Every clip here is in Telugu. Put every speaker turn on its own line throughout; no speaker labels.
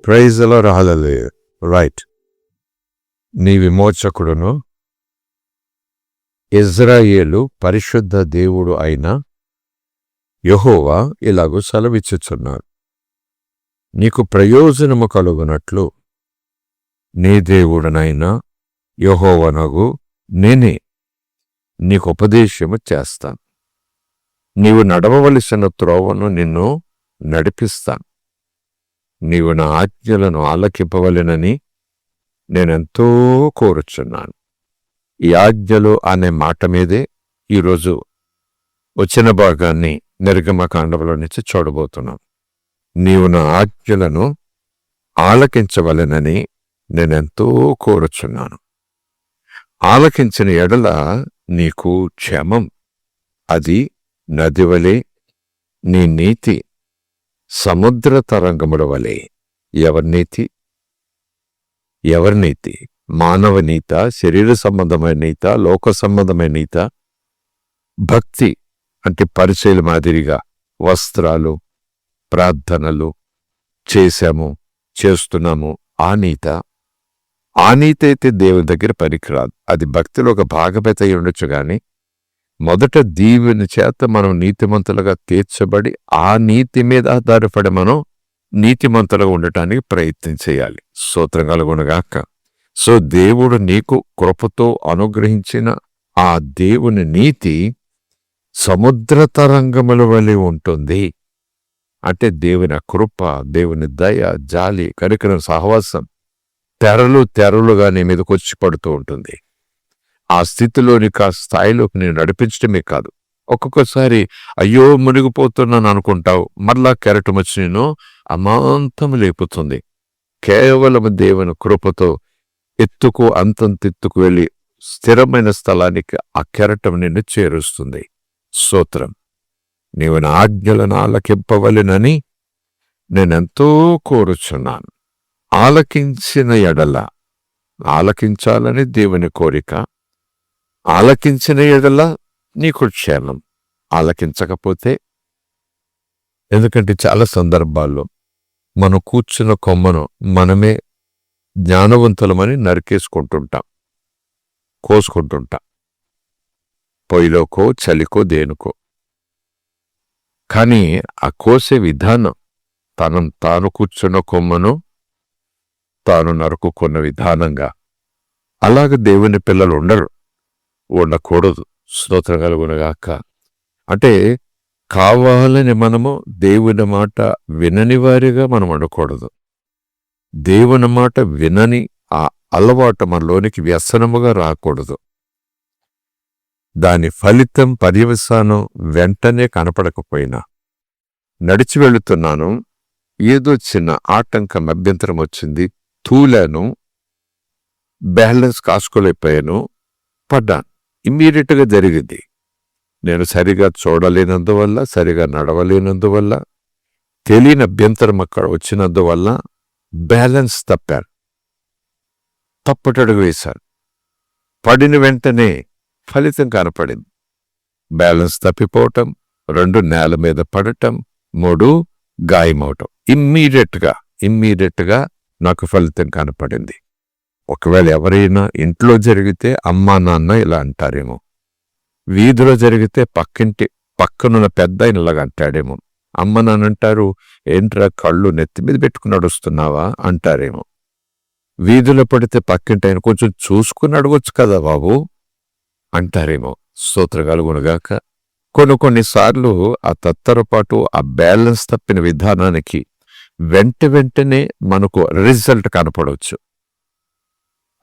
Praise the lord, hallelujah. Right. నీ విమోచకుడును ఇజ్రాయేలు పరిశుద్ధ దేవుడు అయిన యెహోవా ఇలాగూ సెలవిచ్చుచున్నాడు. నీకు ప్రయోజనము కలుగునట్లు నీ దేవుడనైన యెహోవానగు నేనే నీకు ఉపదేశము చేస్తాను. నీవు నడవవలసిన త్రోవను నిన్ను నడిపిస్తాను. నీవు నా ఆజ్ఞలను ఆలకింపవలెనని నేనెంతో కోరుచున్నాను. ఈ ఆజ్ఞలు అనే మాట మీదే ఈరోజు వచ్చిన భాగాన్ని నిర్గమకాండములో నుంచి చూడబోతున్నాం. నీవు నా ఆజ్ఞలను ఆలకించవలెనని నేనెంతో కోరుచున్నాను. ఆలకించిన ఎడల నీకు క్షేమం. అది నదివలే, నీ నీతి సముద్ర తరంగముల వలె. ఎవరి నీతి? మానవ నీత, శరీర సంబంధమైన నీత, లోక సంబంధమైన నీత, భక్తి అంటే పరిచయల మాదిరిగా వస్త్రాలు, ప్రార్థనలు చేశాము, చేస్తున్నాము, ఆ నీత అయితే దేవుని దగ్గర పనికిరాదు. అది భక్తిలో ఒక భాగభేత అయి ఉండొచ్చు గాని మొదట దీవుని చేత మనం నీతిమంతులుగా తీర్చబడి ఆ నీతి మీద ఆధారపడి మనం నీతిమంతులుగా ఉండటానికి ప్రయత్నం చేయాలి. స్తోత్రం కలుగునుగాక. సో దేవుడు నీకు కృపతో అనుగ్రహించిన ఆ దేవుని నీతి సముద్ర తరంగముల వలె ఉంటుంది. అంటే దేవుని కృప, దేవుని దయ, జాలి, కనికరం, సహవాసం తెరలుగా నీ మీదకి వచ్చి పడుతూ ఉంటుంది. ఆ స్థితిలోనికి, ఆ స్థాయిలోకి నేను నడిపించడమే కాదు, ఒక్కొక్కసారి అయ్యో మునిగిపోతున్నాను అనుకుంటావు, మరలా కెరటం వచ్చి నేను అమాంతం లేపుతుంది. కేవలం దేవుని కృపతో అంతంతెత్తుకు వెళ్ళి స్థిరమైన స్థలానికి ఆ కెరటం నిన్ను చేరుస్తుంది. స్తోత్రం. నీవు నా ఆజ్ఞలను ఆలకింపవలెనని నేనెంతో కోరుచున్నాను. ఆలకించిన ఎడల, ఆలకించాలని దేవుని కోరిక, ఆలకించిన ఎడల నీకు క్షేమం. ఆలకించకపోతే, ఎందుకంటే చాలా సందర్భాల్లో మనం కూర్చున్న కొమ్మను మనమే జ్ఞానవంతులమని నరికేసుకుంటుంటాం, కోసుకుంటుంటాం, పొయ్యిలోకో చలికో దేనికో. కానీ ఆ కోసే విధానం, తాను కూర్చున్న కొమ్మను తాను నరుకుకున్న విధానంగా, అలాగ దేవుని పిల్లలు ఉండకూడదు. స్తోత్రం కలుగునుగాక. అంటే కావాలని మనము దేవుని మాట వినని వారిగా మనం ఉండకూడదు. దేవుని మాట వినని ఆ అలవాటు మనలోనికి వ్యసనముగా రాకూడదు. దాని ఫలితం, పర్యవసానం వెంటనే కనపడకపోయినా, నడిచి వెళుతున్నాను, ఏదో చిన్న ఆటంకం, అభ్యంతరం వచ్చింది, తూలాను, బ్యాలెన్స్ కాసుకోలేకపోయాను, పడ్డాను. ఇమ్మీడియట్గా జరిగింది. నేను సరిగా చూడలేనందువల్ల, సరిగా నడవలేనందువల్ల, తెలియని అభ్యంతరం అక్కడ వచ్చినందువల్ల బ్యాలెన్స్ తప్పాను, తప్పటడుగు వేశాను. పడిన వెంటనే ఫలితం కనపడింది. బ్యాలెన్స్ తప్పిపోవటం, 2 నేల మీద పడటం, 3 గాయమవటం. ఇమ్మీడియట్గా నాకు ఫలితం కనపడింది. ఒకవేళ ఎవరైనా ఇంట్లో జరిగితే అమ్మా నాన్న ఇలా అంటారేమో, వీధిలో జరిగితే పక్కనున్న పెద్ద ఆయన ఇలాగ అంటాడేమో. అమ్మ నాన్న అంటారు, ఏంట్రా కళ్ళు నెత్తి మీద పెట్టుకుని నడుస్తున్నావా అంటారేమో. వీధిలో పడితే పక్కింటి ఆయన కొంచెం చూసుకుని అడగొచ్చు కదా బాబు అంటారేమో. స్తోత్రం కలుగునుగాక. కొన్నిసార్లు ఆ తత్తరపాటు, ఆ బ్యాలెన్స్ తప్పిన విధానానికి వెంటనే మనకు రిజల్ట్ కనపడవచ్చు.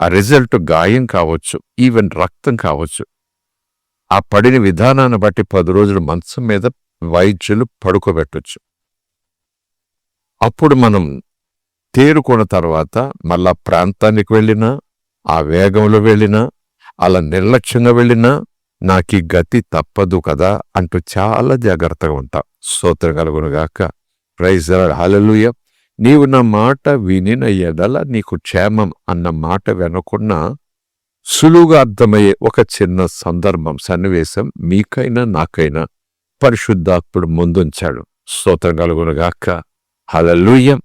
ఆ రిజల్ట్ గాయం కావచ్చు, ఈవెన్ రక్తం కావచ్చు. ఆ పడిన విధానాన్ని బట్టి 10 రోజులు మంచం మీద వైద్యులు పడుకోబెట్టొచ్చు. అప్పుడు మనం తేరుకున్న తర్వాత మళ్ళా ప్రాంతానికి వెళ్ళినా, ఆ వేగంలో వెళ్ళినా, అలా నిర్లక్ష్యంగా వెళ్ళినా నాకు ఈ గతి తప్పదు కదా అంటూ చాలా జాగ్రత్తగా ఉంటాం. స్తోత్రం కలుగునుగాక. ప్రైజ్ ది లార్డ్, హల్లెలూయా. నీవు నా మాట వినిన ఎడల నీకు క్షేమం అన్న మాట వెనకున్న సులువుగా అర్థమయ్యే ఒక చిన్న సందర్భం, సన్నివేశం మీకైనా నాకైనా పరిశుద్ధాత్ముడు ముందుంచాడు. స్తోత్రం కలుగునుగాక. హల్లెలూయా.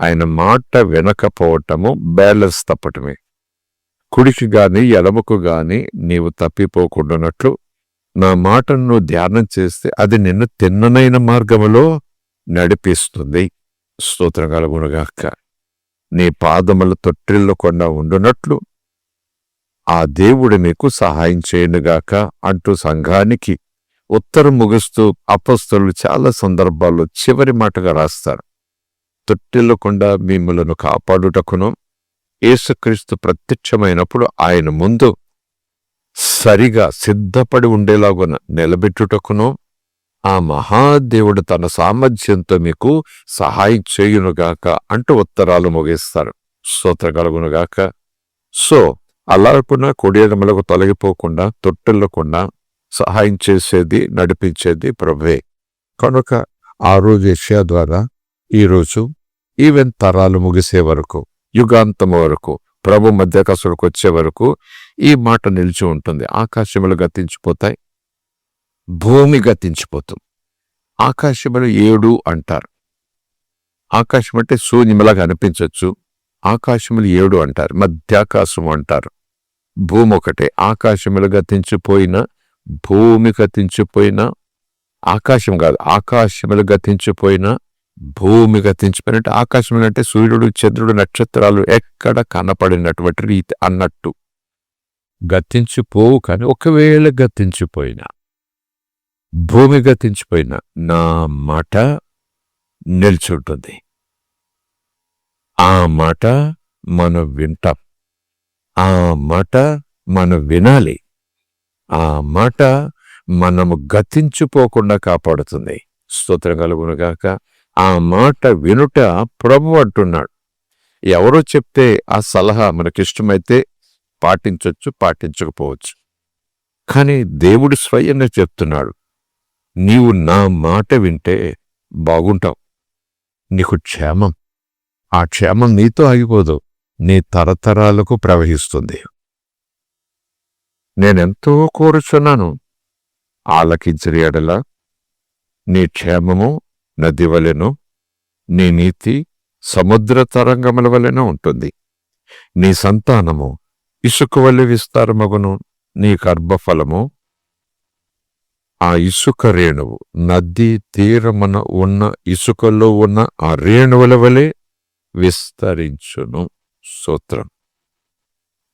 ఆయన మాట వినకపోవటము బ్యాలెన్స్ తప్పటమే. కుడికి గాని ఎడమకు గాని నీవు తప్పిపోకుండానట్లు నా మాటను నువ్వు ధ్యానం చేస్తే అది నిన్ను తిన్ననైన మార్గములో నడిపిస్తుంది. స్తోత్రం కలుగునుగాక. నీ పాదముల తొట్టిల్లకుండా ఉండునట్లు ఆ దేవుడు మీకు సహాయం చేయునుగాక అంటూ సంఘానికి ఉత్తరం ముగుస్తూ అపొస్తలులు చాలా సందర్భాల్లో చివరి మాటగా రాస్తారు. తొట్టిల్లకుండా మిమ్ములను కాపాడుటకును యేసుక్రీస్తు ప్రత్యక్షమైనప్పుడు ఆయన ముందు సరిగా సిద్ధపడి ఉండేలాగున నిలబెట్టుటకును ఆ మహాదేవుడు తన సామర్థ్యంతో మీకు సహాయం చేయునుగాక అంటూ ఉత్తరాలు ముగిస్తారు. స్తోత్రం కలుగునుగాక. సో అలాగున కొడియడములకు తొలగిపోకుండా తొట్టిల్లకుండా సహాయం చేసేది నడిపించేది ప్రభువే. కనుక ఆ రోజు యెషయా ద్వారా ఈరోజు ఈవెన్ తరాలు ముగిసే వరకు యుగాంతము వరకు ప్రభు మధ్యకసులకు వచ్చే వరకు ఈ మాట నిలిచి ఉంటుంది. ఆకాశములు గతించిపోతాయి, భూమి గతించిపోతుంది. ఆకాశములు 7 అంటారు. ఆకాశం అంటే శూన్యములాగా అనిపించవచ్చు. ఆకాశములు 7 అంటారు. మధ్యాకాశం అంటారు. భూమి ఒకటే. ఆకాశములు గతించిపోయినా భూమి గతించిపోయినా, ఆకాశం కాదు, ఆకాశములు గతించిపోయినా భూమి గతించిపోయినట్టు. ఆకాశములు అంటే సూర్యుడు, చంద్రుడు, నక్షత్రాలు ఎక్కడ కనపడినటువంటి రీతి అన్నట్టు గతించిపోవు. కానీ ఒకవేళ గతించిపోయినా, భూమి గతించిపోయినా నా మాట నిల్చుంటుంది. ఆ మాట మనం వింటాం. ఆ మాట మనం వినాలి. ఆ మాట మనము గతించిపోకుండా కాపాడుతుంది. స్తోత్రం కలుగునుగాక. ఆ మాట వినుట ప్రభు అంటున్నాడు. ఎవరో చెప్తే ఆ సలహా మనకిష్టమైతే పాటించవచ్చు, పాటించకపోవచ్చు. కానీ దేవుడు స్వయంగా చెప్తున్నాడు, నీవు నా మాట వింటే బాగుంటావు, నీకు క్షేమం. ఆ క్షేమం నీతో ఆగిపోదు, నీ తరతరాలకు ప్రవహిస్తుంది. నేనెంతో కోరుచున్నాను, ఆలకించరి ఎడల నీ క్షేమము నది వలెను, నీ నీతి సముద్ర తరంగముల వలెను ఉంటుంది. నీ సంతానము ఇసుక వలె విస్తారమగును, నీ గర్భఫలము ఆ ఇసుక రేణువు, నది తీరమున ఉన్న ఇసుకలో ఉన్న ఆ రేణువుల వలె విస్తరించును. స్తోత్రం.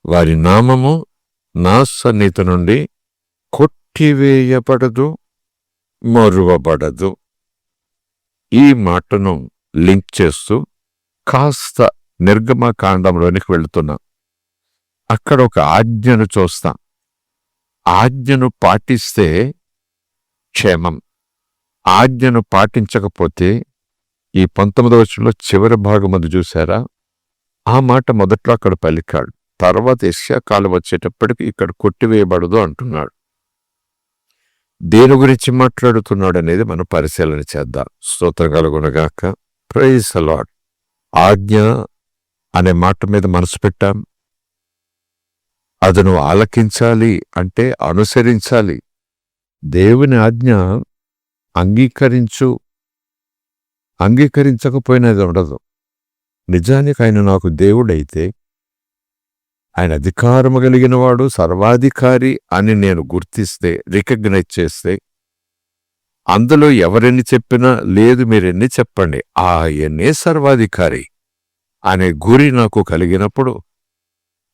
వారి నామము నా సన్నిధి నుండి కొట్టివేయబడదు, మరువబడదు. ఈ మాటను లింక్ చేస్తూ కాస్త నిర్గమకాండంలోనికి వెళుతున్నా. అక్కడ ఒక ఆజ్ఞను చూస్తాం. ఆజ్ఞను పాటిస్తే క్షేమం, ఆజ్ఞను పాటించకపోతే ఈ 19వ వచనంలో చివరి భాగం అది చూసారా? ఆ మాట మొదట్లో అక్కడ పలికాడు, తర్వాత యెషయా కాలం వచ్చేటప్పటికి ఇక్కడ కొట్టివేయబడదు అంటున్నాడు. దేని గురించి మాట్లాడుతున్నాడు అనేది మనం పరిశీలన చేద్దాం. స్తోత్రం కలుగునుగాక. Praise the lord. ఆజ్ఞ అనే మాట మీద మనసు పెట్టాం. అది నువ్వు ఆలకించాలి అంటే అనుసరించాలి. దేవుని ఆజ్ఞ అంగీకరించకపోయినది ఉండదు. నిజానికి ఆయన నాకు దేవుడైతే, ఆయన అధికారము కలిగినవాడు, సర్వాధికారి అని నేను గుర్తిస్తే, రికగ్నైజ్ చేస్తే, అందులో ఎవరెన్ని చెప్పినా లేదు మీరెన్ని చెప్పండి, ఆయనే సర్వాధికారి అనే గురి నాకు కలిగినప్పుడు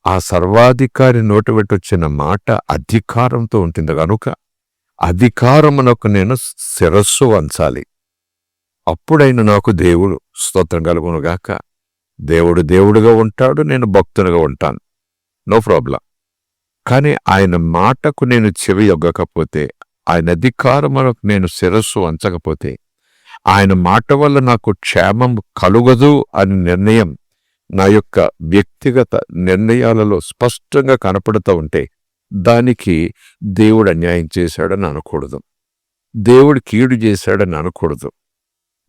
ఆ సర్వాధికారి నోటి వెంట వచ్చిన మాట అధికారంతో ఉంటుంది. కనుక అధికారమునకు నేను శిరస్సు వంచాలి. అప్పుడైన నాకు దేవుడు. స్తోత్రం కలుగునుగాక. దేవుడు దేవుడుగా ఉంటాడు, నేను భక్తునిగా ఉంటాను, నో ప్రాబ్లం. కానీ ఆయన మాటకు నేను చెవి యొగ్గకపోతే, ఆయన అధికారమునకు నేను శిరస్సు వంచకపోతే, ఆయన మాట వల్ల నాకు క్షేమం కలుగదు అని నిర్ణయం నా యొక్క వ్యక్తిగత నిర్ణయాలలో స్పష్టంగా కనపడుతూ ఉంటే, దానికి దేవుడు అన్యాయం చేశాడని అనకూడదు, దేవుడు కీడు చేశాడని అనకూడదు.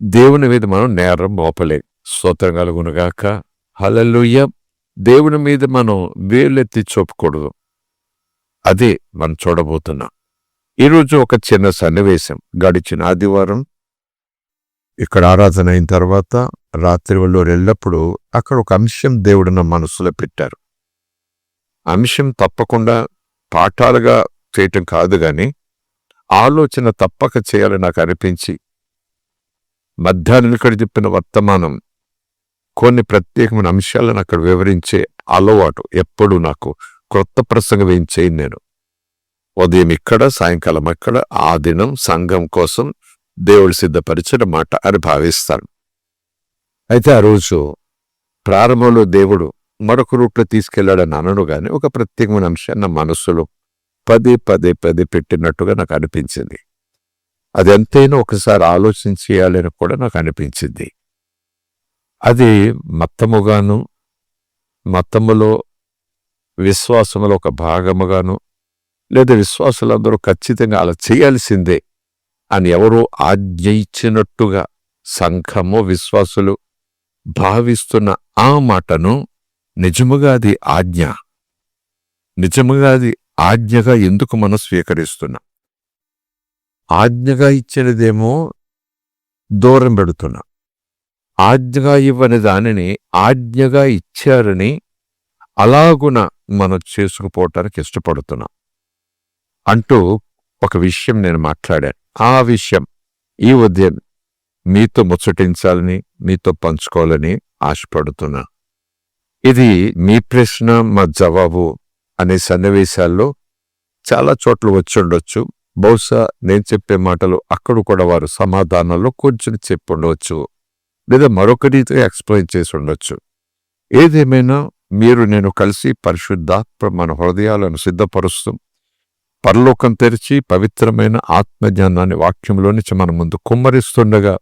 దేవుని మీద మనం నేరం మోపలేం. స్తోత్రం కలుగునుగాక. హల్లెలూయా. దేవుని మీద మనం వేలెత్తి చూపకూడదు. అదే మనం చూడబోతున్నాం. ఈరోజు ఒక చిన్న సన్నివేశం. గడిచిన ఆదివారం ఇక్కడ ఆరాధన అయిన తర్వాత రాత్రి వాళ్ళు వెళ్ళినప్పుడు అక్కడ ఒక అంశం దేవుడు నా మనసులో పెట్టారు. అంశం తప్పకుండా పాఠాలుగా చేయటం కాదు గాని ఆలోచన తప్పక చేయాలని నాకు అనిపించి మధ్యాహ్నం ఇక్కడ చెప్పిన వర్తమానం కొన్ని ప్రత్యేకమైన అంశాలను అక్కడ వివరించే అలవాటు ఎప్పుడు నాకు క్రొత్త ప్రసంగం ఏం చేయను నేను. ఉదయం ఇక్కడ, సాయంకాలం అక్కడ, ఆ దినం సంఘం కోసం దేవుడు సిద్ధపరిచిన మాట అని భావిస్తాను. అయితే ఆ రోజు ప్రారంభంలో దేవుడు మరొక రూట్లో తీసుకెళ్లాడని అనను గాని ఒక ప్రత్యేకమైన అంశాన్ని నా మనస్సులో పదే పెట్టినట్టుగా నాకు అనిపించింది. అది ఎంతైనా ఒకసారి ఆలోచన చేయాలని కూడా నాకు అనిపించింది. అది మతముగాను, మతములో విశ్వాసములో ఒక భాగముగాను, లేదా విశ్వాసులందరూ ఖచ్చితంగా అలా చేయాల్సిందే అని ఎవరో ఆజ్ఞ ఇచ్చినట్టుగా సంఘము, విశ్వాసులు భావిస్తున్న ఆ మాటను నిజముగా అది ఆజ్ఞ, నిజముగా అది ఆజ్ఞగా ఎందుకు మనం స్వీకరిస్తున్నాం? ఆజ్ఞగా ఇచ్చినదేమో దూరం పెడుతున్నాం. ఆజ్ఞగా ఇవ్వని దానిని ఆజ్ఞగా ఇచ్చారని అలాగున మనం చేసుకుపోవటానికి ఇష్టపడుతున్నాం అంటూ ఒక విషయం నేను మాట్లాడాను. ఆ విషయం ఈ ఉదయం మీతో ముచ్చటించాలని, మీతో పంచుకోవాలని ఆశపడుతున్నా. ఇది మీ ప్రశ్న మా జవాబు అనే సన్నివేశాల్లో చాలా చోట్ల వచ్చుండొచ్చు. బహుశా నేను చెప్పే మాటలు అక్కడ కూడా వారు సమాధానాల్లో కొంచెం చెప్పుండవచ్చు, లేదా మరొక రీతిగా ఎక్స్ప్లెయిన్ చేసి ఉండొచ్చు. ఏదేమైనా మీరు నేను కలిసి పరిశుద్ధాత్మ మన హృదయాలను సిద్ధపరుస్తూ పరలోకం తెరిచి పవిత్రమైన ఆత్మజ్ఞానాన్ని వాక్యంలో నుంచి మన ముందు కుమ్మరిస్తుండగా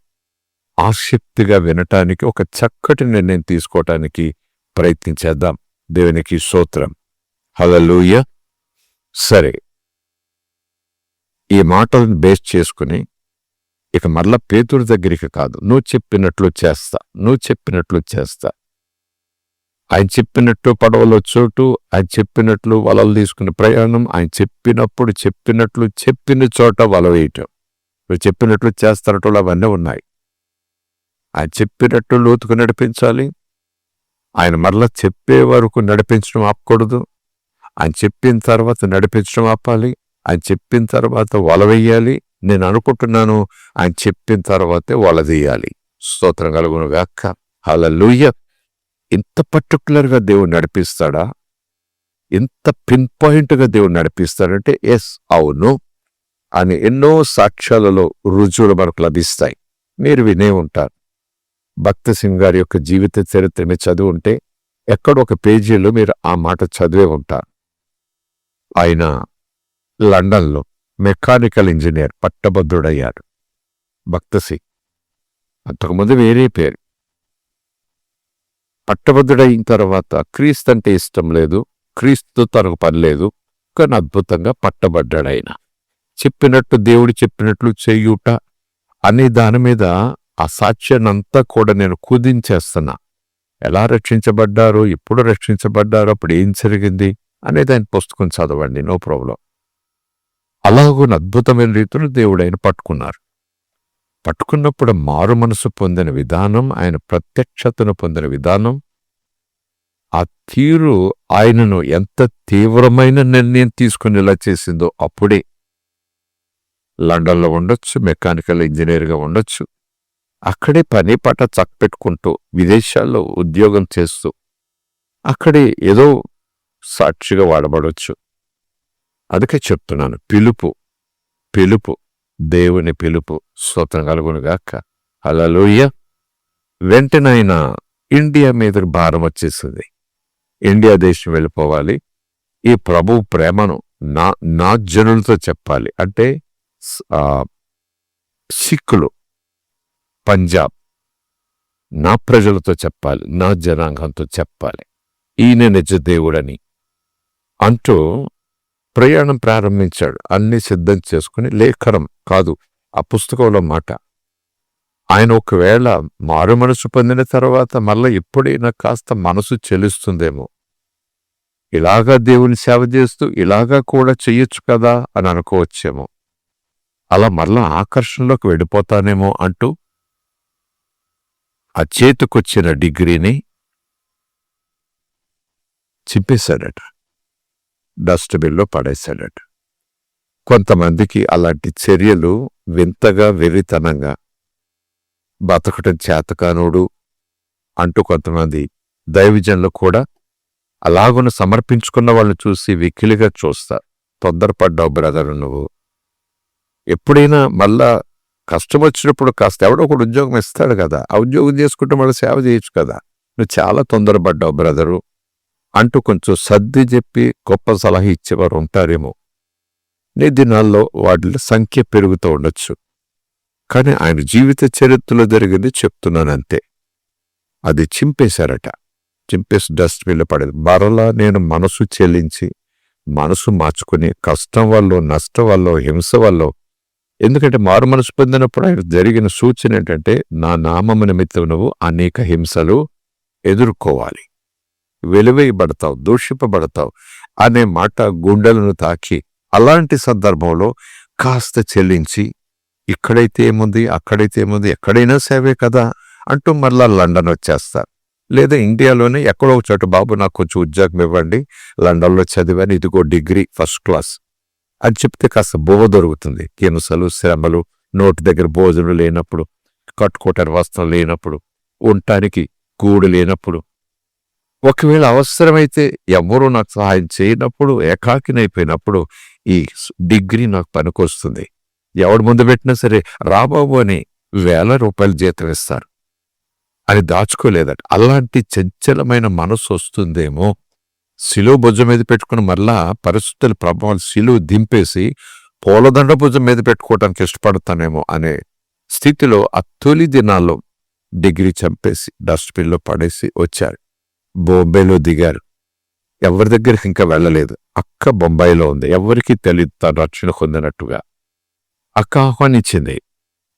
ఆసక్తిగా వినటానికి ఒక చక్కటి నిర్ణయం తీసుకోవటానికి ప్రయత్నించేద్దాం. దేవునికి స్తోత్రం. హల్లెలూయా. సరే, ఈ మాటలను బేస్ చేసుకుని ఇక మరలా పేతురు దగ్గరికి కాదు, నువ్వు చెప్పినట్లు చేస్తా. ఆయన చెప్పినట్టు పడవలో చోటు, ఆయన చెప్పినట్లు వలలు తీసుకునే ప్రయాణం, ఆయన చెప్పిన చోట వల వేయటం, నువ్వు చెప్పినట్లు చేస్తారటోళ్ళు అవన్నీ ఉన్నాయి. ఆయన చెప్పినట్టు లోతుకు నడిపించాలి. ఆయన మరలా చెప్పే వరకు నడిపించడం ఆపకూడదు. ఆయన చెప్పిన తర్వాత నడిపించడం ఆపాలి. ఆయన చెప్పిన తర్వాత వల వేయాలి. నేను అనుకుంటున్నాను ఆయన చెప్పిన తర్వాతే వల తీయాలి. స్తోత్రం కలుగును గాక. హల్లెలూయా. ఇంత పర్టికులర్గా దేవుడు నడిపిస్తాడా? ఇంత పిన్ పాయింట్గా దేవుడు నడిపిస్తాడంటే ఎస్, అవును అని ఎన్నో సాక్ష్యాలలో రుజువులు మనకు లభిస్తాయి. మీరు వినే ఉంటారు. భక్త సింగ్ గారి యొక్క జీవిత చరిత్రని చదివి ఉంటే ఎక్కడో ఒక పేజీలో మీరు ఆ మాట చదివే ఉంటారు. ఆయన లండన్లో మెకానికల్ ఇంజనీర్ పట్టభద్రుడయ్యాడు. భక్త సింగ్ అంతకుముందు వేరే పేరు. పట్టభద్రుడైన తర్వాత క్రీస్తు అంటే ఇష్టం లేదు, క్రీస్తు తనకు పని లేదు, కానీ అద్భుతంగా పట్టబడ్డాడు. చెప్పినట్టు దేవుడు చెప్పినట్లు చేయుట అనే దాని మీద ఆ సాక్ష్యాన్నంతా కూడా నేను కుదించేస్తున్నా. ఎలా రక్షించబడ్డారో, ఎప్పుడు రక్షించబడ్డారో, అప్పుడు ఏం జరిగింది అనేది ఆయన పుస్తకం చదవండి, నో ప్రాబ్లం. అలాగూన అద్భుతమైన రీతిలో దేవుడు ఆయన పట్టుకున్నప్పుడు మారు మనసు పొందిన విధానం, ఆయన ప్రత్యక్షతను పొందిన విధానం, ఆ తీరు ఆయనను ఎంత తీవ్రమైన నిర్ణయం తీసుకునేలా చేసిందో. అప్పుడే లండన్లో ఉండొచ్చు, మెకానికల్ ఇంజనీర్గా ఉండొచ్చు, అక్కడే పని పాట చక్కపెట్టుకుంటూ విదేశాల్లో ఉద్యోగం చేస్తూ అక్కడే ఏదో సాక్షిగా వాడబడవచ్చు. అందుకే చెప్తున్నాను, పిలుపు దేవుని పిలుపు. స్తోత్రం కలుగునుగాక. హల్లెలూయా. వెంటనైనా ఇండియా మీద భారం వచ్చేసింది. ఇండియా దేశం వెళ్ళిపోవాలి. ఈ ప్రభు ప్రేమను నా జనులతో చెప్పాలి. అంటే సిక్కులు, పంజాబ్, నా ప్రజలతో చెప్పాలి, నా జనాంగంతో చెప్పాలి, ఈయన నిజ దేవుడని అంటూ ప్రయాణం ప్రారంభించాడు. అన్ని సిద్ధం చేసుకుని, లేఖనం కాదు ఆ పుస్తకంలో మాట. ఆయన ఒకవేళ మారు మనసు పొందిన తర్వాత మళ్ళీ ఎప్పుడైనా కాస్త మనసు చెలుస్తుందేమో, ఇలాగా దేవుని సేవ చేస్తూ ఇలాగా కూడా చెయ్యొచ్చు కదా అని అనుకోవచ్చేమో, అలా మళ్ళా ఆకర్షణలోకి వెళ్ళిపోతానేమో అంటూ ఆ చేతికొచ్చిన డిగ్రీని చింపేశాడట, డస్ట్బిన్లో పడేశాడట. కొంతమందికి అలాంటి చర్యలు వింతగా వెర్రితనంగా, బతకటం చేతకానోడు అంటూ కొంతమంది దైవజనులు కూడా అలాగున సమర్పించుకున్న వాళ్ళని చూసి వెకిలిగా చూస్తారు. తొందరపడ్డావు బ్రదరు నువ్వు. ఎప్పుడైనా మళ్ళా కష్టం వచ్చినప్పుడు కాస్త ఎవడో ఒకడు ఉద్యోగం ఇస్తాడు కదా, ఆ ఉద్యోగం చేసుకుంటే మళ్ళీ సేవ చేయొచ్చు కదా, నువ్వు చాలా తొందరపడ్డావు బ్రదరు అంటూ కొంచెం సర్ది చెప్పి గొప్ప సలహా ఇచ్చేవారు ఉంటారేమో. నీ దినాల్లో వాటి సంఖ్య పెరుగుతూ ఉండొచ్చు. కానీ ఆయన జీవిత చరిత్రలో జరిగింది చెప్తున్నానంతే. అది చింపేశారట. చింపేసి డస్ట్బిన్లో పడేది. మరలా నేను మనసు చెల్లించి మనసు మార్చుకుని కష్టం వల్ల, నష్టం వల్ల, హింస వల్ల, ఎందుకంటే మారు మనసు పొందినప్పుడు ఆయన జరిగిన సూచన ఏంటంటే, నా నామము నిమిత్తం నువ్వు అనేక హింసలు ఎదుర్కోవాలి, వెలివేయబడతావు, దూషింపబడతావు అనే మాట గుండెలను తాకి, అలాంటి సందర్భంలో కాస్త చెల్లించి ఇక్కడైతే ఏముంది, అక్కడైతే ఏముంది, ఎక్కడైనా సేవే కదా అంటూ మళ్ళా లండన్ వచ్చేస్తారు. లేదా ఇండియాలోనే ఎక్కడో ఒక చోట, బాబు నాకు కొంచెం ఉద్యోగం ఇవ్వండి, లండన్లో చదివాను, ఇదిగో డిగ్రీ ఫస్ట్ క్లాస్ అని చెప్తే కాస్త బోవ దొరుకుతుంది. హింసలు, శ్రమలు, నోటి దగ్గర భోజనం లేనప్పుడు, కట్టుకోటానికి వస్త్రం లేనప్పుడు, ఉండటానికి గూడు లేనప్పుడు, ఒకవేళ అవసరమైతే ఎవరూ నాకు సహాయం చేయనప్పుడు, ఏకాకినైపోయినప్పుడు ఈ డిగ్రీ నాకు పనికొస్తుంది. ఎవడు ముందు పెట్టినా సరే రాబాబు అని ₹1000 జీతం ఇస్తారు అని దాచుకోలేదట. అలాంటి చంచలమైన మనసు వస్తుందేమో, శిలువ భుజం మీద పెట్టుకుని మళ్ళా పరిస్థితుల ప్రభావం శిలువ దింపేసి పూలదండ భుజం మీద పెట్టుకోవడానికి ఇష్టపడతానేమో అనే స్థితిలో ఆ తొలి దినాల్లో డిగ్రీ చంపేసి డస్ట్బిన్లో పడేసి వచ్చారు. బొంబాయిలో దిగారు. ఎవరి దగ్గరికి ఇంకా వెళ్ళలేదు. అక్క బొంబాయిలో ఉంది. ఎవరికీ తెలియదు తను రక్షణ పొందినట్టుగా. అక్క ఆహ్వానించింది,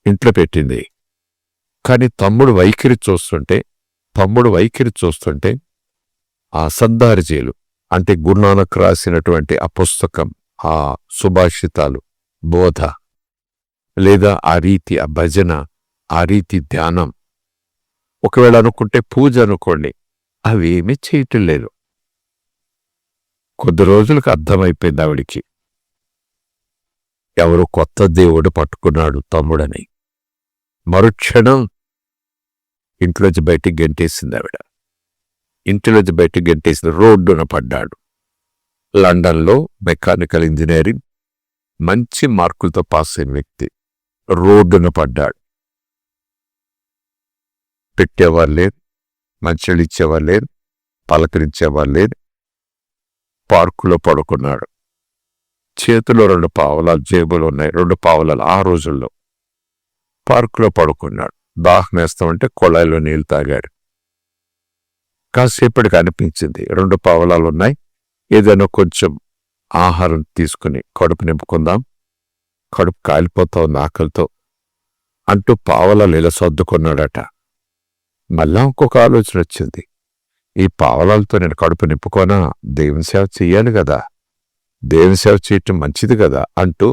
ఇంట్లో పెట్టింది. కానీ తమ్ముడు వైఖరి చూస్తుంటే ఆ సద్దార్జీలు అంటే గురునానక్ రాసినటువంటి ఆ పుస్తకం, ఆ సుభాషితాలు, బోధ, లేదా ఆ రీతి ఆ భజన, ఆ రీతి ధ్యానం, ఒకవేళ అనుకుంటే పూజ అనుకోండి, అవేమీ చేయటం లేదు. కొద్ది రోజులకు అర్థమైపోయింది ఆవిడికి, ఎవరు కొత్త దేవుడు పట్టుకున్నాడు తమ్ముడని. మరుక్షణం ఇంట్లోంచి బయటికి గెంటేసింది ఆవిడ. ఇంటిలోంచి బయటికి గెంటేసిన రోడ్డున పడ్డాడు. లండన్లో మెకానికల్ ఇంజనీరింగ్ మంచి మార్కులతో పాస్ అయిన వ్యక్తి రోడ్డున పడ్డాడు. పెట్టేవారు లేరు, మంచిళ్ళు ఇచ్చేవారు లేరు, పలకరించేవారు లేరు. పార్కులో పడుకున్నాడు. చేతిలో 2 పావలాలు జేబులు ఉన్నాయి. 2 పావలాలు ఆ రోజుల్లో. పార్కులో పడుకున్నాడు. దాహం వేస్తామంటే కొళాయిలో నీళ్లు తాగాడు. కాసేపటికి అనిపించింది 2 పావలాలు ఉన్నాయి, ఏదైనా కొంచెం ఆహారం తీసుకుని కడుపు నింపుకుందాం, కడుపు కాలిపోతా ఉంది ఆకలితో అంటూ పావలాలు ఇలా సర్దుకున్నాడట. మళ్ళా ఇంకొక ఆలోచన వచ్చింది, ఈ పావలాలతో నేను కడుపు నింపుకోనా, దేవుని సేవ చెయ్యాలి కదా, దేవుని సేవ చేయటం మంచిది కదా అంటూ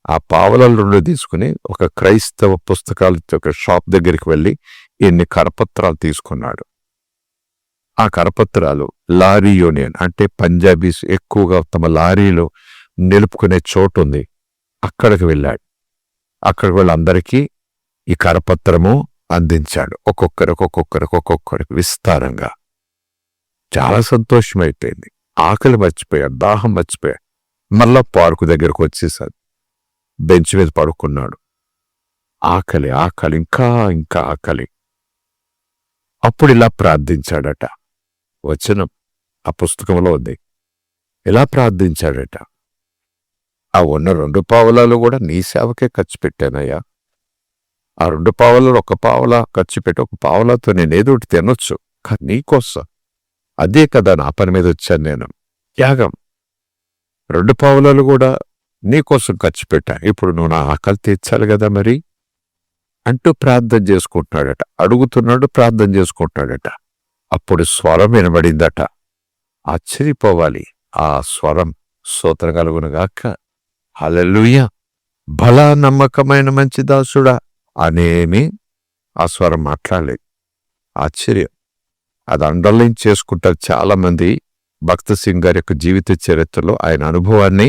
ఆ పావలాలు 2 తీసుకుని ఒక క్రైస్తవ పుస్తకాల ఒక షాప్ దగ్గరికి వెళ్ళి ఎన్ని కరపత్రాలు తీసుకున్నాడు. ఆ కరపత్రాలు లారీ యూనియన్ అంటే పంజాబీస్ ఎక్కువగా తమ లారీలో నిలుపుకునే చోటు ఉంది, అక్కడికి వెళ్ళాడు. అక్కడికి వాళ్ళందరికీ ఈ కరపత్రము అందించాడు. ఒక్కొక్కరికి విస్తారంగా. చాలా సంతోషమైపోయింది. ఆకలి మర్చిపోయాడు, దాహం మర్చిపోయాడు. మళ్ళా పార్కు దగ్గరకు వచ్చేసాడు. బెంచ్ మీద పడుకున్నాడు. ఆకలి, ఇంకా ఆకలి. అప్పుడు ఇలా ప్రార్థించాడట. వచనం ఆ పుస్తకంలో ఉంది. ఇలా ప్రార్థించాడట, ఆ ఉన్న 2 పావలాలు కూడా నీ సేవకే ఖర్చు పెట్టానయ్యా. ఆ 2 పావలాలు 1 పావలా ఖర్చు పెట్టి 1 పావలాతో నేనేదో ఒకటి తినొచ్చు, కానీ నీకోసం, అదే కదా నా పని మీద వచ్చాను నేను, త్యాగం. 2 పావలాలు కూడా నీకోసం ఖర్చు పెట్టా, ఇప్పుడు నువ్వు నా ఆకలి తీర్చాలి కదా మరి అంటూ ప్రార్థన చేసుకుంటున్నాడట. అడుగుతున్నాడు, ప్రార్థన చేసుకుంటున్నాడట. అప్పుడు స్వరం వినబడిందట. ఆశ్చర్యపోవాలి. ఆ స్వరం స్తోత్రం కలుగునుగాక, హల్లెలూయా, భలా నమ్మకమైన మంచి దాసుడా అనేమి ఆ స్వరం మాట్లాడలేదు. ఆశ్చర్యం. అది అండర్లైన్ చేసుకుంటారు చాలామంది. భక్త సింగ్ గారి యొక్క జీవిత చరిత్రలో ఆయన అనుభవాన్ని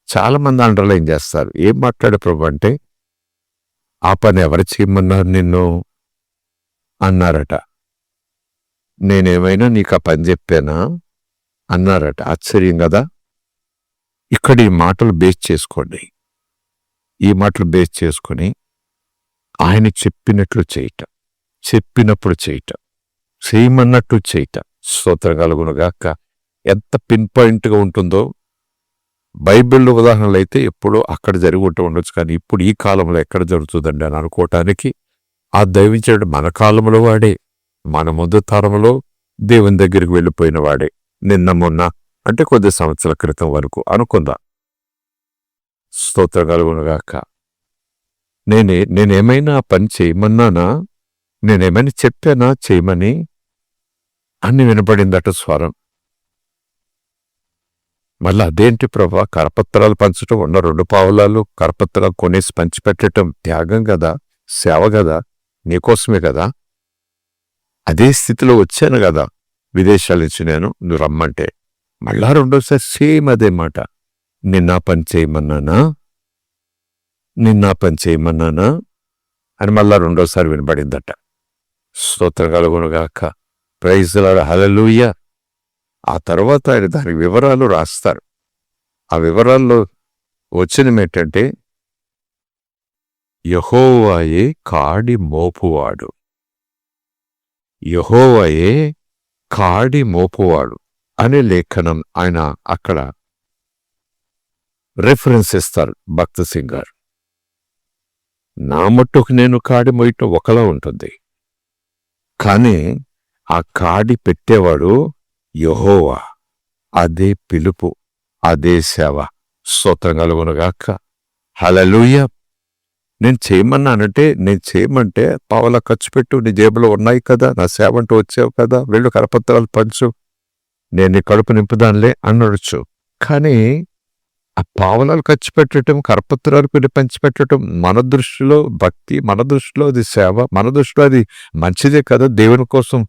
చాలామంది అండర్లైన్ చేస్తారు. ఏం మాట్లాడే ప్రభు అంటే, ఆ పని ఎవరు చేయమన్నారు నిన్ను అన్నారట. నేనేమైనా నీకు ఆ పని చెప్పానా అన్నారట. ఆశ్చర్యం కదా. ఇక్కడ ఈ మాటలు బేస్ చేసుకోండి. ఈ మాటలు బేస్ చేసుకొని ఆయన చెప్పినట్లు చేయటం, చెప్పినప్పుడు చేయటం, చేయమన్నట్టు చేయటం. స్తోత్రం కలుగునుగాక. ఎంత పిన్ పాయింట్గా ఉంటుందో. బైబిల్లో ఉదాహరణలు అయితే ఎప్పుడో అక్కడ జరిగి ఉండొచ్చు, కానీ ఇప్పుడు ఈ కాలంలో ఎక్కడ జరుగుతుందండి అని అనుకోవటానికి ఆ దైవించాడు మన కాలంలో వాడే, మన ముందు తరంలో దేవుని దగ్గరికి వెళ్ళిపోయిన వాడే. నిన్న మొన్న అంటే కొద్ది సంవత్సరాల క్రితం వరకు అనుకుందాం. స్తోత్రం కలుగునుగాక. నేనేమైనా పని చేయమన్నానా, నేనేమైనా చెప్పానా చేయమని అని వినపడిందట స్వరం. మళ్ళీ అదేంటి ప్రభా, కరపత్రాలు పంచటం, ఉన్న 2 పావులాలు కరపత్రాలు కొనేసి పంచిపెట్టడం త్యాగం కదా, సేవ కదా, నీకోసమే కదా. అదే స్థితిలో వచ్చాను కదా విదేశాల నుంచి నేను, నువ్వు రమ్మంటే. మళ్ళా రెండోసారి సేమ్ అదే మాట. నిన్న పని చేయమన్నానా, నిన్న పని చేయమన్నానా అని మళ్ళా రెండోసారి వినబడిందట. స్తోత్రం కలుగునుగాక. ప్రైజ్ ది లార్డ్, హల్లెలూయా. ఆ తర్వాత ఆయన దాని వివరాలు రాస్తారు. ఆ వివరాల్లో వచ్చినమేంటంటే, యెహోవాయే కాడి మోపువాడు, యెహోవాయే కాడి మోపువాడు అనే లేఖనం ఆయన అక్కడ రిఫరెన్స్ ఇస్తారు భక్త సింగ్ గారు. నా మట్టుకు నేను కాడి మోయటం ఒకలా ఉంటుంది, కానీ ఆ కాడి పెట్టేవాడు యెహోవా. అదే పిలుపు, అదే సేవ. స్తోత్రం కలుగునుగాక. హల్లెలూయా. నేను చేయమన్నానంటే, నేను చేయమంటే పావలా ఖర్చు పెట్టు, నీ జేబులో ఉన్నాయి కదా, నా సేవ అంటూ వచ్చావు కదా, వెళ్ళు కరపత్రాలు పంచు, నేను నీ కడుపు నింపుదానిలే అనొచ్చు. కానీ ఆ పావలాలు ఖర్చు పెట్టడం, కరపత్రాలు కొన్ని పంచిపెట్టడం మన దృష్టిలో భక్తి, మన దృష్టిలో అది సేవ, మన దృష్టిలో అది మంచిదే కదా. దేవుని కోసం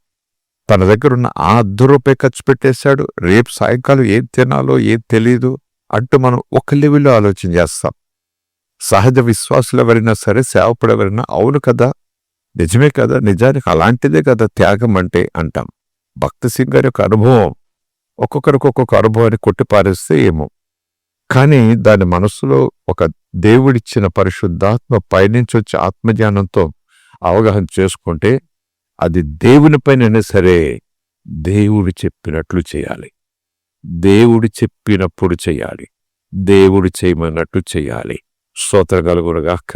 తన దగ్గరున్న ఆ ₹10 ఖర్చు పెట్టేశాడు, రేపు సాయంకాలం ఏం తినాలో ఏం తెలీదు అంటూ మనం ఒక లెవెల్లో ఆలోచన చేస్తాం. సహజ విశ్వాసులు ఎవరైనా సరే, సేవకుడు ఎవరైనా అవును కదా, నిజమే కదా, నిజానికి అలాంటిదే కదా త్యాగం అంటే అంటాం. భక్త సింగ్ గారి యొక్క అనుభవం ఒక్కొక్కరికి ఒక్కొక్క అనుభవాన్ని కొట్టిపారేస్తే ఏమో, కానీ దాని మనస్సులో ఒక దేవుడిచ్చిన పరిశుద్ధాత్మ పైనుంచి వచ్చే ఆత్మజ్ఞానంతో అవగాహన చేసుకుంటే, అది దేవునిపైనైనా సరే దేవుడు చెప్పినట్లు చేయాలి, దేవుడు చెప్పినప్పుడు చేయాలి, దేవుడు చేయమన్నట్టు చేయాలి. స్తోత్రం కలుగునుగాక.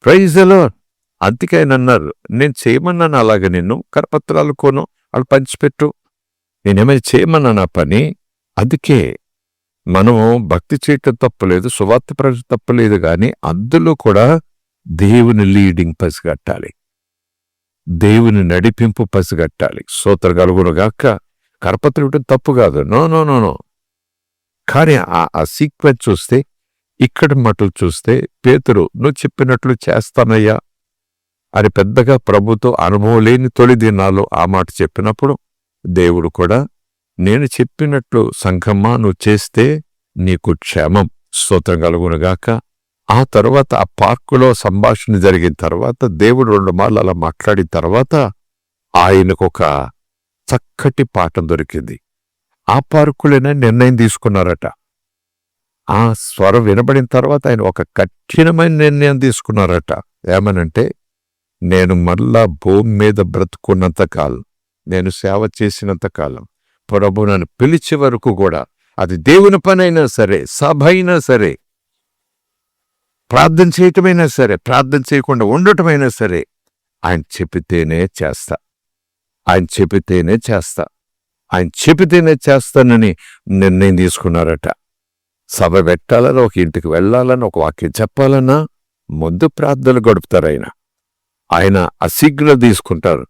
Praise the lord. అందుకే ఆయన అన్నారు, నేను చేయమన్నాను అలాగే, నిన్ను కరపత్రాలు కొను, వాళ్ళు పంచిపెట్టు, నేనేమైనా చేయమన్నాను ఆ పని. అందుకే మనము భక్తి చేయటం తప్పలేదు, సువార్త ప్రజలు తప్పలేదు, కానీ అందులో కూడా దేవుని లీడింగ్ పసిగట్టాలి, దేవుని నడిపింపు పసిగట్టాలి. స్తోత్రం కలుగునుగాక. కరపత్రం ఇవ్వడం తప్పు కాదు, నో నో నో నో. కానీ ఆ సీక్వెన్స్ చూస్తే, ఇక్కడ మాటలు చూస్తే, పేతురు నువ్వు చెప్పినట్లు చేస్తానయ్యా అని పెద్దగా ప్రభుతో అనుభవం లేని తొలి దినాల్లో ఆ మాట చెప్పినప్పుడు, దేవుడు కూడా నేను చెప్పినట్లు సంఘమ్మా నువ్వు చేస్తే నీకు క్షేమం. స్తోత్రం కలుగునుగాక. ఆ తర్వాత ఆ పార్కులో సంభాషణ జరిగిన తర్వాత, దేవుడు 2 మార్లు అలా మాట్లాడిన తర్వాత ఆయనకొక చక్కటి పాఠం దొరికింది. ఆ పార్కులోనే నిర్ణయం తీసుకున్నారట. ఆ స్వరం వినబడిన తర్వాత ఆయన ఒక కఠినమైన నిర్ణయం తీసుకున్నారట. ఏమనంటే, నేను మళ్ళా భూమి మీద బ్రతుకున్నంత కాలం, నేను సేవ చేసినంత కాలం, ప్రభు నన్ను పిలిచే వరకు కూడా, అది దేవుని పనైనా సరే, సభ అయినా సరే, ప్రార్థన చేయటమైనా సరే, ప్రార్థన చేయకుండా ఉండటమైనా సరే, ఆయన చెప్పితేనే చేస్తా, ఆయన చెప్పితేనే చేస్తా, ఆయన చెప్పితేనే చేస్తానని నిర్ణయం తీసుకున్నారట. సభ పెట్టాలని, ఒక ఇంటికి వెళ్ళాలని, ఒక వాక్యం చెప్పాలన్నా ముందు ప్రార్థనలు గడుపుతారు. ఆయన అశీఘ్రం తీసుకుంటారు,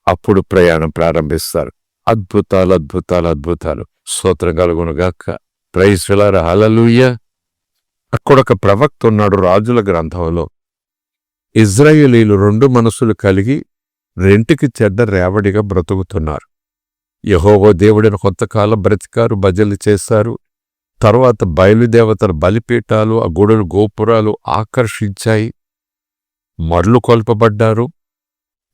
అప్పుడు ప్రయాణం ప్రారంభిస్తారు. అద్భుతాలు అద్భుతాలు అద్భుతాలు. స్తోత్రం కలుగునుగాక. ప్రైజ్ ది లార్డ్, హల్లెలూయా. అక్కడొక ప్రవక్త ఉన్నాడు రాజుల గ్రంథంలో. ఇజ్రాయేలీలు 2 మనసులు కలిగి రెంటికి చెడ్డ రేవడిగా బ్రతుకుతున్నారు. యెహోవా దేవుడిని కొంతకాలం బ్రతికారు, భజనలు చేశారు. తర్వాత బయలుదేవతల బలిపీఠాలు, ఆ గుడులు గోపురాలు ఆకర్షించాయి. మరలు కొల్పబడ్డారు.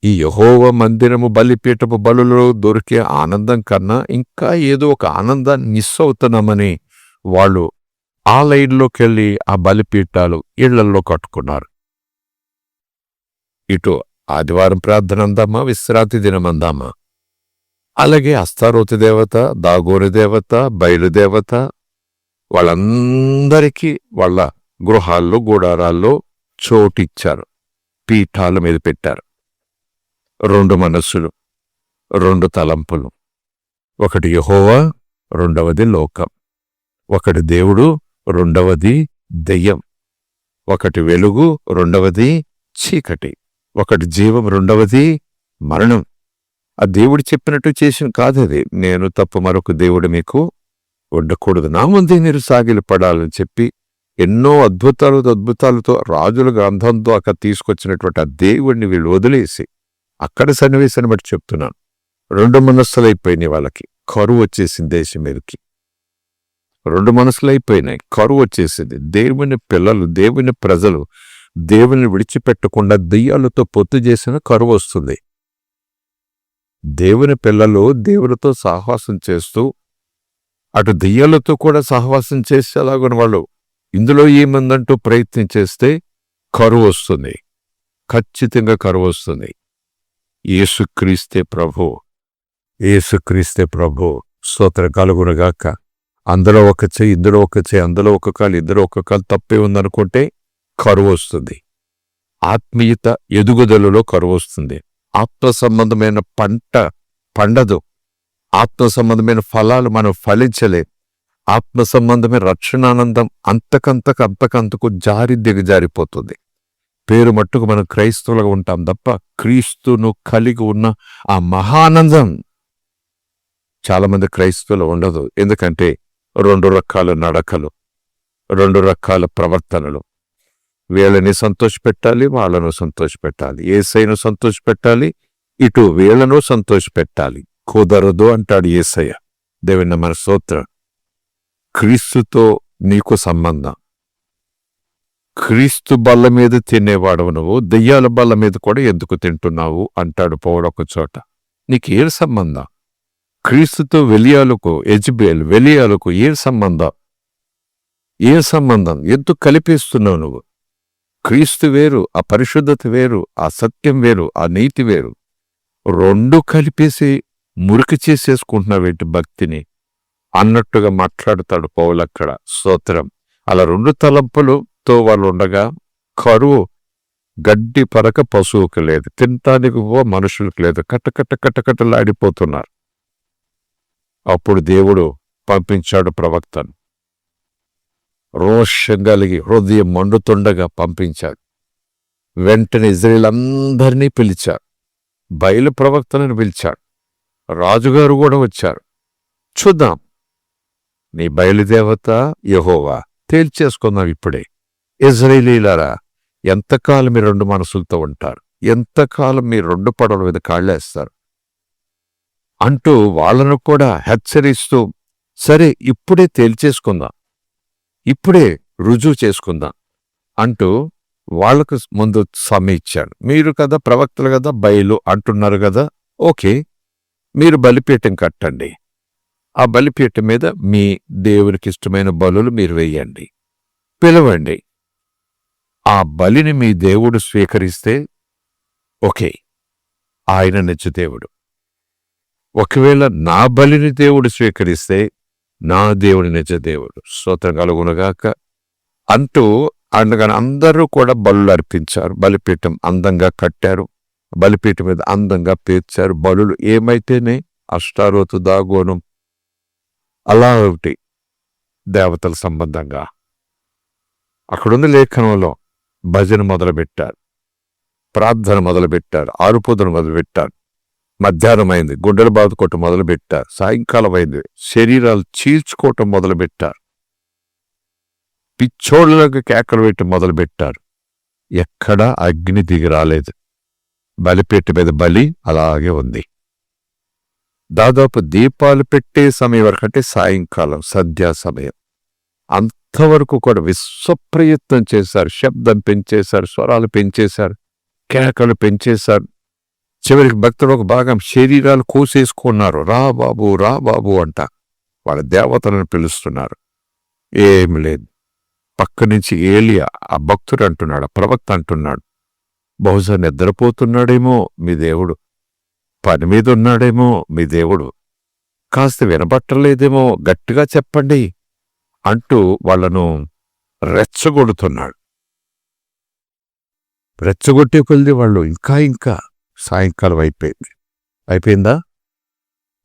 ఈ యెహోవా మందిరము బలిపీఠపు బలులో దొరికే ఆనందం కన్నా ఇంకా ఏదో ఒక ఆనందాన్ని మిస్ అవుతున్నామని వాళ్ళు ఆ లైన్లోకెళ్ళి ఆ బలిపీఠాలు ఇళ్లల్లో కట్టుకున్నారు. ఇటు ఆదివారం ప్రార్థన అందామా, విశ్రాంతి దినం అందామా? అలాగే అస్తారోతు దేవత, దాగోని దేవత, బయలుదేవత వాళ్ళందరికీ వాళ్ళ గృహాల్లో, గుడారాల్లో చోటిచ్చారు. పీఠాల మీద పెట్టారు. 2 మనస్సులు, 2 తలంపులు. ఒకటి యెహోవా, రెండవది లోకం. ఒకటి దేవుడు, రెండవది దెయ్యం. ఒకటి వెలుగు, రెండవది చీకటి. ఒకటి జీవం, రెండవది మరణం. ఆ దేవుడు చెప్పినట్టు చేసిన కాదది. నేను తప్ప మరొక దేవుడు మీకు ఉండకూడదు, నా ముందే మీరు సాగిలపడాలని చెప్పి ఎన్నో అద్భుతాలతో రాజుల గ్రంథంతో అక్కడ తీసుకొచ్చినటువంటి ఆ దేవుడిని వీళ్ళు వదిలేసి, అక్కడ సన్నివేశాన్ని బట్టి చెప్తున్నాను, 2 మనస్సులైపోయినాయి వాళ్ళకి. కరువు వచ్చేసింది దేశం మీదకి. 2 మనసులైపోయినాయి, కరువు వచ్చేసింది. దేవుని పిల్లలు, దేవుని ప్రజలు దేవుని విడిచిపెట్టకుండా దెయ్యాలతో పొత్తు చేసిన కరువు వస్తుంది. దేవుని పిల్లలు దేవునితో సహవాసం చేస్తూ అటు దెయ్యాలతో కూడా సహవాసం చేసేలాగున వాళ్ళు ఇందులో ఏముందంటూ ప్రయత్నం చేస్తే కరువు వస్తుంది. ఖచ్చితంగా కరువు వస్తుంది. యేసుక్రీస్తే ప్రభు, యేసుక్రీస్తే ప్రభు. స్తోత్రం కలుగునుగాక. అందులో ఒక చెయ్యి, ఇందులో ఒక చెయ్యి, అందులో ఒక కాలు, ఇద్దరు ఒక కాలు తప్పే ఉందనుకుంటే కరువు వస్తుంది. ఆత్మీయత ఎదుగుదలలో కరువు వస్తుంది. ఆత్మ సంబంధమైన పంట పండదు. ఆత్మ సంబంధమైన ఫలాలు మనం ఫలించలేదు. ఆత్మ సంబంధమైన రక్షణానందం అంతకంతకు దిగజారిపోతుంది. పేరు మట్టుకు మనం క్రైస్తవులుగా ఉంటాం తప్ప క్రీస్తును కలిగి ఉన్న ఆ మహానందం చాలామంది క్రైస్తవులు ఉండదు. ఎందుకంటే 2 రకాల నడకలు, 2 రకాల ప్రవర్తనలు. వీళ్ళని సంతోషపెట్టాలి, వాళ్ళను సంతోషపెట్టాలి. యేసయ్యను సంతోషపెట్టాలి, ఇటు వీళ్ళను సంతోషపెట్టాలి. కుదరదు అంటాడు యేసయ్య. దేవుని మన స్తోత్రం. క్రీస్తుతో నీకు సంబంధం. క్రీస్తు బల్ల మీద తినేవాడవు నువ్వు, దెయ్యాల బల్ల మీద కూడా ఎందుకు తింటున్నావు అంటాడు పౌలు ఒక చోట. నీకేం సంబంధం? క్రీస్తుతో వెలియాలకు ఏం సంబంధం? ఏం సంబంధం? ఎందుకు కలిపేస్తున్నావు నువ్వు? క్రీస్తు వేరు, ఆ పరిశుద్ధత వేరు, ఆ సత్యం వేరు, ఆ నీతి వేరు. 2 కలిపేసి మురికి చేసేసుకుంటున్నావేంటి భక్తిని అన్నట్టుగా మాట్లాడతాడు పౌలు అక్కడ. స్తోత్రం. అలా 2 తలంపులతో వాళ్ళు ఉండగా కరువు గడ్డి పరక పశువుకు లేదు, తినటానికి మనుషులకు లేదు. కట్టకట్టలాడిపోతున్నారు. అప్పుడు దేవుడు పంపించాడు ప్రవక్తను. రోషం కలిగి హృదయం మండుతుండగా పంపించాడు. వెంటనే ఇజ్రాయేలందరినీ పిలిచాడు. బయలు ప్రవక్తలను పిలిచాడు. రాజుగారు కూడా వచ్చారు. చూద్దాం, నీ బయలుదేవత యెహోవా, తేల్చేసుకుందాం ఇప్పుడే. ఇజ్రాయేలీయులారా, ఎంతకాలం మీ 2 మనసులతో ఉంటారు? ఎంతకాలం మీ 2 పడవల మీద కాళ్ళేస్తారు అంటూ వాళ్ళను కూడా హెచ్చరిస్తూ, సరే ఇప్పుడే తేల్చేసుకుందాం, ఇప్పుడే రుజువు చేసుకుందాం అంటూ వాళ్లకు ముందు సమయం ఇచ్చాడు. మీరు కదా ప్రవక్తలు కదా, బయలు అంటున్నారు కదా, ఓకే, మీరు బలిపీఠం కట్టండి. ఆ బలిపీఠం మీద మీ దేవునికి ఇష్టమైన బలులు మీరు వేయండి, పిలవండి. ఆ బలిని మీ దేవుడు స్వీకరిస్తే ఓకే, ఆయన నిజ దేవుడు. ఒకవేళ నా బలిని దేవుడు స్వీకరిస్తే నా దేవుని నిజ దేవుడు. స్తోత్రం కలుగునుగాక అంటూ అందుకని అందరూ కూడా బలులు అర్పించారు. బలిపీఠం అందంగా కట్టారు, బలిపీఠం మీద అందంగా పేర్చారు. బలులు ఏమైతేనే అష్టారోతు, దాగోను అలా ఒకటి దేవతల సంబంధంగా అక్కడున్న లేఖనంలో భజన మొదలుపెట్టారు, ప్రార్థన మొదలుపెట్టారు, ఆరుపోదను మొదలుపెట్టారు. మధ్యాహ్నం అయింది, గుండెలు బాదుకోవటం మొదలుపెట్టారు. సాయంకాలం అయింది, శరీరాలు చీల్చుకోవటం మొదలుపెట్టారు. పిచ్చోళ్ళకి కేకలు వేయటం మొదలుపెట్టారు. ఎక్కడా అగ్ని దిగి రాలేదు. బలిపీఠ మీద బలి అలాగే ఉంది. దాదాపు దీపాలు పెట్టే సమయం వరకు, అంటే సాయంకాలం సంధ్యా సమయం, అంతవరకు కూడా విశ్వప్రయత్నం చేశారు. శబ్దం పెంచేశారు, స్వరాలు పెంచేశారు, కేకలు పెంచేశారు. చివరికి భక్తులు ఒక భాగం శరీరాలు కోసేసుకున్నారు. రా బాబు, రా బాబు అంట వాళ్ళ దేవతలను పిలుస్తున్నారు. ఏమి లేదు. పక్క నుంచి ఏలియా ఆ భక్తుడు అంటున్నాడు, ఆ ప్రవక్త అంటున్నాడు, బహుశా నిద్రపోతున్నాడేమో మీ దేవుడు, పని మీద ఉన్నాడేమో మీ దేవుడు, కాస్త వినబట్టలేదేమో, గట్టిగా చెప్పండి అంటూ వాళ్లను రెచ్చగొడుతున్నాడు. రెచ్చగొట్టే కొలిది వాళ్ళు ఇంకా సాయంకాలం అయిపోయిందా,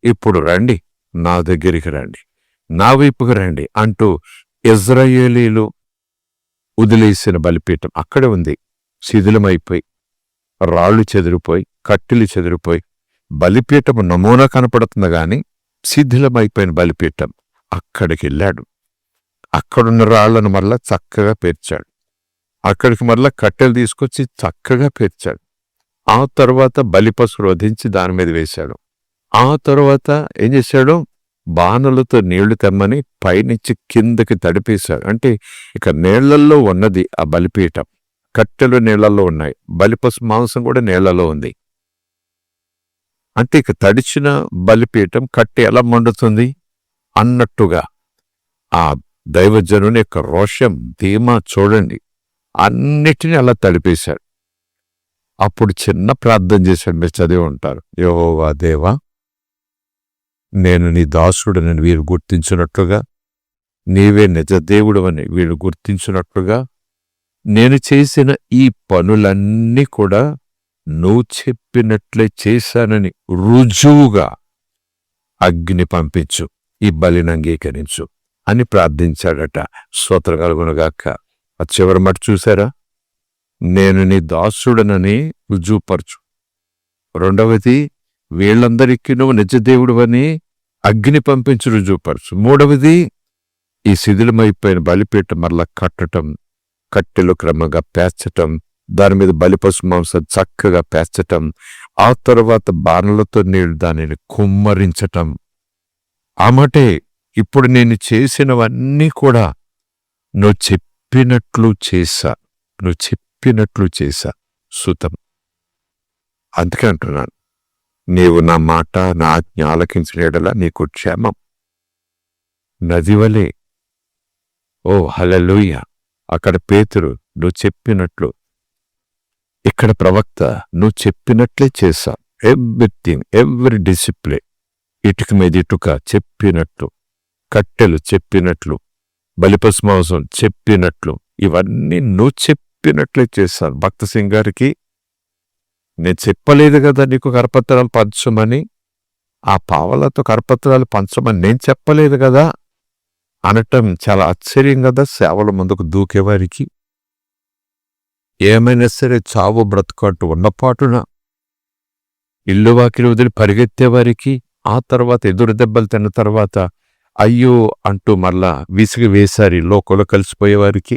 ఇప్పుడు రండి, నా దగ్గరికి రండి, నా వైపుకి రండి అంటూ ఇజ్రాయేలీలు వదిలేసిన బలిపీఠం అక్కడే ఉంది. శిథిలమైపోయి, రాళ్లు చెదిరిపోయి, కట్టెలు చెదిరిపోయి, బలిపీఠం నమూనా కనపడుతుంది గాని శిథిలమైపోయిన బలిపీఠం అక్కడికి వెళ్ళాడు. అక్కడున్న రాళ్లను మరలా చక్కగా పేర్చాడు. అక్కడికి మరలా కట్టెలు తీసుకొచ్చి చక్కగా పేర్చాడు. ఆ తర్వాత బలిపశువు వధించి దాని మీద వేశాడు. ఆ తర్వాత ఏం చేశాడు, బాణలతో నీళ్లు తెమ్మని పైనుంచి కిందకి తడిపేశాడు. అంటే ఇక నీళ్లల్లో ఉన్నది ఆ బలిపీఠం, కట్టెలు నీళ్లలో ఉన్నాయి, బలిపశు మాంసం కూడా నీళ్లలో ఉంది. అంటే ఇక తడిచిన బలిపీఠం కట్టె ఎలా మండుతుంది అన్నట్టుగా ఆ దైవజనుని యొక్క రోషం, ధీమా చూడండి, అన్నిటినీ అలా తడిపేశాడు. అప్పుడు చిన్న ప్రార్థన చేశాడు, మీరు చదివి ఉంటారు. యెహోవా దేవా, నేను నీ దాసుడని వీరు గుర్తించినట్లుగా, నీవే నిజదేవుడు అని వీరు గుర్తించినట్లుగా, నేను చేసిన ఈ పనులన్నీ కూడా నువ్వు చెప్పినట్లే చేశానని రుజువుగా అగ్ని పంపించు, ఈ బలిని అంగీకరించు అని ప్రార్థించాడట. స్తోత్రం కలుగునుగాక. ఆ చివరి మాట చూశారా, నేను నీ దాసుడనని రుజువుపరచు. రెండవది, వీళ్ళందరికీ నువ్వు నిజదేవుడు అని అగ్ని పంపించి రుజువుపరచు. మూడవది, ఈ శిథిలమైపోయిన బలిపీఠం మరలా కట్టటం, కట్టెలు క్రమంగా పేర్చటం, దాని మీద బలిపశు మాంసం చక్కగా పేర్చటం, ఆ తర్వాత బాణలతో నీళ్లు దానిని కుమ్మరించటం. ఆ మాటే, ఇప్పుడు నేను చేసినవన్నీ కూడా నువ్వు చెప్పినట్లు చేశా సుతం. అందుకే అంటున్నాను, నీవు నా మాట నా ఆజ్ఞ ఆలకించిన యెడల నీకు క్షేమం. నదివలే. ఓ హల్లెలూయా. అక్కడ పేతురు నువ్వు చెప్పినట్లు, ఇక్కడ ప్రవక్త నువ్వు చెప్పినట్లే చేశా. ఎవ్రీథింగ్, ఎవ్రీ డిసిప్లిన్, ఇటుక మీద ఇటుక చెప్పినట్లు, కట్టెలు చెప్పినట్లు, బలిపశు మాంసం చెప్పినట్లు, ఇవన్నీ నువ్వు చెప్పినట్లే చేశాను. భక్త సింగ్ గారికి నేను చెప్పలేదు కదా నీకు కరపత్రాలు పంచమని, ఆ పావలతో కరపత్రాలు పంచమని నేను చెప్పలేదు కదా అనటం చాలా ఆశ్చర్యం కదా. సేవల ముందుకు దూకేవారికి, ఏమైనా సరే చావు బ్రతుకట్టు ఉన్నపాటున ఇల్లు వాకిలి వదిలి పరిగెత్తేవారికి, ఆ తర్వాత ఎదురు దెబ్బలు తిన్న తర్వాత అయ్యో అంటూ మళ్ళా విసిగి వేసారి లోకంలో కలిసిపోయేవారికి,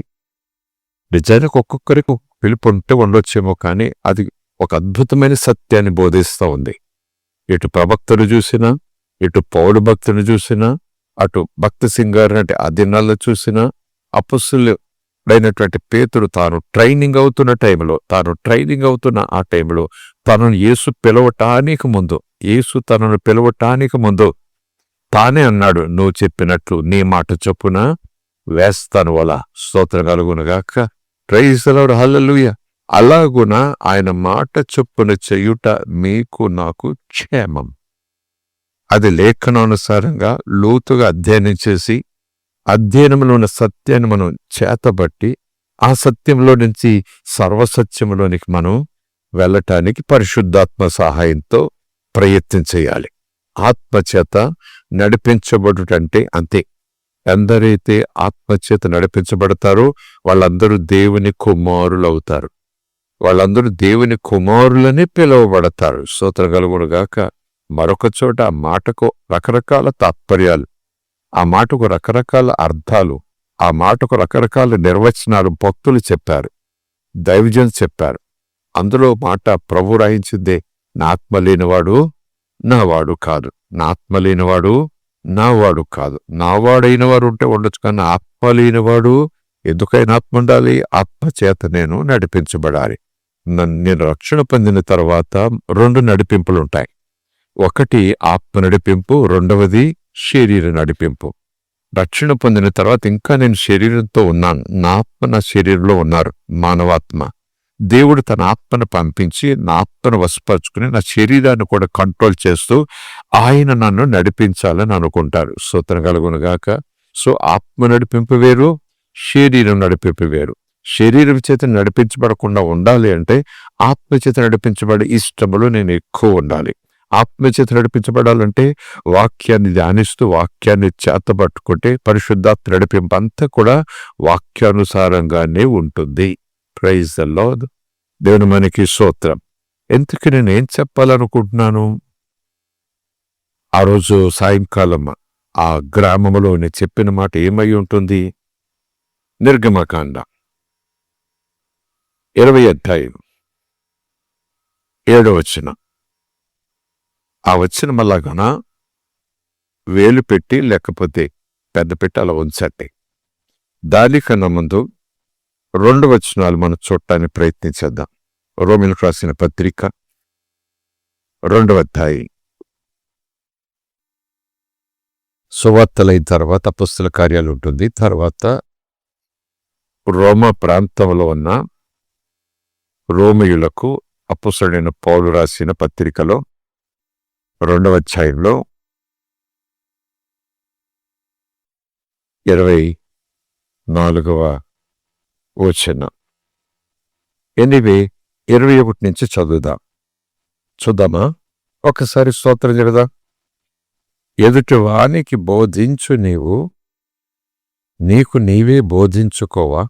నిజానికి ఒక్కొక్కరికి పిలుపు ఉంటే ఉండొచ్చేమో, కానీ అది ఒక అద్భుతమైన సత్యాన్ని బోధిస్తూ ఉంది. ఇటు ప్రవక్తను చూసినా, ఇటు పౌలు భక్తుని చూసినా, అటు భక్త సింగారు అంటే ఆ దినాల్లో చూసినా, అపొస్తలుడైనటువంటి పేతురు తాను ట్రైనింగ్ అవుతున్న ఆ టైంలో తనను యేసు పిలవటానికి ముందు తానే అన్నాడు, నువ్వు చెప్పినట్లు నీ మాట చొప్పున వేస్తాను వల. స్తోత్రం కలుగునుగాక. Praise the lord. హల్లెలూయా. అలాగున ఆయన మాట చొప్పున చేయుట మీకు నాకు క్షేమం. అది లేఖనానుసారంగా లోతుగా అధ్యయనం చేసి, అధ్యయనంలో ఉన్న సత్యాన్ని మనం చేతబట్టి, ఆ సత్యంలో నుంచి సర్వసత్యంలోనికి మనం వెళ్ళటానికి పరిశుద్ధాత్మ సహాయంతో ప్రయత్నం చేయాలి. ఆత్మచేత నడిపించబడుటంటే అంతే. ఎందరైతే ఆత్మచేత నడిపించబడతారో వాళ్ళందరూ దేవుని కుమారులవుతారు. వాళ్ళందరూ దేవుని కుమారులని పిలువబడతారు. స్తోత్రం కలుగునుగాక. మరొక చోట ఆ మాటకు రకరకాల తాత్పర్యాలు, ఆ మాటకు రకరకాల అర్థాలు, ఆ మాటకు రకరకాల నిర్వచనాలు భక్తులు చెప్పారు, దైవజనులు చెప్పారు. అందులో మాట ప్రభు రాయించిందే, నా ఆత్మ లేనివాడు నావాడు కాదు, నా ఆత్మ లేనివాడు నావాడు కాదు. నావాడైన వాడు ఉంటే ఉండొచ్చు, కానీ ఆత్మ లేనివాడు ఎందుకైనా ఆత్మ ఉండాలి? ఆత్మ చేత నేను నడిపించబడాలి. నేను రక్షణ పొందిన తర్వాత 2 నడిపింపులుంటాయి. ఒకటి ఆత్మ నడిపింపు, రెండవది శరీర నడిపింపు. రక్షణ పొందిన తర్వాత ఇంకా నేను శరీరంతో ఉన్నాను, నా ఆత్మ నా శరీరంలో ఉన్నారు, మానవాత్మ. దేవుడు తన ఆత్మను పంపించి నా ఆత్మను వశపరుచుకుని నా శరీరాన్ని కూడా కంట్రోల్ చేస్తూ ఆయన నన్ను నడిపించాలని అనుకుంటారు. స్తోత్రం కలుగునుగాక. సో ఆత్మ నడిపింపు వేరు, శరీరం నడిపింపు వేరు. శరీరం చేత నడిపించబడకుండా ఉండాలి అంటే ఆత్మచేత నడిపించబడే ఇష్టములు నేను ఎక్కువ ఉండాలి. ఆత్మచేత నడిపించబడాలంటే వాక్యాన్ని ధ్యానిస్తూ వాక్యాన్ని చేతబట్టుకుంటే పరిశుద్ధాత్మ నడిపింపు అంతా కూడా వాక్యానుసారంగానే ఉంటుంది. Praise the lord. దేవుని మనకి స్తోత్రం. ఎందుకు నేనేం చెప్పాలనుకుంటున్నాను? ఆ రోజు సాయంకాలం ఆ గ్రామంలో నేను చెప్పిన మాట ఏమై ఉంటుంది? నిర్గమకాండ 20 అధ్యాయం 7వ వచనం. ఆ వచనం అలాగన వేలు పెట్టి లేకపోతే పెద్ద పెట్టి అలా ఉంచండి. దానికన్నా ముందు 2 వచనాలు మనం చూడటానికి ప్రయత్నించేద్దాం. రోమీయులకు రాసిన పత్రిక 2వ అధ్యాయం. సువార్తలైన తర్వాత అపొస్తలుల కార్యాలు ఉంటుంది. తర్వాత రోమా ప్రాంతంలో ఉన్న రోమీయులకు అపొస్తలుడైన పౌలు రాసిన పత్రికలో 2వ అధ్యాయంలో 24వ వచనం. ఎనివే 21 నుంచి చూద్దామా? ఒకసారి స్తోత్రం చెబుదాం. ఎదుటి వానికి బోధించు నీకు నీవే బోధించుకోవా?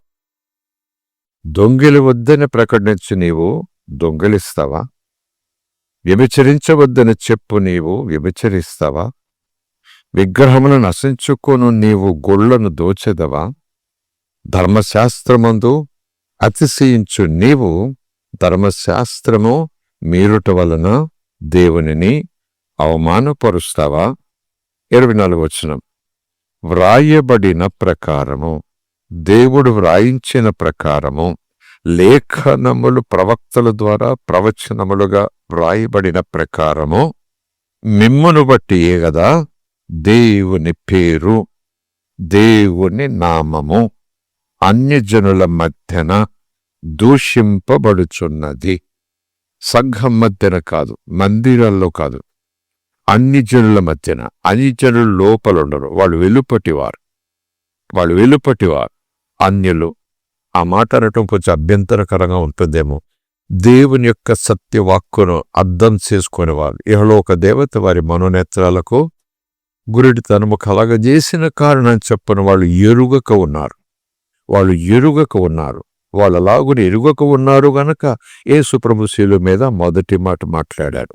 దొంగిలి వద్దని ప్రకటించు నీవు దొంగిలిస్తావా? వ్యభిచరించవద్దని చెప్పు నీవు వ్యభిచరిస్తావా? విగ్రహములను నశించుకొను నీవు గొళ్లను దోచెదవా? ధర్మశాస్త్రమందు అతిశయించు నీవు ధర్మశాస్త్రము మీరుట వలన దేవునిని అవమానపరుస్తావా? 24వ వచనం. వ్రాయబడిన ప్రకారము, దేవుడు వ్రాయించిన ప్రకారము, లేఖనములు ప్రవక్తల ద్వారా ప్రవచనములుగా వ్రాయబడిన ప్రకారము మిమ్మును బట్టి గదా దేవుని పేరు, దేవుని నామము అన్యజనుల మధ్యన దూషింపబడుచున్నది. సంఘం మధ్యన కాదు, మందిరాల్లో కాదు, అన్ని జనుల మధ్యన. అన్ని జనులు లోపలుండరు, వాళ్ళు వెలుపటివారు అన్యులు. ఆ మాట అనటం కొంచెం అభ్యంతరకరంగా ఉంటుందేమో. దేవుని యొక్క సత్యవాక్కును అర్థం చేసుకునేవారు ఇహలోక దేవత వారి మనోనేత్రాలకు గురిడితనము కలగజేసిన కారణం చెప్పని వాళ్ళు ఎరుగక ఉన్నారు. వాళ్ళలాగుని ఎరుగక ఉన్నారు గనక యేసు ప్రభు శిలువ మీద మొదటి మాట మాట్లాడారు.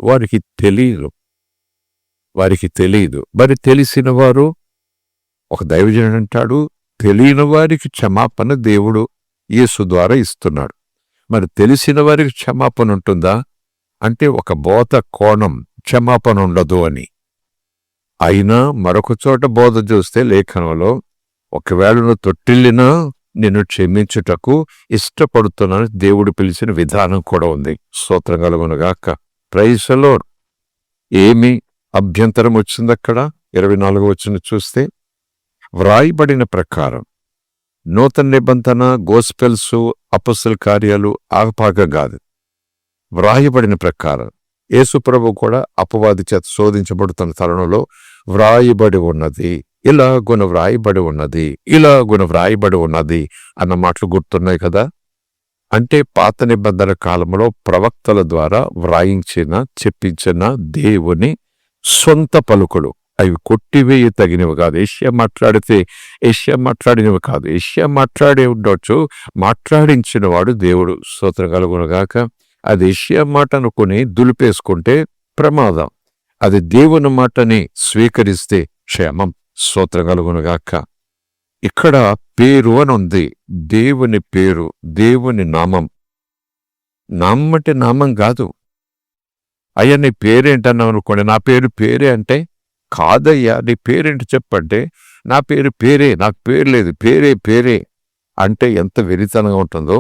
వారికి తెలియదు. మరి తెలిసిన వారు, ఒక దైవజనుడు అంటాడు, తెలియని వారికి క్షమాపణ దేవుడు యేసు ద్వారా ఇస్తున్నాడు. మరి తెలిసిన వారికి క్షమాపణ ఉంటుందా అంటే ఒక బోధ కోణం క్షమాపణ ఉండదు అని. అయినా మరొక చోట బోధ చూస్తే లేఖనంలో, ఒకవేళ నువ్వు తొట్టిల్లినా నిన్ను క్షమించుటకు ఇష్టపడుతున్నాను దేవుడు పిలిచిన విధానం కూడా ఉంది. స్తోత్రం కలుగునుగాక. Praise the lord. ఏమి అభ్యంతరం వచ్చింది అక్కడ? 24వ వచనం చూస్తే, వ్రాయబడిన ప్రకారం, నూతన నిబంధన, గోస్పెల్స్, అపొస్తలుల కార్యాలు ఆగపాగం కాదు. వ్రాయబడిన ప్రకారం యేసుప్రభు కూడా అపవాది చేత శోధించబడుతున్న తరుణంలో వ్రాయబడి ఉన్నది, ఇలాగున వ్రాయబడి ఉన్నది అన్న మాటలు గుర్తున్నాయి కదా. అంటే పాత నిబంధన కాలంలో ప్రవక్తల ద్వారా వ్రాయించిన, చెప్పించిన దేవుని సొంత పలుకులు. అవి కొట్టివేయ తగినవి కాదు. ఏషియా మాట్లాడినవి కాదు. ఏషియా మాట్లాడే ఉండొచ్చు, మాట్లాడించిన వాడు దేవుడు. స్తోత్రం కలుగునుగాక. అది ఏషియా మాట అనుకుని దులిపేసుకుంటే ప్రమాదం. అది దేవుని మాటని స్వీకరిస్తే క్షేమం. స్తోత్రం కలుగునుగాక. ఇక్కడ పేరు అని ఉంది. దేవుని పేరు, దేవుని నామం. నామం అంటే నామం కాదు. అయ్యా నీ పేరేంటన్నావు అనుకోండి, నా పేరు పేరే అంటే, కాదయ్యా నీ పేరేంటి చెప్పంటే, నా పేరు పేరే, నాకు పేరు లేదు, పేరే పేరే అంటే ఎంత వెరితనంగా ఉంటుందో,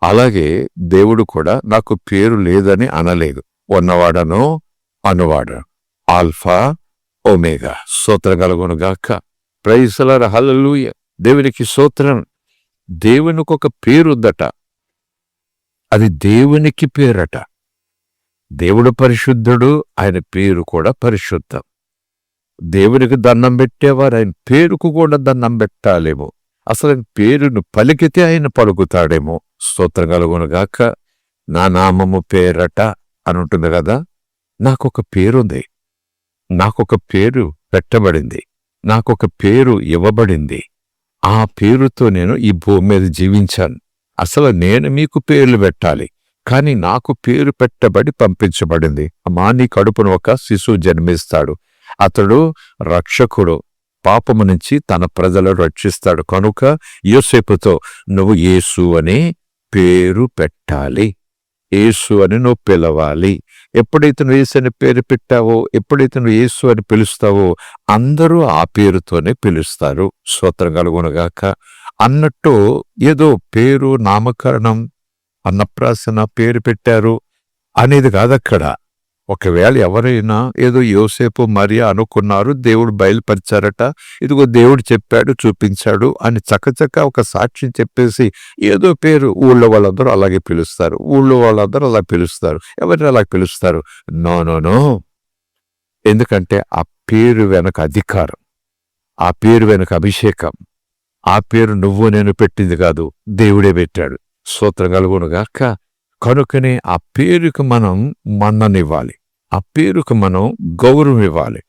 అలాగే దేవుడు కూడా నాకు పేరు లేదని అనలేదు. ఉన్నవాడను అనువాడు, ఆల్ఫా ఒమేగా. స్తోత్రం కలుగునుగాక. ప్రైజ్ ది లార్డ్, హల్లెలూయా. దేవునికి స్తోత్రం. దేవునికి ఒక పేరుందట, అది దేవునికి పేరట. దేవుడు పరిశుద్ధుడు, ఆయన పేరు కూడా పరిశుద్ధం. దేవునికి దండం పెట్టేవారు ఆయన పేరుకు కూడా దండం పెట్టాలేమో, అసలు ఆయన పేరును పలికితే ఆయన పలుకుతాడేమో. స్తోత్రం కలుగునుగాక. నా నామము పేరట అని ఉంటుంది కదా. నాకొక పేరుంది, నాకొక పేరు పెట్టబడింది, నాకొక పేరు ఇవ్వబడింది. ఆ పేరుతో నేను ఈ భూమి మీద జీవించాను. అసలు నేను మీకు పేర్లు పెట్టాలి, కానీ నాకు పేరు పెట్టబడి పంపించబడింది. అమ్మా, నీ కడుపును ఒక శిశువు జన్మిస్తాడు, అతడు రక్షకుడు, పాపము నుంచి తన ప్రజలను రక్షిస్తాడు. కనుక యోసేపుతో నువ్వు యేసు అని పేరు పెట్టాలి, యేసు అని నువ్వు పిలవాలి. ఎప్పుడైతే నువ్వు యేసు అని పేరు పెట్టావో, ఎప్పుడైతే నువ్వు యేసు అని పిలుస్తావో, అందరూ ఆ పేరుతోనే పిలుస్తారు. స్తోత్రం కలుగునుగాక. అన్నట్టు ఏదో పేరు, నామకరణం, అన్నప్రాసన, పేరు పెట్టారు అనేది కాదక్కడ. ఒకవేళ ఎవరైనా ఏదో యోసేపు మరియా అనుకున్నారు, దేవుడు బయలుపరిచారట, ఇదిగో దేవుడు చెప్పాడు, చూపించాడు అని చకచక ఒక సాక్ష్యం చెప్పేసి ఏదో పేరు, ఊళ్ళో వాళ్ళందరూ అలాగే పిలుస్తారు, ఊళ్ళో వాళ్ళందరూ అలా పిలుస్తారు, ఎవరిని అలా పిలుస్తారు? No no no. ఎందుకంటే ఆ పేరు వెనక అధికారం, ఆ పేరు వెనక అభిషేకం. ఆ పేరు నువ్వు నేను పెట్టింది కాదు, దేవుడే పెట్టాడు. స్తోత్రం కలుగునుగాక. కనుకనే ఆ పేరుకు మనం మన్ననివ్వాలి, ఆ పేరుకు మనం గౌరవం ఇవ్వాలి,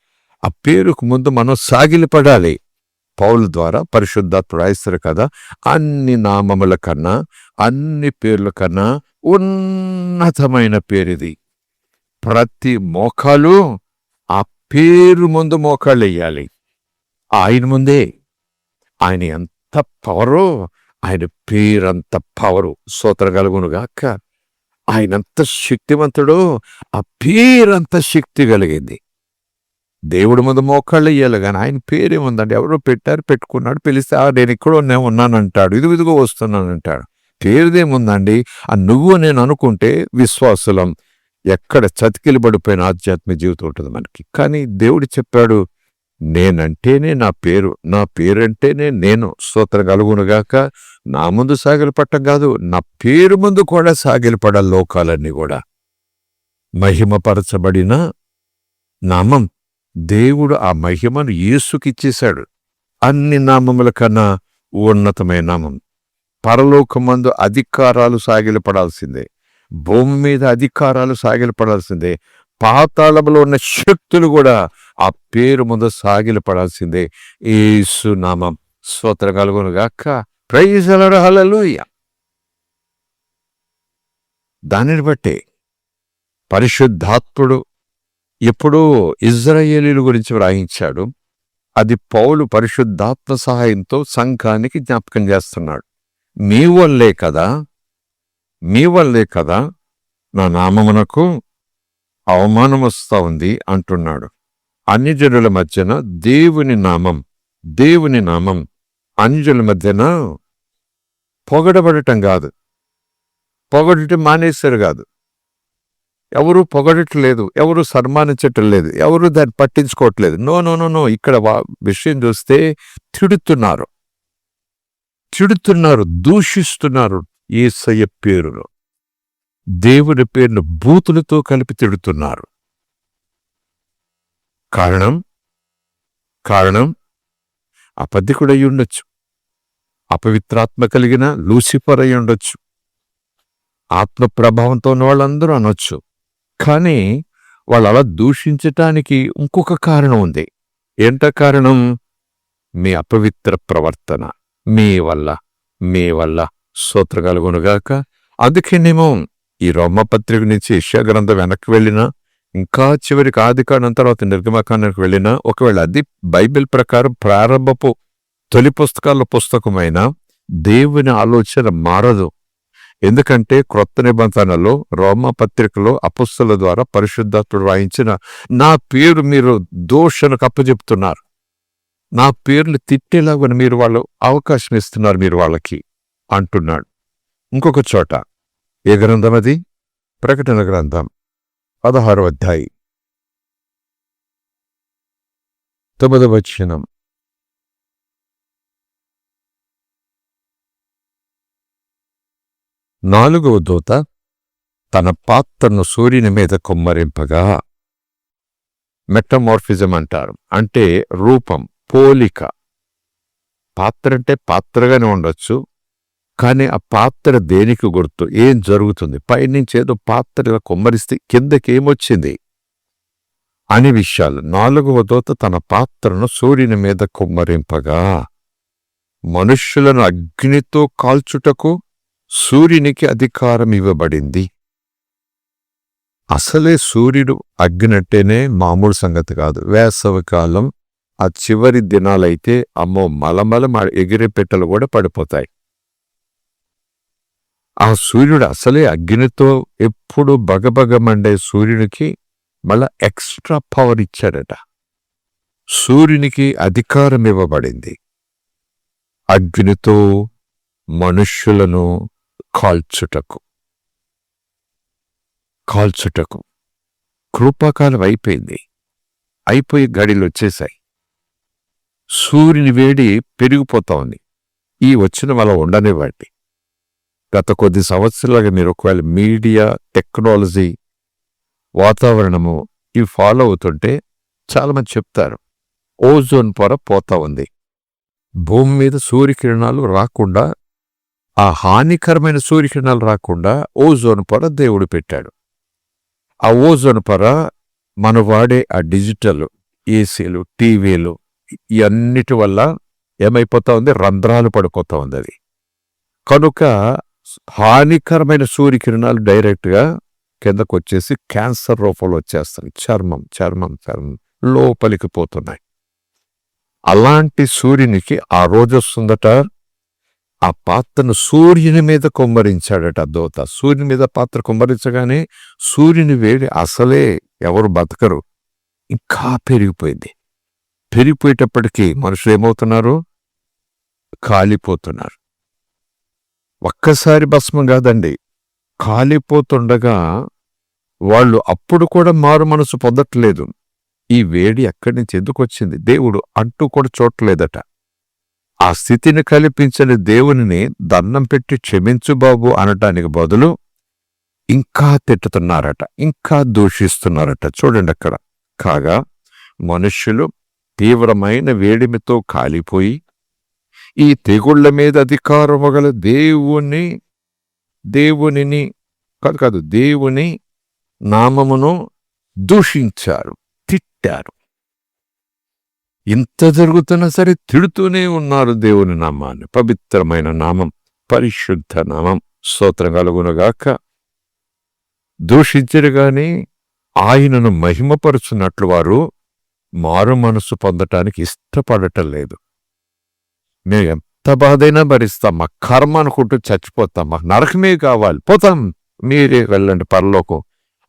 ఆ పేరుకు ముందు మనం సాగిలపడాలి. పౌలు ద్వారా పరిశుద్ధాత్ముడు రాయిస్తారు కదా, అన్ని నామముల కన్నా, అన్ని పేర్ల కన్నా ఉన్నతమైన పేరిది. ప్రతి మోకాలు ఆ పేరు ముందు మోకాళ్ళు వెయ్యాలి, ఆయన ముందే. ఆయన ఎంత పవరో, ఆయన పేరంత పవరు. స్తోత్రం కలుగునుగాక. ఆయనంత శక్తివంతుడో, ఆ పేరంత శక్తి కలిగింది. దేవుడి ముందు మోకాళ్ళు ఇయ్యాలి, కానీ ఆయన పేరేముందండి? ఎవరో పెట్టారు, పెట్టుకున్నాడు, పిలిస్తే నేను ఇక్కడో నేను ఉన్నానంటాడు, ఇదిగో వస్తున్నానంటాడు. పేరుదేముందండి? ఆ నువ్వు నేను అనుకుంటే విశ్వాసులం. ఎక్కడ చతికిలు పడిపోయిన ఆధ్యాత్మిక జీవితం ఉంటుంది మనకి. కానీ దేవుడు చెప్పాడు, నేనంటేనే నా పేరు, నా పేరంటేనే నేను. స్తోత్రం కలుగునుగాక. నా ముందు సాగిలపట్టం కాదు, నా పేరు ముందు కూడా సాగిలపడాలి లోకాలన్నీ కూడా. మహిమపరచబడిన నామం, దేవుడు ఆ మహిమను యేసుకిచ్చేశాడు. అన్ని నామముల కన్నా ఉన్నతమైన నామం. పరలోకమందు అధికారాలు సాగిలపడాల్సిందే, భూమి మీద అధికారాలు సాగిలపడాల్సిందే, పాతాళంలో ఉన్న శక్తులు కూడా ఆ పేరు ముందు సాగిలపడాల్సిందే. యేసు నామం. స్తోత్రం కలుగునుగాక. ప్రైజ్ ది లార్డ్, హల్లెలూయా. దానిని బట్టే పరిశుద్ధాత్ముడు ఎప్పుడూ ఇశ్రాయేలీయుల గురించి వ్రాయించాడు. అది పౌలు పరిశుద్ధాత్మ సహాయంతో సంఘానికి జ్ఞాపకం చేస్తున్నాడు. మీ వల్లే కదా నా నామమునకు అవమానం వస్తా ఉంది అంటున్నాడు. అన్ని జనుల మధ్యన దేవుని నామం అన్యుల మధ్యన పొగడబడటం కాదు, పొగడటం మానేశారు కాదు. ఎవరు పొగడట్లేదు, ఎవరు సన్మానించటం లేదు, ఎవరు దాన్ని పట్టించుకోవట్లేదు. No no no no. ఇక్కడ విషయం చూస్తే తిడుతున్నారు, దూషిస్తున్నారు. యేసయ్య పేరును, దేవుని పేరును బూతులతో కలిపి తిడుతున్నారు. కారణం అబద్ధికుడై ఉండొచ్చు, అపవిత్రాత్మ కలిగిన లూసిఫర్ అయి ఉండొచ్చు, ఆత్మ ప్రభావంతో ఉన్న వాళ్ళందరూ అనొచ్చు. కానీ వాళ్ళు అలా దూషించటానికి ఇంకొక కారణం ఉంది. ఏంట కారణం? మీ అపవిత్ర ప్రవర్తన, మీ వల్ల. స్తోత్రం కలుగునుగాక. అందుకేనేమో ఈ రోమపత్రిక నుంచి యెషయా గ్రంథం వెనక్కి వెళ్ళినా, ఇంకా చివరికి ఆదికాండం తర్వాత నిర్గమకాండానికి వెళ్ళినా, ఒకవేళ అది బైబిల్ ప్రకారం ప్రారంభపు తొలి పుస్తకాల పుస్తకమైన దేవుని ఆలోచన మారదు. ఎందుకంటే క్రొత్త నిబంధనలో రోమా పత్రికలో అపొస్తలుల ద్వారా పరిశుద్ధాత్ముడు రాయించిన నా పేరు మీరు దోషణకు అప్పచెప్తున్నారు, నా పేరుని తిట్టేలాగా మీరు వాళ్ళు అవకాశం ఇస్తున్నారు మీరు వాళ్ళకి అంటున్నాడు. ఇంకొక చోట ఏ గ్రంథం అది? ప్రకటన గ్రంథం 16వ అధ్యాయం 9వ వచనం. నాలుగవ దూత తన పాత్రను సూర్యుని మీద కుమ్మరింపగా, మెటమార్ఫిజం అంటారు, అంటే రూపం, పోలిక. పాత్ర అంటే పాత్రగానే ఉండొచ్చు, కానీ ఆ పాత్ర దేనికి గుర్తు? ఏం జరుగుతుంది? పైనుంచి ఏదో పాత్రగా కుమ్మరిస్తే కిందకి ఏమొచ్చింది అనే విషయాలు. నాలుగవ దూత తన పాత్రను సూర్యుని మీద కుమ్మరింపగా, మనుష్యులను అగ్నితో కాల్చుటకు సూర్యునికి అధికారం ఇవ్వబడింది. అసలే సూర్యుడు అగ్నంటేనే మామూలు సంగతి కాదు. వేసవి కాలం ఆ చివరి దినాలైతే అమ్మో మలమల ఎగిరే పెట్టెలు కూడా పడిపోతాయి. ఆ సూర్యుడు అసలే అగ్నితో ఎప్పుడు బగబగమండే సూర్యునికి మళ్ళా ఎక్స్ట్రా పవర్ ఇచ్చాడట. సూర్యునికి అధికారం ఇవ్వబడింది అగ్నితో మనుష్యులను కాల్చుటకు. కృపాకాలం అయిపోయింది, అయిపోయి గడిలు వచ్చేశాయి. సూర్యుని వేడి పెరిగిపోతా ఉంది. ఈ వచ్చిన వల్ల ఉండనివ్వండి. గత కొద్ది సంవత్సరాలుగా మీరు ఒకవేళ మీడియా, టెక్నాలజీ, వాతావరణము ఇవి ఫాలో అవుతుంటే చాలామంది చెప్తారు ఓజోన్ పొర పోతా ఉంది. భూమి మీద సూర్యకిరణాలు రాకుండా, ఆ హానికరమైన సూర్యకిరణాలు రాకుండా ఓజోన్ పొర దేవుడు పెట్టాడు. ఆ ఓజోన్ పొర మన వాడే ఆ డిజిటల్ ఏసీలు, టీవీలు ఇవన్నిటి వల్ల ఏమైపోతా ఉంది? రంధ్రాలు పడిపోతా ఉంది. అది కనుక హానికరమైన సూర్యకిరణాలు డైరెక్ట్గా కిందకు వచ్చేసి క్యాన్సర్ రూపంలో వచ్చేస్తాయి. చర్మం లోపలికి పోతున్నాయి. అలాంటి సూర్యునికి ఆ రోజు వస్తుందట. ఆ పాత్రను సూర్యుని మీద కుమ్మరించాడట దూత. సూర్యుని మీద పాత్ర కుమ్మరించగానే సూర్యుని వేడి అసలే ఎవరు బతకరు, ఇంకా పెరిగిపోయింది. పెరిగిపోయేటప్పటికీ మనుషులు ఏమవుతున్నారు? కాలిపోతున్నారు. ఒక్కసారి భస్మం కాదండి, కాలిపోతుండగా వాళ్ళు అప్పుడు కూడా మారు మనసు పొందట్లేదు. ఈ వేడి ఎక్కడి నుంచి ఎందుకు వచ్చింది? దేవుడు అంటూ కూడా చూడలేదట. ఆ స్థితిని కల్పించని దేవునిని దండం పెట్టి క్షమించు బాబు అనటానికి బదులు ఇంకా తిట్టుతున్నారట, ఇంకా దూషిస్తున్నారట. చూడండి అక్కడ. కాగా మనుష్యులు తీవ్రమైన వేడిమితో కాలిపోయి ఈ తెగుళ్ల మీద అధికారము గల దేవుని నామమును దూషించారు, తిట్టారు. ఇంత జరుగుతున్నా సరే తిడుతూనే ఉన్నారు దేవుని నామాన్ని. పవిత్రమైన నామం, పరిశుద్ధ నామం, స్తోత్రం కలుగునుగాక. దూషించరు గాని ఆయనను మహిమపరుచున్నట్లు వారు మారు మనసు పొందటానికి ఇష్టపడటం లేదు. మేము ఎంత బాధైనా భరిస్తాం, మా కర్మ అనుకుంటూ చచ్చిపోతాం, మాకు నరకమే కావాలి, పోతాం, మీరే వెళ్ళండి పరలోకం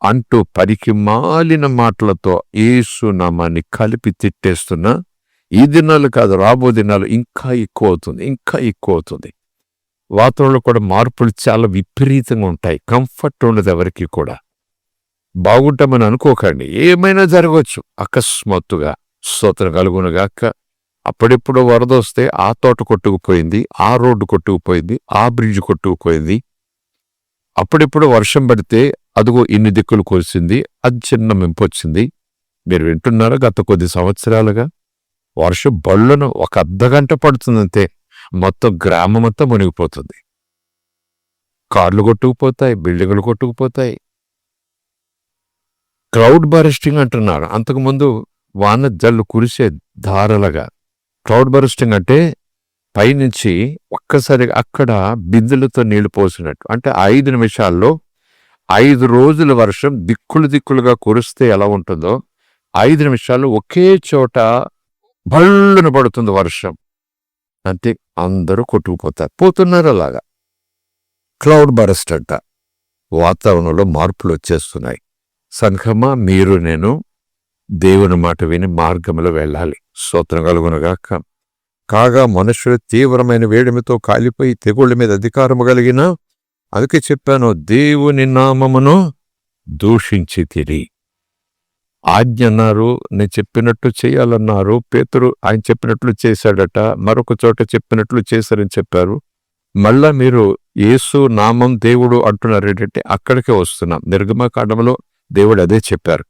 అంటూ పరికి మాలిన మాటలతో యేసు నామాన్ని కలిపి తిట్టేస్తున్నా ఈ దినాలు కాదు, రాబో దినాలు ఇంకా ఎక్కువ అవుతుంది. వాతావరణంలో కూడా మార్పులు చాలా విపరీతంగా ఉంటాయి. కంఫర్ట్ ఉండదు ఎవరికి కూడా. బాగుంటామని అనుకోకండి, ఏమైనా జరగవచ్చు అకస్మాత్తుగా. స్తోత్రం కలుగునుగాక. అప్పుడెప్పుడు వరద వస్తే ఆ తోట కొట్టుకుపోయింది, ఆ రోడ్డు కొట్టుకుపోయింది, ఆ బ్రిడ్జ్ కొట్టుకుపోయింది. అప్పుడెప్పుడు వర్షం పడితే అదిగో ఇన్ని దిక్కులు కురిసింది, అది చిన్న మెంపు వచ్చింది. మీరు వింటున్నారా? గత కొద్ది సంవత్సరాలుగా వర్షం బళ్ళను ఒక అర్ధగంట పడుతుందంతే, మొత్తం గ్రామం అంతా మునిగిపోతుంది. కార్లు కొట్టుకుపోతాయి, బిల్డింగులు కొట్టుకుపోతాయి. క్లౌడ్ బర్స్టింగ్ అంటున్నారు. అంతకుముందు వాన జల్లు కురిసే ధారలుగా. క్లౌడ్ బర్స్టింగ్ అంటే పైనుంచి ఒక్కసారిగా అక్కడ బిందెలతో నీళ్లు పోసినట్టు. అంటే 5 నిమిషాల్లో 5 రోజుల వర్షం దిక్కులుగా కురిస్తే ఎలా ఉంటుందో 5 నిమిషాల్లో ఒకే చోట భళ్ళున పడుతుంది వర్షం. అంతే, అందరూ కొట్టుకుపోతారు, పోతున్నారు అలాగా. క్లౌడ్ బరస్ట్ అంట. వాతావరణంలో మార్పులు వచ్చేస్తున్నాయి. సంఘమా, మీరు నేను దేవుని మాట విని మార్గంలో వెళ్ళాలి. స్తోత్రం కలుగునుగాక. కాగా మనుషులు తీవ్రమైన వేడిమితో కాలిపోయి తెగుళ్ళ మీద అధికారము కలిగిన, అందుకే చెప్పాను, దేవుని నామమును దూషించి తిరి. ఆజ్ఞ అన్నారు, నేను చెప్పినట్టు చేయాలన్నారు. పేతురు ఆయన చెప్పినట్లు చేశాడట, మరొక చోట చెప్పినట్లు చేశారని చెప్పారు. మళ్ళా మీరు యేసు నామం దేవుడు అంటున్నారు ఏంటంటే అక్కడికే వస్తున్నాం. నిర్గమకాండంలో దేవుడు అదే చెప్పారు.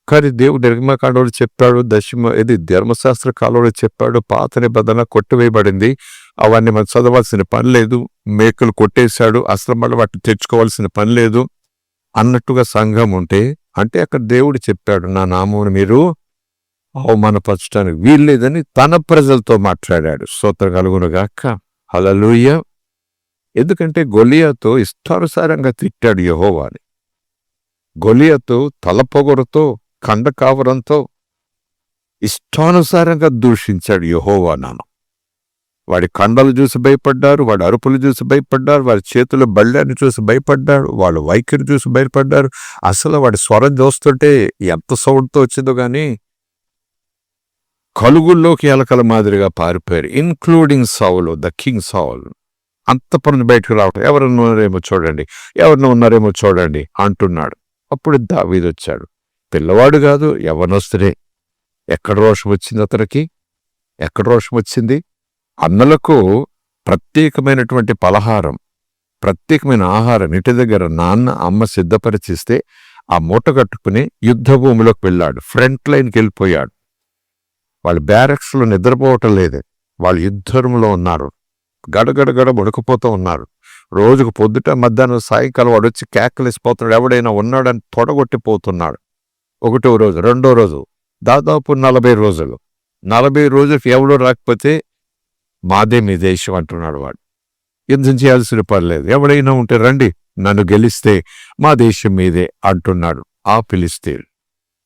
కానీ దేవుడు నిర్గమకాండంలో చెప్పాడు, ధర్మశాస్త్ర కాలంలో చెప్పాడు, పాత నిబంధన కొట్టివేయబడింది, అవన్నీ మనం చదవాల్సిన పని లేదు, మేకలు కొట్టేశాడు, అసలు మళ్ళీ వాటిని తెచ్చుకోవాల్సిన పని లేదు అన్నట్టుగా సంఘం ఉంటే, అంటే అక్కడ దేవుడు చెప్పాడు, నా నామమును మీరు అవమానపరచడానికి వీల్లేదని తన ప్రజలతో మాట్లాడాడు. స్తోత్రం కలుగునుగాక. హల్లెలూయా. ఎందుకంటే గొలియాతో ఇష్టానుసారంగా తిట్టాడు యెహోవాని. గొలియాతో తలపొగరుతో కండకావరంతో ఇష్టానుసారంగా దూషించాడు యెహోవా నామం. వాడి కండలు చూసి భయపడ్డారు, వాడి అరుపులు చూసి భయపడ్డారు, వాడి చేతుల బళ్ళాన్ని చూసి భయపడ్డాడు, వాళ్ళ వైఖరి చూసి భయపడ్డారు. అసలు వాడి స్వరం చూస్తుంటే ఎంత సౌండ్తో వచ్చిందో గాని కలుగుల్లోకి ఎలకల మాదిరిగా పారిపోయారు, including Saul, the king Saul. అంత పని బయటకు రావటం, ఎవరన్నా ఉన్నారేమో చూడండి అంటున్నాడు. అప్పుడు దావీదు వచ్చాడు. పిల్లవాడు కాదు, యవ్వనస్తుడే. ఎక్కడ రోషం వచ్చింది అతనికి? ఎక్కడ రోషం వచ్చింది? అన్నలకు ప్రత్యేకమైనటువంటి పలహారం, ప్రత్యేకమైన ఆహారం ఇంటి దగ్గర నాన్న అమ్మ సిద్ధపరిచిస్తే ఆ మూట కట్టుకుని యుద్ధ భూమిలోకి వెళ్ళాడు. ఫ్రంట్ లైన్కి వెళ్ళిపోయాడు. వాళ్ళు బ్యారక్స్లో నిద్రపోవటం లేదు, వాళ్ళు యుద్ధంలో ఉన్నారు. గడగడగడ వణుకుపోతూ ఉన్నారు. రోజుకు పొద్దుట మధ్యాహ్నం సాయంకాలం వాడు వచ్చి కేకలేసిపోతున్నాడు, ఎవడైనా ఉన్నాడని తొడగొట్టిపోతున్నాడు. ఒకటో రోజు, రెండో రోజు, దాదాపు 40 రోజులు. 40 రోజులకు ఎవడో రాకపోతే మాదే మీ దేశం అంటున్నాడు వాడు. యుద్ధం చేయాల్సిన పర్లేదు, ఎవడైనా ఉంటే రండి, నన్ను గెలిస్తే మా దేశం మీదే అంటున్నాడు ఆ ఫిలిష్తీయుడు.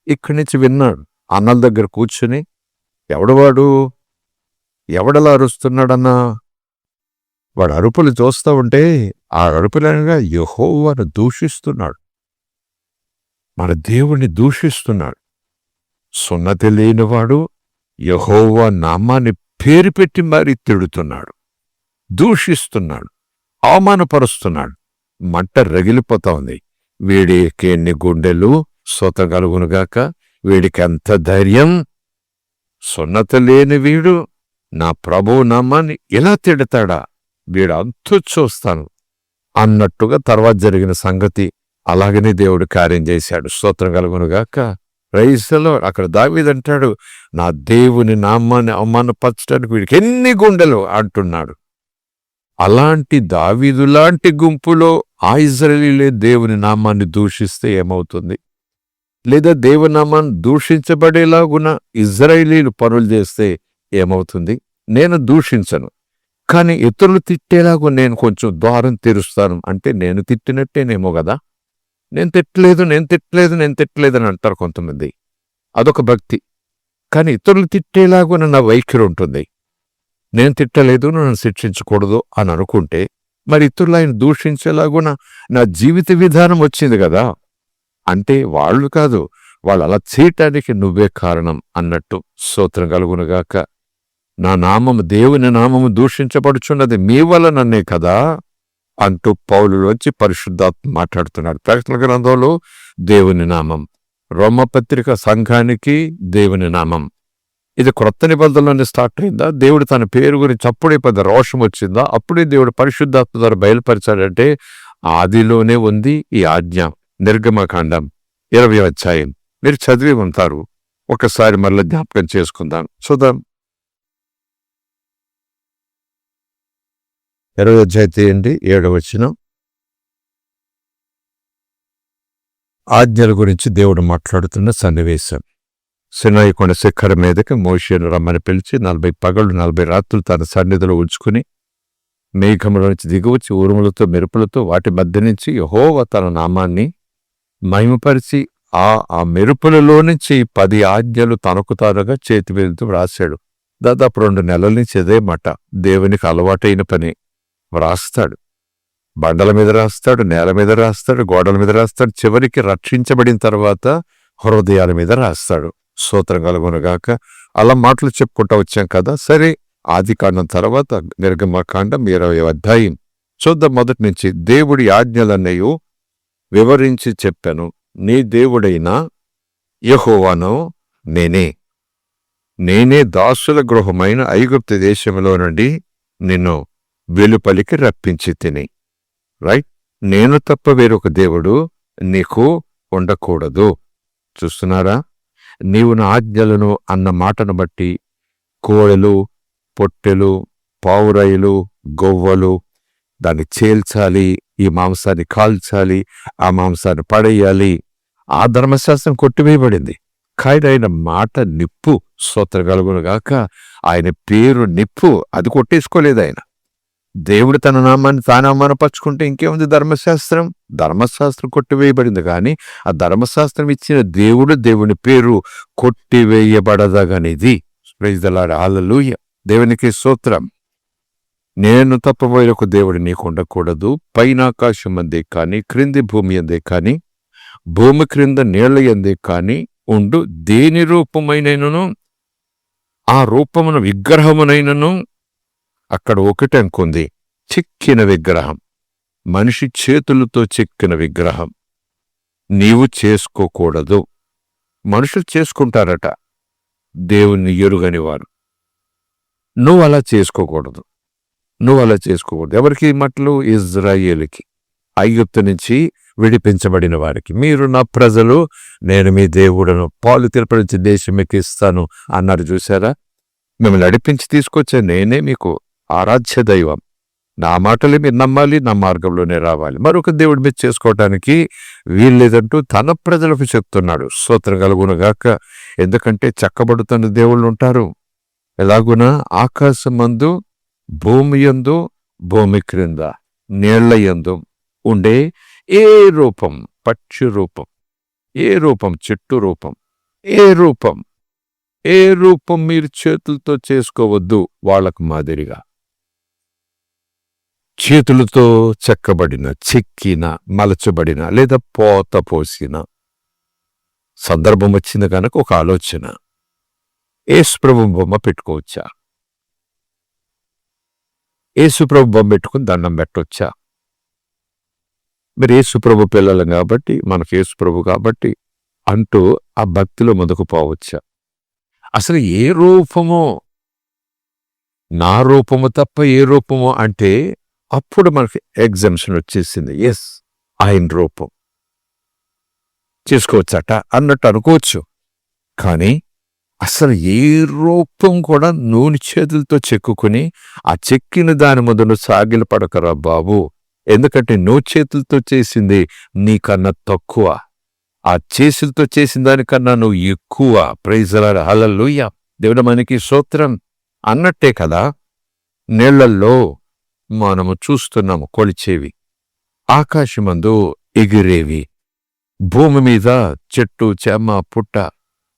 ఇక్కడి నుంచి విన్నాడు. అన్నల దగ్గర కూర్చుని ఎవడలా అరుస్తున్నాడన్నా, వాడు అరుపులు చూస్తూ ఉంటే ఆ అరుపులనగా యెహోవాను దూషిస్తున్నాడు, మన దేవుణ్ణి దూషిస్తున్నాడు. సున్నతి లేనివాడు యెహోవా నామాన్ని పేరు పెట్టి మరీ తిడుతున్నాడు, దూషిస్తున్నాడు, అవమానపరుస్తున్నాడు. మంట రగిలిపోతా ఉంది. వీడికి ఎన్ని గుండెలు సొతగలుగునుగాక, వీడికి ఎంత ధైర్యం! సున్నతి లేని వీడు నా ప్రభువు నామాన్ని ఇలా తిడతాడా, వీడు అంతు చూస్తాను అన్నట్టుగా తర్వాత జరిగిన సంగతి అలాగనే దేవుడు కార్యం చేశాడు. స్తోత్రం కలుగునుగాక. రైసలో అక్కడ దావీదంటాడు, నా దేవుని నామాన్ని అవమానపరచడానికి వీడికి ఎన్ని గుండెలు అంటున్నాడు. అలాంటి దావీదులాంటి గుంపులో ఆ ఇశ్రాయేలీయులే దేవుని నామాన్ని దూషిస్తే ఏమవుతుంది? లేదా దేవుని నామాన్ని దూషించబడేలాగున ఇశ్రాయేలీయులు పనులు చేస్తే ఏమవుతుంది? నేను దూషించను, కానీ ఇతరులు తిట్టేలాగా నేను కొంచెం ద్వారం తెరుస్తాను అంటే నేను తిట్టినట్టేనేమో కదా. నేను తిట్టలేదు అని అంటారు కొంతమంది. అదొక భక్తి. కానీ ఇతరులు తిట్టేలాగా నా వైఖరి ఉంటుంది. నేను తిట్టలేదు, నన్ను శిక్షించకూడదు అని అనుకుంటే మరి ఇతరులు ఆయన దూషించేలాగున నా జీవిత విధానం వచ్చింది కదా. అంటే వాళ్ళు కాదు, వాళ్ళు అలా చేయటానికి నువ్వే కారణం అన్నట్టు. స్తోత్రం కలుగునుగాక. నా నామము, దేవుని నామము దూషించబడుచున్నది మీ వలననే కదా అంటూ పౌలులోంచి పరిశుద్ధాత్మ మాట్లాడుతున్నాడు. ప్రకటన గ్రంథంలో దేవుని నామం, రోమపత్రిక సంఘానికి దేవుని నామం. ఇది క్రొత్త నిబంధనలోనే స్టార్ట్ అయిందా? దేవుడు తన పేరు గురించి అప్పుడే పెద్ద రోషం వచ్చిందా? అప్పుడే దేవుడు పరిశుద్ధాత్మ ద్వారా బయలుపరిచాడంటే ఆదిలోనే ఉంది ఈ ఆజ్ఞ. నిర్గమకాండం 20వ అధ్యాయం మీరు చదివి ఉంటారు. ఒకసారి మళ్ళీ జ్ఞాపకం చేసుకుందాం, చూద్దాం. 20వ అధ్యాయం తీయండి, 7వ వచనం. ఆజ్ఞల గురించి దేవుడు మాట్లాడుతున్న సన్నివేశం. సినాయి కొండ శిఖరం మీదకి మోషేను రమ్మని పిలిచి 40 పగళ్ళు 40 రాత్రులు తన సన్నిధిలో ఉంచుకుని మేఘముల నుంచి దిగువచ్చి ఉరుములతో మెరుపులతో వాటి మధ్య నుంచి యెహోవా తన నామాన్ని మహిమపరిచి ఆ మెరుపులలో నుంచి 10 ఆజ్ఞలు తనకు తానుగా చేతి వేలుతో వ్రాశాడు. దాదాపు 2 నెలల నుంచి అదే మాట. దేవునికి అలవాటైన పని వ్రాస్తాడు. బండల మీద రాస్తాడు, నేల మీద రాస్తాడు, గోడల మీద రాస్తాడు, చివరికి రక్షించబడిన తర్వాత హృదయాల మీద రాస్తాడు. స్తోత్రం కలుగునుగాక. అలా మాటలు చెప్పుకుంటా వచ్చాం కదా. సరే, ఆదికాండం తర్వాత నిర్గమకాండం 20వ అధ్యాయం చూద్దాం. మొదటి నుంచి. దేవుడి ఆజ్ఞలన్నయు వివరించి చెప్పాను, నీ దేవుడైన యెహోవాను నేనే దాసుల గృహమైన ఐగుప్తు దేశంలో నుండి నిన్ను వెలుపలికి రప్పించి తిని. రైట్. నేను తప్ప వేరొక దేవుడు నీకు ఉండకూడదు. చూస్తున్నారా? నీవు నా ఆజ్ఞలను అన్న మాటను బట్టి కోడెలు, పొట్టెలు, పావురాయిలు, గొవ్వలు దాన్ని చేల్చాలి, ఈ మాంసాన్ని కాల్చాలి, ఆ మాంసాన్ని పడేయాలి. ఆ ధర్మశాస్త్రం కొట్టివేయబడింది. కానీ ఆయన మాట నిప్పు. స్తోత్రం కలుగునుగాక. ఆయన పేరు నిప్పు. అది కొట్టేసుకోలేదు ఆయన. దేవుడు తన నామాన్ని తాను అవమానపరుచుకుంటే ఇంకేముంది ధర్మశాస్త్రం? ధర్మశాస్త్రం కొట్టివేయబడింది, కానీ ఆ ధర్మశాస్త్రం ఇచ్చిన దేవుడు, దేవుని పేరు కొట్టివేయబడదగనిది. Praise the lord. హల్లెలూయా. దేవునికి స్తోత్రం. నేను తప్ప వేరొక దేవుడు నీకు ఉండకూడదు. పైన ఆకాశం అందే కానీ, క్రింది భూమి అందే కానీ, భూమి క్రింద నీళ్ల యందే కానీ ఉండు దేని రూపమైనను, ఆ రూపమున విగ్రహమునైనను. అక్కడ ఒకటి అంకుంది, చెక్కిన విగ్రహం, మనిషి చేతులతో చెక్కిన విగ్రహం నీవు చేసుకోకూడదు. మనుషులు చేసుకుంటారట, దేవుణ్ణి ఎరుగని వారు. నువ్వు అలా చేసుకోకూడదు. ఎవరికి మట్లు? ఇజ్రాయేలుకి, ఐగుప్తు నుంచి విడిపించబడిన వారికి. మీరు నా ప్రజలు, నేను మీ దేవుడను, పాలు తిరపడించి దేశం మీకు ఇస్తాను అన్నారు. చూసారా? మిమ్మల్ని నడిపించి తీసుకొచ్చే నేనే మీకు ఆరాధ్య దైవం. నా మాటలే మీరు నమ్మాలి, నా మార్గంలోనే రావాలి. మరొక దేవుడి మీద చేసుకోవటానికి వీల్లేదంటూ తన ప్రజలకు చెప్తున్నాడు. స్తోత్రం కలుగునుగాక. ఎందుకంటే చక్కబడుతున్న దేవుళ్ళు ఉంటారు. ఎలాగునా ఆకాశమందు, భూమి యందు, భూమి క్రింద, నీళ్ల యందు ఉండే ఏ రూపం, పక్షి రూపం, ఏ రూపం, చెట్టు రూపం, ఏ రూపం మీరు చేతులతో చేసుకోవద్దు. వాళ్లకు మాదిరిగా చేతులతో చెక్కబడిన, చెక్కిన, మలచబడిన లేదా పోత పోసిన సందర్భం వచ్చింది కనుక ఒక ఆలోచన. యేసుప్రభు బొమ్మ పెట్టుకోవచ్చా? యేసుప్రభు బొమ్మ పెట్టుకుని దండం పెట్టవచ్చా? మీరు యేసుప్రభు పిల్లలం కాబట్టి, మనకు యేసుప్రభు కాబట్టి అంటూ ఆ భక్తిలో ముందుకు పోవచ్చా? అసలు ఏ రూపమో, నా రూపము తప్ప ఏ రూపమో అంటే అప్పుడు మనకి ఎగ్జామ్షన్ వచ్చేసింది. ఎస్, ఆయన రూపం చేసుకోవచ్చట అన్నట్టు అనుకోవచ్చు. కానీ అసలు ఏ రూపం కూడా నూనె చేతులతో చెక్కుని ఆ చెక్కిన దాని మొదలు సాగిల పడకరా బాబు. ఎందుకంటే నువ్వు చేతులతో చేసింది నీకన్నా తక్కువ, ఆ చేతులతో చేసిన దానికన్నా నువ్వు ఎక్కువ. Praise the lord. హల్లెలూయా. దేవుడు మనకి స్తోత్రం. అన్నట్టే కదా నీళ్లల్లో మనము చూస్తున్నాము కొలిచేవి, ఆకాశమందు ఎగిరేవి, భూమి మీద చెట్టు, చేమ, పుట్ట,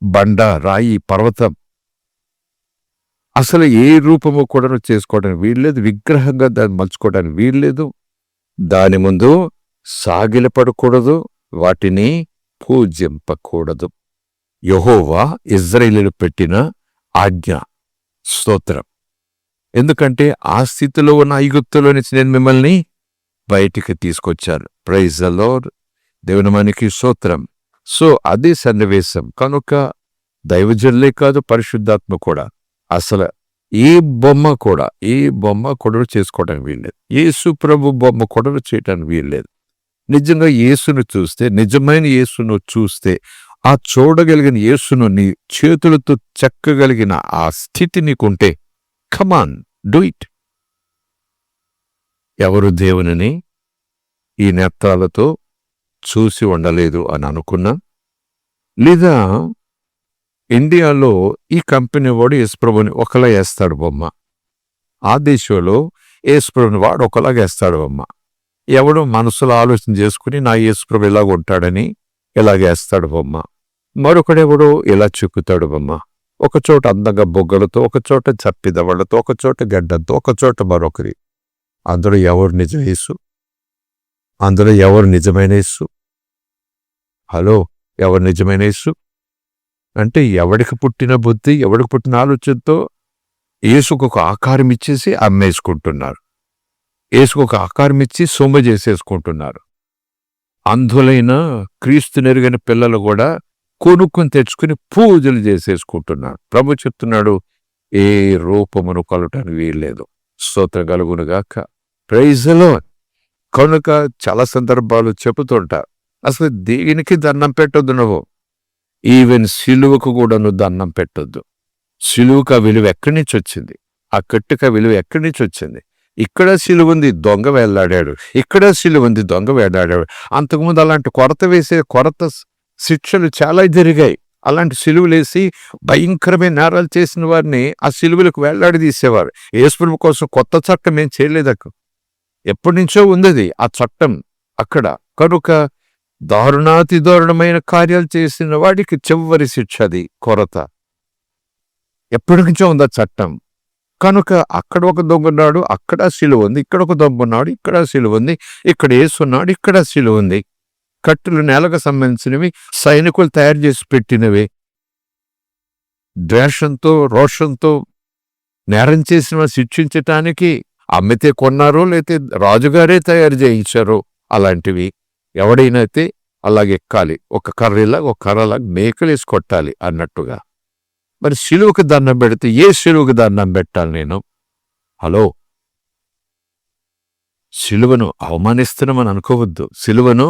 బండ, రాయి, పర్వతం. అసలు ఏ రూపము కూడా చేసుకోవడానికి వీల్లేదు. విగ్రహంగా దాన్ని మలుచుకోవడానికి వీల్లేదు. దాని ముందు సాగిలపడకూడదు, వాటిని పూజింపకూడదు. యెహోవా ఇశ్రాయేలీయులు పెట్టిన ఆజ్ఞ. స్తోత్రం. ఎందుకంటే ఆ స్థితిలో ఉన్న ఐగుప్తులో నుంచి నేను మిమ్మల్ని బయటికి తీసుకొచ్చాను. Praise the lord. దేవుని మనకి స్తోత్రం. సో అదే సన్నివేశం కనుక దైవజనులే కాదు, పరిశుద్ధాత్మ కూడా అసలు ఏ బొమ్మ కూడా చేసుకోవడానికి వీల్లేదు. యేసు ప్రభు బొమ్మ కూడా చేయడానికి వీల్లేదు. నిజంగా యేసును చూస్తే, నిజమైన యేసును చూస్తే, ఆ చూడగలిగిన యేసును నీ చేతులతో చెక్కగలిగిన ఆ స్థితి నీకుంటే, కమాన్, డూ ఇట్. ఎవరు దేవునిని ఈ నేత్రాలతో చూసి ఉండలేదు అని అనుకున్నా, లేదా ఇండియాలో ఈ కంపెనీ వాడు యేసుప్రభుని ఒకలా వేస్తాడు బొమ్మ, ఆ దేశంలో యేసుప్రభుని వాడు ఒకలాగా వేస్తాడు బొమ్మ. ఎవడు మనసులో ఆలోచన చేసుకుని నా యేసుప్రభు ఇలాగ ఉంటాడని ఇలాగేస్తాడు బొమ్మ. మరొకడెవడో ఇలా చెక్కుతాడు బొమ్మ. ఒకచోట అందంగా బొగ్గలతో, ఒకచోట చప్పిదవళ్లతో, ఒకచోట గడ్డంతో, ఒకచోట మరొకరి. అందులో ఎవరు నిజ యేసు? అందులో ఎవరు నిజమైన యేసు? హలో, ఎవరు నిజమైన యేసు? అంటే ఎవడికి పుట్టిన బుద్ధి, ఎవడికి పుట్టిన ఆలోచనతో యేసుకు ఒక ఆకారం ఇచ్చేసి అమ్మేసుకుంటున్నారు. యేసుకు ఒక ఆకారం ఇచ్చి సొమ్ము చేసేసుకుంటున్నారు. అంధులైన క్రీస్తునెరుగని పిల్లలు కూడా కొనుక్కొని తెచ్చుకుని పూజలు చేసేసుకుంటున్నారు. ప్రభు చెప్తున్నాడు, ఏ రూపమును కొలటానికి వీల్లేదు. స్తోత్రం కలుగునుగాక. Praise the lord. కనుక చాలా సందర్భాలు చెబుతుంటా, అసలు దేనికి దండం పెట్టొద్దు నువ్వు. ఈవెన్ సిలువకు కూడా నువ్వు దండం పెట్టొద్దు. సిలువకు ఆ విలువ ఎక్కడి నుంచి వచ్చింది? ఆ కట్టుక విలువ ఎక్కడి నుంచి వచ్చింది? ఇక్కడ సిలువ ఉంది, దొంగ వేలాడాడు. ఇక్కడ సిలువ ఉంది, దొంగ వేలాడాడు. అంతకుముందు అలాంటి కొరత శిక్షలు చాలా జరిగాయి. అలాంటి సిలువలేసి భయంకరమైన నేరాలు చేసిన వారిని ఆ సిలువలకు వేలాడి తీసేవారు. యేసుప్రభు కోసం కొత్త చట్టం ఏం చేయలేదు. ఎప్పటి నుంచో ఉంది ఆ చట్టం అక్కడ. కనుక దారుణాతి దారుణమైన కార్యాలు చేసిన వాడికి చివరి శిక్ష అది కొరత. ఎప్పటి నుంచో ఉంది ఆ చట్టం. కనుక అక్కడ ఒక దొంగ ఉన్నాడు, అక్కడ సిలువ ఉంది. ఇక్కడ ఒక దొంగ ఉన్నాడు, ఇక్కడ సిలువ ఉంది. ఇక్కడ యేసున్నాడు, ఇక్కడ సిలువ ఉంది. కట్టులు నేలకు సంబంధించినవి, సైనికులు తయారు చేసి పెట్టినవి. ద్వేషంతో రోషంతో నేరం చేసిన శిక్షించటానికి అమ్మితే కొన్నారో లేతే రాజుగారే తయారు చేయించారో అలాంటివి. ఎవడైనా అయితే అలాగెక్కాలి, ఒక కర్రలాగా మేకలేసి కొట్టాలి అన్నట్టుగా. మరి సిలువకు దండం పెడితే ఏ సిలువకు దండం పెట్టాలి నేను? హలో, సిలువను అవమానిస్తున్నామని అనుకోవద్దు, సిలువను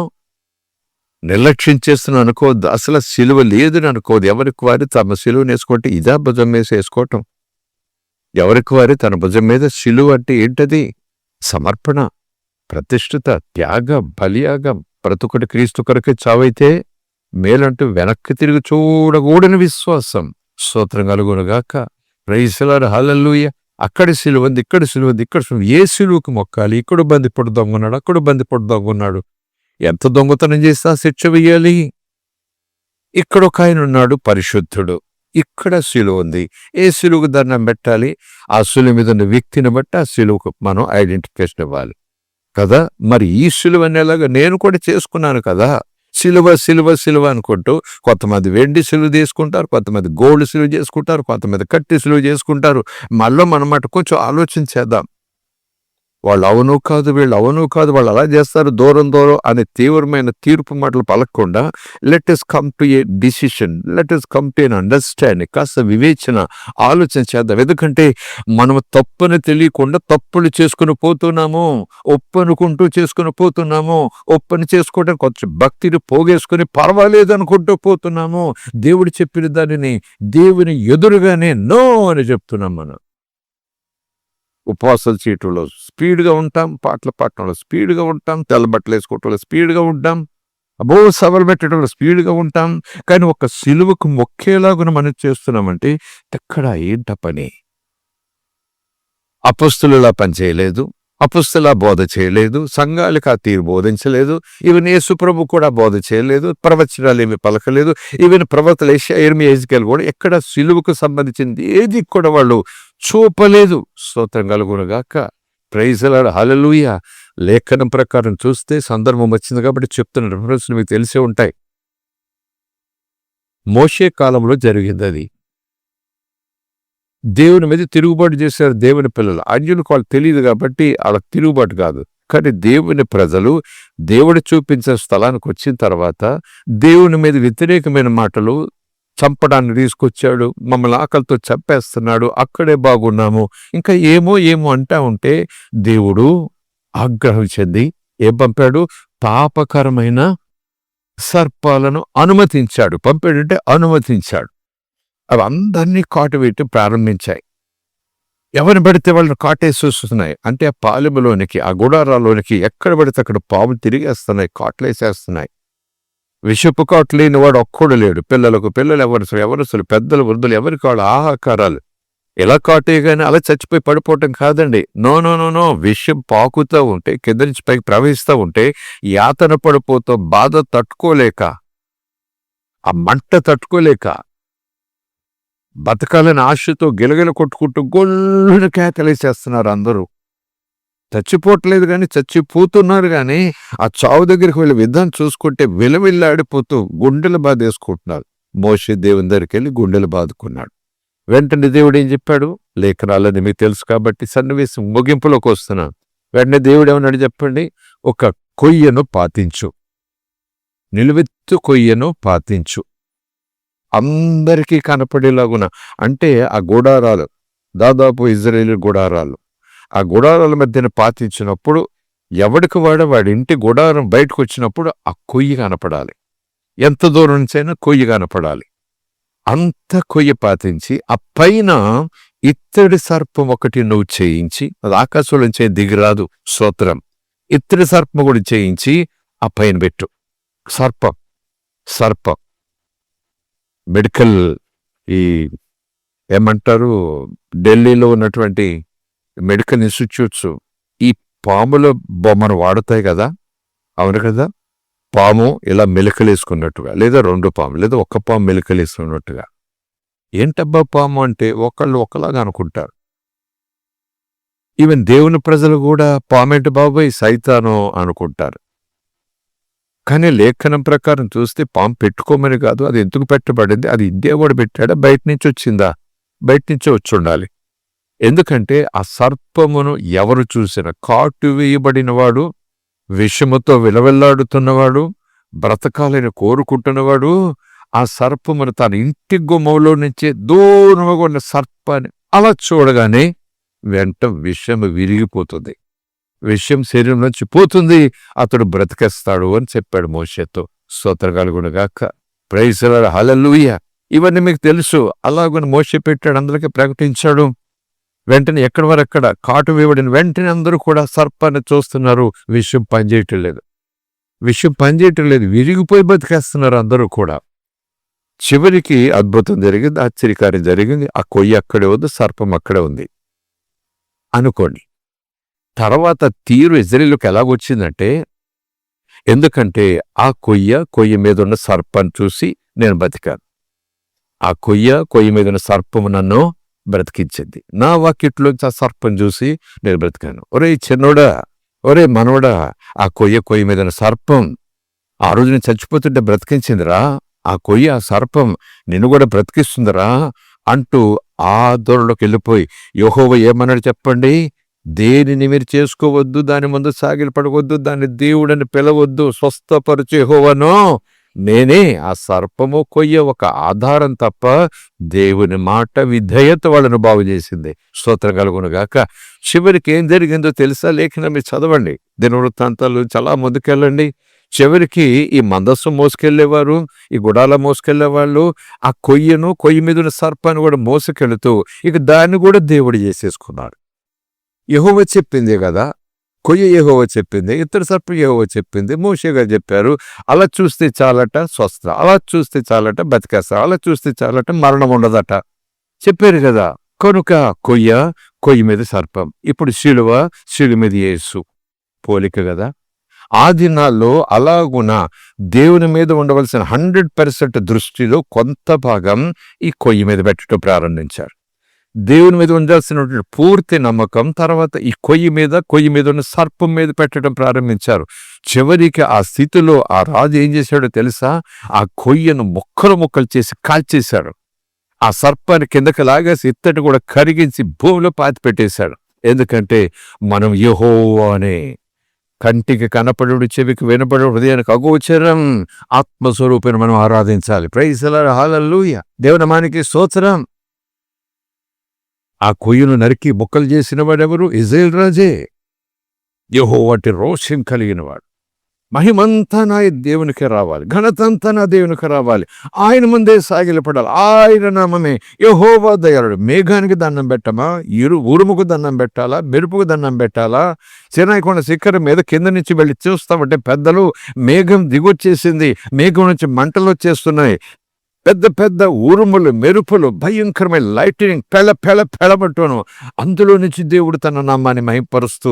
నిర్లక్ష్యం చేస్తున్నాం అనుకోవద్దు, అసలు సిలువ లేదని అనుకోవద్దు. ఎవరికి వారి తమ సిలువను వేసుకోవటం ఇదా భుజం మీద వేసుకోవటం. ఎవరికి వారి తన భుజం మీద సిలువ అంటే ఏంటది? సమర్పణ, ప్రతిష్ఠిత, త్యాగం, బలియాగం. బ్రతుకుడు క్రీస్తు కొరకే చావైతే మేలంటూ వెనక్కి తిరిగి చూడకూడని విశ్వాసం. స్తోత్రం కలుగునుగాక. Praise the lord. హల్లెలూయా. అక్కడ సిలువ ఉంది, ఇక్కడ సిలువ ఉంది, ఇక్కడ సిలువ. ఏ సిలువకు మొక్కాలి? ఇక్కడ బందిపోటు దొంగన్నాడు, అక్కడ బందిపోటు దొంగన్నాడు. ఎంత దొంగతనం చేస్తే శిక్ష వెయ్యాలి? ఇక్కడ ఒక ఆయన ఉన్నాడు పరిశుద్ధుడు, ఇక్కడ సిలువ ఉంది. ఏ సిలువకు దండం పెట్టాలి? ఆ సిలువ మీద ఉన్న వ్యక్తిని బట్టి ఆ సిలువకు మనం ఐడెంటిఫికేషన్ ఇవ్వాలి కదా. మరి ఈ సిలువ అనేలాగా నేను కూడా చేసుకున్నాను కదా. సిలువ సిలువ సిలువ అనుకుంటూ కొంతమంది వెండి సిలువ తీసుకుంటారు, కొంతమంది గోల్డ్ సిలువ చేసుకుంటారు, కొంతమంది కట్టి సిలువ చేసుకుంటారు. మళ్ళీ మనమాట కొంచెం ఆలోచించేద్దాం. వాళ్ళు అవును కాదు, వీళ్ళు అవును కాదు, వాళ్ళు అలా చేస్తారు, దూరం అనే తీవ్రమైన తీర్పు మాటలు పలకకుండా let us come to a decision, let us come to an understanding. కాస్త వివేచన, ఆలోచన చేద్దాం. ఎందుకంటే మనం తప్పుని తెలియకుండా తప్పులు చేసుకుని పోతున్నాము, ఒప్పు అనుకుంటూ చేసుకుని పోతున్నాము. ఒప్పని చేసుకోవడానికి కొంచెం భక్తిని పోగేసుకుని పర్వాలేదు అనుకుంటూ పోతున్నాము. దేవుడు చెప్పిన దానిని దేవుని ఎదురుగానే నో అని చెప్తున్నాం. మనం ఉపవాసాలు చేయటంలో స్పీడ్గా ఉంటాం, పాటలు పాడటంలో స్పీడ్గా ఉంటాం, తెల్లబట్టలు వేసుకోవటంలో స్పీడ్గా ఉంటాం, సభలు పెట్టడంలో స్పీడ్గా ఉంటాం. కానీ ఒక సిలువకు మొక్కేలాగా మనం చేస్తున్నామంటే ఎక్కడ ఏంట పని? అపొస్తలులా పనిచేయలేదు, అపొస్తలులా బోధ చేయలేదు, సంఘాలకు ఆ తీరు బోధించలేదు. ఈవెన్ యేసు ప్రభు కూడా బోధ చేయలేదు, ప్రవచనాలు ఏమి పలకలేదు. ఈవెన్ ప్రవక్తలు యెషయా, యెర్మీయా, యెజ్కేలు కూడా ఎక్కడ సిలువకు సంబంధించింది ఏది కూడా వాళ్ళు చూపలేదు. స్తోత్రం కలుగునుగాక. Praise the lord. హల్లెలూయా. లేఖనం ప్రకారం చూస్తే సందర్భం వచ్చింది కాబట్టి చెప్తున్న రిఫరెన్స్ మీకు తెలిసే ఉంటాయి. మోషే కాలంలో జరిగింది అది. దేవుని మీద తిరుగుబాటు చేశారు దేవుని పిల్లలు. అన్యులకు వాళ్ళు తెలియదు కాబట్టి వాళ్ళకి తిరుగుబాటు కాదు. కానీ దేవుని ప్రజలు దేవుడు చూపించే స్థలానికి వచ్చిన తర్వాత దేవుని మీద వ్యతిరేకమైన మాటలు, చంపడాన్ని తీసుకొచ్చాడు, మమ్మల్ని ఆకలితో చంపేస్తున్నాడు, అక్కడే బాగున్నాము, ఇంకా ఏమో ఏమో అంటా ఉంటే దేవుడు ఆగ్రహం చెంది ఏం పంపాడు? పాపకరమైన సర్పాలను అనుమతించాడు. పంపాడంటే అనుమతించాడు. అవి అందరినీ కాటు వేయటం ప్రారంభించాయి. ఎవరిని పడితే వాళ్ళని కాటేసేస్తున్నాయి. అంటే ఆ పాలెములోనికి, ఆ గుడారాల్లోనికి ఎక్కడ పడితే అక్కడ పాములు తిరిగేస్తున్నాయి, కాట్లేసేస్తున్నాయి. విషపు కాటు లేని వాడు ఒక్కడు లేడు. పిల్లలకు పిల్లలు, ఎవరసలు పెద్దలు, వృద్ధులు, ఎవరికి వాళ్ళు ఆహాకారాలు. ఎలా కాటేయగానే అలా చచ్చిపోయి పడిపోవటం కాదండి. No no no no. విషం పాకుతూ ఉంటే, కింద నుంచి పైకి ప్రవహిస్తూ ఉంటే యాతన పడిపోతూ, బాధ తట్టుకోలేక, ఆ మంట తట్టుకోలేక, బతకాలని ఆశతో గిలగిల కొట్టుకుంటూ గొల్లున కేకలేసేస్తున్నారు అందరూ. చచ్చిపోవట్లేదు కానీ చచ్చిపోతున్నారు కానీ ఆ చావు దగ్గరికి వెళ్ళి విధానం చూసుకుంటే విలవిల్లాడిపోతూ గుండెలు బాధేసుకుంటున్నారు. మోషే దేవుని దగ్గరికి వెళ్ళి గుండెలు బాదుకున్నాడు. వెంటనే దేవుడు ఏం చెప్పాడు? లేఖనాలని మీకు తెలుసు కాబట్టి సన్నివేశం ముగింపులోకి వస్తున్నాను. వెంటనే దేవుడు ఏమన్నాడు చెప్పండి? ఒక కొయ్యను పాతించు, నిలువెత్తు కొయ్యను పాతించు, అందరికీ కనపడేలాగున. అంటే ఆ గుడారాలు దాదాపు ఇజ్రాయేలు గుడారాలు, ఆ గుడారాల మధ్యన పాతించినప్పుడు ఎవడికి వాడి ఇంటి గుడారం బయటకు వచ్చినప్పుడు ఆ కొయ్యి కనపడాలి. ఎంత దూరం నుంచైనా కొయ్యి కనపడాలి. అంత కొయ్య పాతించి ఆ పైన ఇత్తడి సర్పం ఒకటి నువ్వు చేయించి, అది ఆకాశంలోంచి దిగిరాదు, స్తోత్రం. ఇత్తడి సర్పం కూడా చేయించి ఆ పైన పెట్టు. సర్పం మెడికల్ ఈ ఏమంటారు, ఢిల్లీలో ఉన్నటువంటి మెడికల్ ఇన్స్టిట్యూట్స్ ఈ పాముల బొమ్మను వాడుతాయి కదా, అవును కదా. పాము ఇలా మెలికలేసుకున్నట్టుగా, లేదా 2 పాము, లేదా ఒక్క పాము మెలికలేసుకున్నట్టుగా. ఏంటబ్బా పాము అంటే ఒకళ్ళు ఒకలాగా అనుకుంటారు. ఈవెన్ దేవుని ప్రజలు కూడా పామేంటి బాబాయ్ సైతాను అనుకుంటారు. కానీ లేఖనం ప్రకారం చూస్తే పాము పెట్టుకోమని కాదు, అది ఎందుకు పెట్టబడింది, అది దేవుడు పెట్టాడా, బయట నుంచి వచ్చిందా? బయట నుంచే వచ్చి ఉండాలి. ఎందుకంటే ఆ సర్పమును ఎవరు చూసినా, కాటు వేయబడినవాడు, విషముతో విలవెల్లాడుతున్నవాడు, బ్రతకాలని కోరుకుంటున్నవాడు ఆ సర్పమును తన ఇంటి గుమ్మంలో నుంచే దూరంగా ఉన్న సర్పాన్ని అలా చూడగానే వెంట విషము విరిగిపోతుంది, విషయం శరీరం నుంచి పోతుంది, అతడు బ్రతికేస్తాడు అని చెప్పాడు మోషేతో. స్తోత్రగాలుగునగాక. ప్రైజ్ ది లార్డ్, హల్లెలూయా. ఇవన్నీ మీకు తెలుసు. అలాగని మోషే పెట్టాడు, అందరికీ ప్రకటించాడు. వెంటనే ఎక్కడి వరక్కడ కాటు వేయబడిన వెంటనే అందరూ కూడా సర్పాన్ని చూస్తున్నారు. విషయం పనిచేయటం లేదు, విరిగిపోయి బతికేస్తున్నారు అందరూ కూడా. చివరికి అద్భుతం జరిగింది, ఆశ్చర్యకార్యం జరిగింది. ఆ కొయ్య అక్కడే ఉంది, సర్పం అక్కడే ఉంది అనుకోండి. తర్వాత తీరు ఇజ్రాయేలుకి ఎలాగొచ్చిందంటే, ఎందుకంటే ఆ కొయ్య మీద ఉన్న సర్పాన్ని చూసి నేను బతికాను. ఆ కొయ్య మీద ఉన్న సర్పము నన్ను బ్రతికించింది. నా వాకిట్లోంచి ఆ సర్పం చూసి నేను బ్రతికాను. ఒరే చిన్నోడా, ఒరే మనోడా, ఆ కొయ్య మీద ఉన్న సర్పం ఆ రోజు నేను చచ్చిపోతుంటే బ్రతికించిందిరా. ఆ కొయ్య, ఆ సర్పం నిన్ను కూడా బ్రతికిస్తుందిరా అంటూ ఆ దొరలోకి వెళ్ళిపోయి యెహోవా ఏమన్నాడు చెప్పండి? దేనిని మీరు చేసుకోవద్దు, దాని ముందు సాగిలపడవద్దు, దాన్ని దేవుడని పిలవద్దు, స్వస్థపరచు యెహోవాను నేనే. ఆ సర్పము కొయ్య ఒక ఆధారం తప్ప దేవుని మాట విధేయత వాళ్ళను బాగు చేసింది. స్తోత్రం కలుగునుగాక. చివరికి ఏం జరిగిందో తెలుసా? లేఖనం మీరు చదవండి, దినవృత్తాంతాలు చాలా ముందుకెళ్ళండి. చివరికి ఈ మందస్సు మోసుకెళ్లేవారు, ఈ గుడాల మోసుకెళ్లేవాళ్ళు ఆ కొయ్య మీద ఉన్న సర్పాన్ని కూడా మోసుకెళుతూ ఇక దాన్ని కూడా దేవుడు చేసేసుకున్నాడు. యెహోవా చెప్పిందే కదా, కొయ్య యెహోవా చెప్పింది, ఇతర సర్పం యెహోవా చెప్పింది, మోషే గారు చెప్పారు. అలా చూస్తే చాలట స్వస్థ, అలా చూస్తే చాలట బతికేస్తా, అలా చూస్తే చాలట మరణం ఉండదట చెప్పారు కదా. కనుక కొయ్య మీద సర్పం, ఇప్పుడు శిలువ మీద యేసు పోలిక కదా. ఆ దినాల్లో అలాగున దేవుని మీద ఉండవలసిన 100% దృష్టిలో కొంత భాగం ఈ కొయ్య మీద పెట్టడం ప్రారంభించారు. దేవుని మీద ఉండాల్సినటువంటి పూర్తి నమ్మకం తర్వాత ఈ కొయ్య మీద ఉన్న సర్పం మీద పెట్టడం ప్రారంభించారు. చివరికి ఆ స్థితిలో ఆ రాజు ఏం చేశాడో తెలుసా? ఆ కొయ్యను ముక్కలు చేసి కాల్చేశాడు. ఆ సర్పాన్ని కిందకి లాగేసి ఇత్తడి కూడా కరిగించి భూమిలో పాతి పెట్టేశాడు. ఎందుకంటే మనం యెహోవానే, కంటికి కనపడు, చెవికి వినపడు, హృదయానికి అగోచరం ఆత్మస్వరూపిని మనం ఆరాధించాలి. ప్రైజ్ ది లార్డ్, హల్లెలూయా. దేవుని నామానికి స్తోత్రం. ఆ కొయ్యను నరికి ముక్కలు చేసిన వాడెవరు? ఇజ్రాయేల్ రాజే. యెహోవాటి రోషం కలిగినవాడు. మహిమంతా నా దేవునికే రావాలి, ఘనతంతా నా దేవునికి రావాలి, ఆయన ముందే సాగిలపడాలి, ఆయన నామమే యెహోవా దయాళుడు. మేఘానికి దండం పెట్టమా? ఉరుముకు దండం పెట్టాలా? మెరుపుకు దండం పెట్టాలా? సినాయికొండ శిఖరం మీద కింద నుంచి వెళ్ళి చూస్తామంటే పెద్దలు మేఘం దిగొచ్చేసింది, మేఘం నుంచి మంటలు వచ్చేస్తున్నాయి, పెద్ద పెద్ద ఉరుములు, మెరుపులు, భయంకరమైన లైటినింగ్ పెళ్ళమంటూను. అందులో నుంచి దేవుడు తన నామాన్ని మహింపరుస్తూ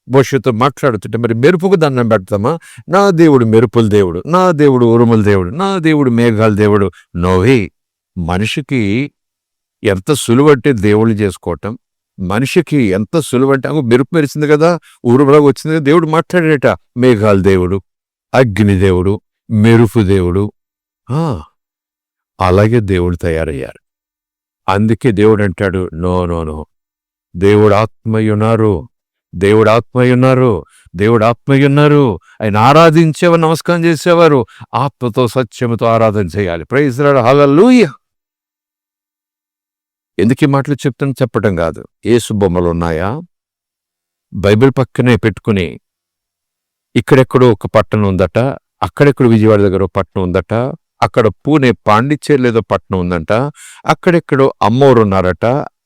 భవిష్యత్తు మాట్లాడుతుంటే మరి మెరుపుకు దండం పెడతామా? నా దేవుడు మెరుపుల దేవుడు, నా దేవుడు ఉరుముల దేవుడు, నా దేవుడు మేఘాల దేవుడు. నోవే. మనిషికి ఎంత సులువంటే దేవుళ్ళు చేసుకోవటం, మనిషికి ఎంత సులువంటే మెరుపు మెరిసింది కదా, ఊరులాగా వచ్చింది కదా, దేవుడు మాట్లాడాడట. మేఘాల దేవుడు, అగ్ని దేవుడు, మెరుపు దేవుడు. అలాగే దేవుడు తయారయ్యారు. అందుకే దేవుడు అంటాడు, నో నో నో, దేవుడు ఆత్మయున్నారు, దేవుడు ఆత్మయున్నారు, దేవుడు ఆత్మయున్నారు. ఆయన ఆరాధించేవారు, నమస్కారం చేసేవారు ఆత్మతో సత్యముతో ఆరాధన చేయాలి. ప్రైజ్ లార్డ్, హల్లెలూయా. ఎందుకు ఈ మాటలు చెప్పడం కాదు. యేసు బొమ్మలు ఉన్నాయా? బైబిల్ పక్కనే పెట్టుకుని ఇక్కడెక్కడో ఒక పట్టణం ఉందట, అక్కడెక్కడో విజయవాడ దగ్గర ఒక పట్టణం ఉందట, అక్కడ పూణే పాండిచ్చేరి ఏదో పట్టణం ఉందంట, అక్కడెక్కడో అమ్మోరు ఉన్నారట,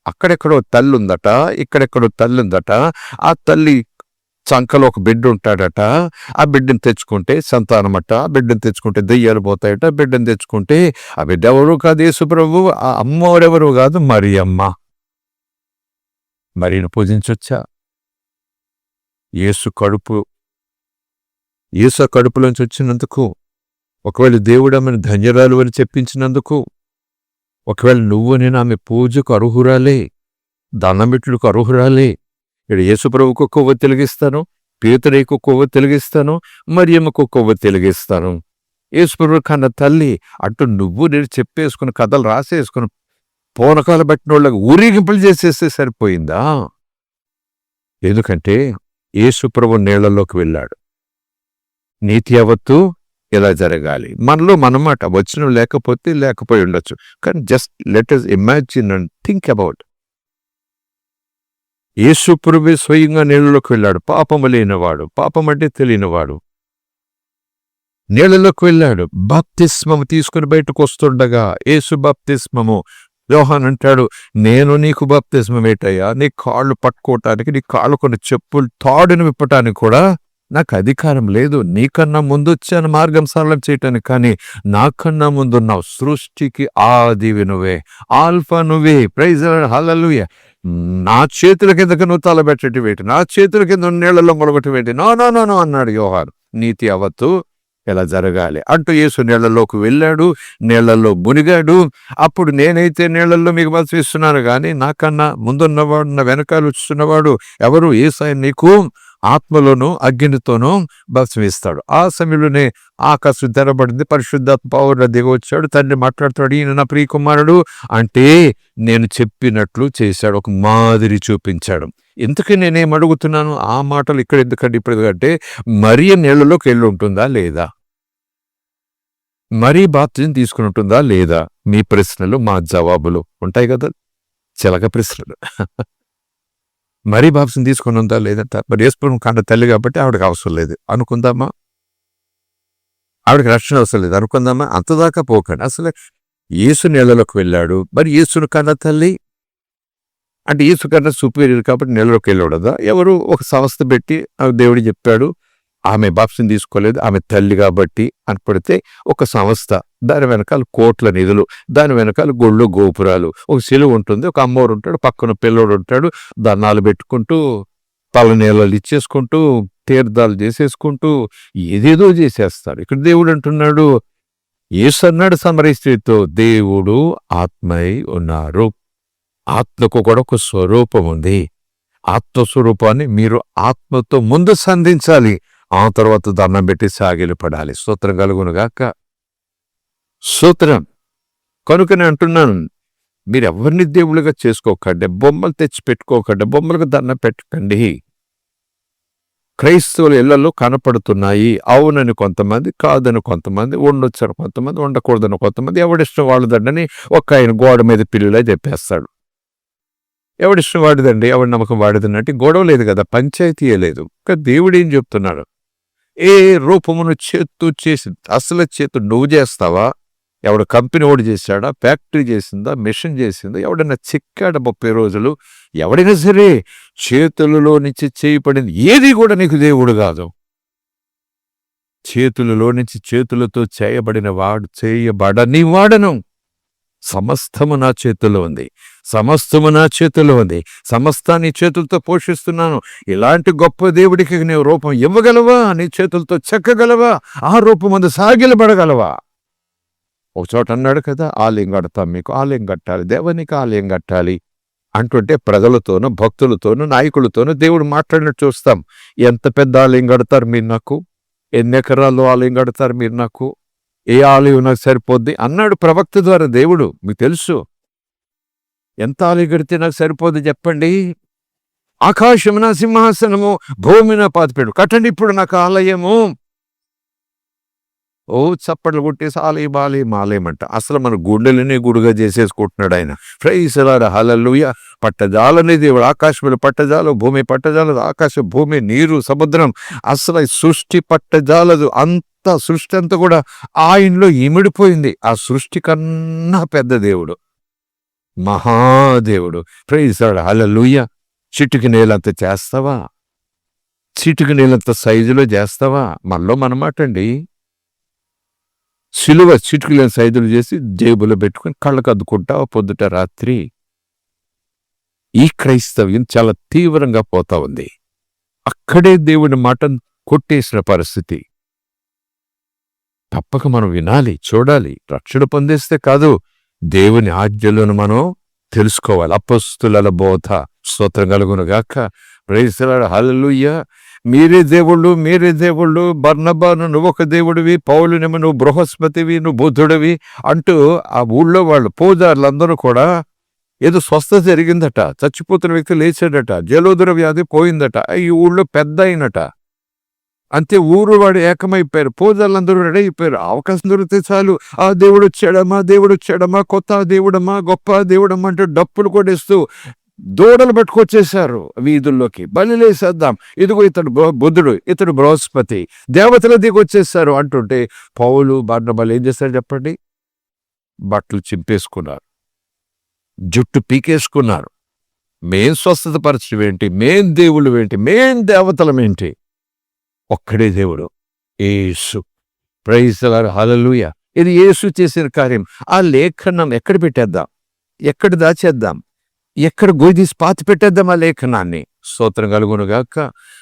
అక్కడెక్కడో తల్లి ఉందట, ఇక్కడెక్కడో తల్లి ఉందట. ఆ తల్లి చంకలో ఒక బిడ్డ ఉంటాడట, ఆ బిడ్డను తెచ్చుకుంటే సంతానమట, ఆ బిడ్డను తెచ్చుకుంటే దెయ్యాలు పోతాయట, బిడ్డను తెచ్చుకుంటే ఆ బిడ్డ ఎవరు కాదు యేసు ప్రభువు, ఆ అమ్మోరెవరు కాదు మరియమ్మ. మరీను పూజించొచ్చా? యేసు కడుపులోంచి వచ్చినందుకు, ఒకవేళ దేవుడు ఆమెను ధన్యరాలు అని చెప్పించినందుకు, ఒకవేళ నువ్వు నేను ఆమె పూజకు అర్హురాలే, దండమిట్లకు అర్హురాలే. ఇక్కడ యేసుప్రభుకు కొవ్వ తెలిగిస్తాను, పేతురేకు కొవ్వ తెలిగిస్తాను, మరియమ్మకు కొవ్వ తెలిగిస్తాను. యేసుప్రభు కన్న తల్లి అటు నువ్వు నేను చెప్పేసుకుని కథలు రాసేసుకుని పూనకాలు పట్టిన వాళ్ళకి ఊరేగింపులు చేసేస్తే సరిపోయిందా? ఎందుకంటే యేసుప్రభు నీళ్లలోకి వెళ్ళాడు. నీతి యావత్తు ఇలా జరగాలి. మనలో మనమాట వచ్చిన లేకపోయి ఉండొచ్చు, కానీ just let us imagine and think about. యేసు ప్రభువే స్వయంగా నీళ్ళలోకి వెళ్ళాడు. పాపము లేనివాడు, పాపం అంటే తెలియనివాడు, నీళ్లలోకి వెళ్ళాడు. బాప్తిస్మము తీసుకుని బయటకు వస్తుండగా, యేసు బాప్తిస్మము, యోహాను అంటాడు, నేను నీకు బాప్తిస్మం ఏంటయ్యా, నీ కాళ్ళు పట్టుకోవటానికి, నీ కాళ్ళు కొన్ని చెప్పులు తాడుని విప్పటానికి కూడా నాకు అధికారం లేదు. నీకన్నా ముందు వచ్చాను మార్గం సరళం చేయటానికి, కానీ నాకన్నా ముందున్నావు. సృష్టికి ఆదివి నువ్వే, ఆల్ఫా నువ్వే. ప్రైజ్ లార్డ్, హల్లెలూయా. నా చేతుల కిందకి నువ్వు తలబెట్టేటివేటి, నా చేతుల కింద నీళ్లలో మొలగటవేటి, నో నో నో నో అన్నాడు యోహాను. నీతి అవత్తు ఎలా జరగాలి అంటూ యేసు నీళ్లలోకి వెళ్ళాడు, నీళ్లలో మునిగాడు. అప్పుడు నేనైతే నీళ్లలో మీకు బతిస్తున్నాను, కానీ నాకన్నా ముందున్నవాడు, నా వెనకాల వచ్చుతున్నవాడు ఎవరు? యేసయ్య నీకు ఆత్మలోనూ అగ్నితోనూ బతిమిస్తాడు. ఆ సమయంలోనే ఆకాశం తెరబడింది, పరిశుద్ధాత్మ పౌరుల దిగొచ్చాడు. తండ్రి మాట్లాడుతాడు, ఈయన నా ప్రియ కుమారుడు అంటే నేను చెప్పినట్లు చేశాడు, ఒక మాదిరి చూపించాడు. ఇంతకీ నేనేం అడుగుతున్నాను, ఆ మాటలు ఇక్కడ ఎందుకంటే ఇప్పుడు ఎందుకంటే మరియ నీళ్లలోకి వెళ్ళి ఉంటుందా లేదా, మరీ బాప్తిజం తీసుకుని ఉంటుందా లేదా? మీ ప్రశ్నలు మా జవాబులు ఉంటాయి కదా, చిలక ప్రశ్నలు. మరీ బాప్తిజం తీసుకుని ఉందా లేదంట. మరి యేసు కన్న తల్లి కాబట్టి ఆవిడకి అవసరం లేదు అనుకుందామా, ఆవిడకి రక్షణ అవసరం లేదు అనుకుందామా? అంతదాకా పోకండి. అసలు యేసు నీళ్లలోకి వెళ్ళాడు, మరి యేసును కన్న తల్లి అంటే యేసు కన్నా సుపీరియర్ కాబట్టి నీళ్ళలోకి వెళ్ళకూడదా? ఎవరు ఒక సంస్థ పెట్టి దేవుడు చెప్పాడు, ఆమె బాప్తిజం తీసుకోలేదు, ఆమె తల్లి కాబట్టి అని పడితే ఒక సంస్థ, దాని వెనకాల కోట్ల నిధులు, దాని వెనకాల గుళ్ళు గోపురాలు, ఒక సిలువ ఉంటుంది, ఒక అమ్మవారు ఉంటాడు, పక్కన పిల్లోడు ఉంటాడు, దండాలు పెట్టుకుంటూ పళ్ళనీళ్ళు ఇచ్చేసుకుంటూ తీర్థాలు చేసేసుకుంటూ ఏదేదో చేసేస్తారు. ఇక్కడ దేవుడు అంటున్నాడు, యేసు అన్నాడు సమరయ స్త్రీతో, దేవుడు ఆత్మై ఉన్నారు. ఆత్మకు కూడా ఒక స్వరూపం ఉంది. ఆత్మస్వరూపాన్ని మీరు ఆత్మతో ముందు సంధించాలి, ఆ తర్వాత దండం పెట్టి సాగిలి పడాలి. స్తోత్రం కలుగునుగాక. స్తోత్రం. కనుకనే అంటున్నాను, మీరు ఎవరిని దేవుళ్ళుగా చేసుకోకండి, బొమ్మలు తెచ్చి పెట్టుకోకండి, బొమ్మలకు దండం పెట్టకండి. క్రైస్తవుల ఇళ్లలో కనపడుతున్నాయి, అవునని కొంతమంది, కాదని కొంతమంది, ఉండొచ్చని కొంతమంది, ఉండకూడదని కొంతమంది, ఎవడిష్టం వాళ్ళదండని ఒక ఆయన గోడ మీద పిల్లిలా చెప్పేస్తాడు. ఎవడిష్టం వాడిదండి, ఎవడి నమ్మకం వాడిదన్నట్టు గొడవ లేదు కదా, పంచాయతీయే లేదు. ఇంకా దేవుడు ఏం చెప్తున్నాడు, ఏ రూపమును చేత్తు చేసి, అసలు చేతు నువ్వు చేస్తావా? ఎవడు కంపెనీ ఓడి చేశాడా, ఫ్యాక్టరీ చేసిందా, మిషన్ చేసిందా, ఎవడైనా చిక్కాడ 30 రోజులు, ఎవడైనా సరే చేతులలో నుంచి చేయబడింది ఏది కూడా నీకు దేవుడు కాదు. చేతులలో నుంచి చేతులతో చేయబడని వాడను. సమస్తము నా చేతిలో ఉంది, సమస్తము నా చేతిలో ఉంది, సమస్తాన్ని చేతులతో పోషిస్తున్నాను. ఇలాంటి గొప్ప దేవుడికి నీవు రూపం ఇవ్వగలవా? నీ చేతులతో చెక్కగలవా? ఆ రూపం ముందు సాగిలబడగలవా? ఒక చోట అన్నాడు కదా, ఆలయం కడతాం, మీకు ఆలయం కట్టాలి, దేవునికి ఆలయం కట్టాలి. అంటుంటే ప్రజలతోనూ భక్తులతోనూ నాయకులతోనూ దేవుడు మాట్లాడినట్టు చూస్తాం. ఎంత పెద్ద ఆలయం కడతారు మీరు నాకు, ఎన్ని ఎకరాల్లో ఆలయం కడతారు మీరు నాకు, ఏ ఆలయం నాకు సరిపోద్ది అన్నాడు ప్రవక్త ద్వారా దేవుడు. మీకు తెలుసు. ఎంత ఆలయం కడితే నాకు సరిపోద్ది చెప్పండి? ఆకాశము నా సింహాసనము, భూమి నా పాతిపెట్టు, కట్టండి ఇప్పుడు నాకు ఆలయము. ఓ చప్పట్లు కొట్టేసి ఆలయం ఆలయం ఆలయం అంట. అసలు మన గుండెలనే గుడిగా చేసేసుకుంటున్నాడు ఆయన. ప్రైజ్ లార్డ్, హల్లెలూయా. పట్టజాలనే దేవుడు, ఆకాశములు పట్టజాలు, భూమి పట్టజాలదు, ఆకాశం, భూమి, నీరు, సముద్రం, అసలు సృష్టి పట్టజాలదు. అంత సృష్టి అంతా కూడా ఆయనలో ఇమిడిపోయింది. ఆ సృష్టి కన్నా పెద్ద దేవుడు, మహాదేవుడు. ప్రైజ్ లార్డ్, హల్లెలూయా. చిటికి నేలంత చేస్తావా? చిటికి నేలంత సైజులో చేస్తావా? మనలో మనమాట అండి. సిలువ చిటుకులేని సైజులు చేసి జేబులో పెట్టుకుని కళ్ళకు అద్దుకుంటావు పొద్దుట రాత్రి. ఈ క్రైస్తవ్యం చాలా తీవ్రంగా పోతా ఉంది. అక్కడే దేవుని మాట కొట్టేసిన పరిస్థితి. తప్పక మనం వినాలి, చూడాలి. రక్షణ పొందేస్తే కాదు, దేవుని ఆజ్ఞలను మనం తెలుసుకోవాలి. అపొస్తలుల బోధ స్తోత్రం కలుగునుగాక. ప్రైజ్ ది లార్డ్, హల్లెలూయా. మీరే దేవుళ్ళు, మీరే దేవుళ్ళు, బర్నబాను నువ్వు ఒక దేవుడివి, పౌలునేమో నువ్వు బృహస్పతివి, నువ్వు బుద్ధుడివి అంటూ ఆ ఊళ్ళో వాళ్ళు పూజారులందరూ కూడా ఏదో స్వస్థత జరిగిందట, చచ్చిపోతున్న వ్యక్తి లేచాడట, జలోదర వ్యాధి పోయిందట, ఈ ఊళ్ళో పెద్ద అయినట. అంతే, ఊరు వాడు ఏకమైపోయారు. పూజలందరూ రెడీ అయిపోయారు. అవకాశం దొరికితే చాలు, ఆ దేవుడు వచ్చాడమ్మా, దేవుడు వచ్చాడమ్మా, కొత్త దేవుడమ్మా, గొప్ప దేవుడమ్మా అంటూ డప్పులు కొట్టేస్తూ దూడలు పట్టుకొచ్చేశారు వీధుల్లోకి. బలిలేసేద్దాం, ఇదిగో ఇతడు బుద్ధుడు, ఇతడు బృహస్పతి, దేవతల దిగొచ్చేస్తారు అంటుంటే పౌలు బర్నబాలు ఏం చేశారు చెప్పండి? బట్టలు చింపేసుకున్నారు, జుట్టు పీకేసుకున్నారు. మేం స్వస్థత పరచడం ఏంటి, మేం దేవుళ్ళు ఏంటి, మేం దేవతలమేంటి? ఒక్కడే దేవుడు, యేసు. ప్రైజ్ ది లార్డ్, హల్లెలూయా. ఇది యేసు చేసిన కార్యం. ఆ లేఖనం ఎక్కడ పెట్టేద్దాం, ఎక్కడ దాచేద్దాం, ఎక్కడ గొయ్యదీసి పాతి పెట్టేద్దాం ఆ లేఖనాన్ని? స్తోత్రం కలుగునుగాక.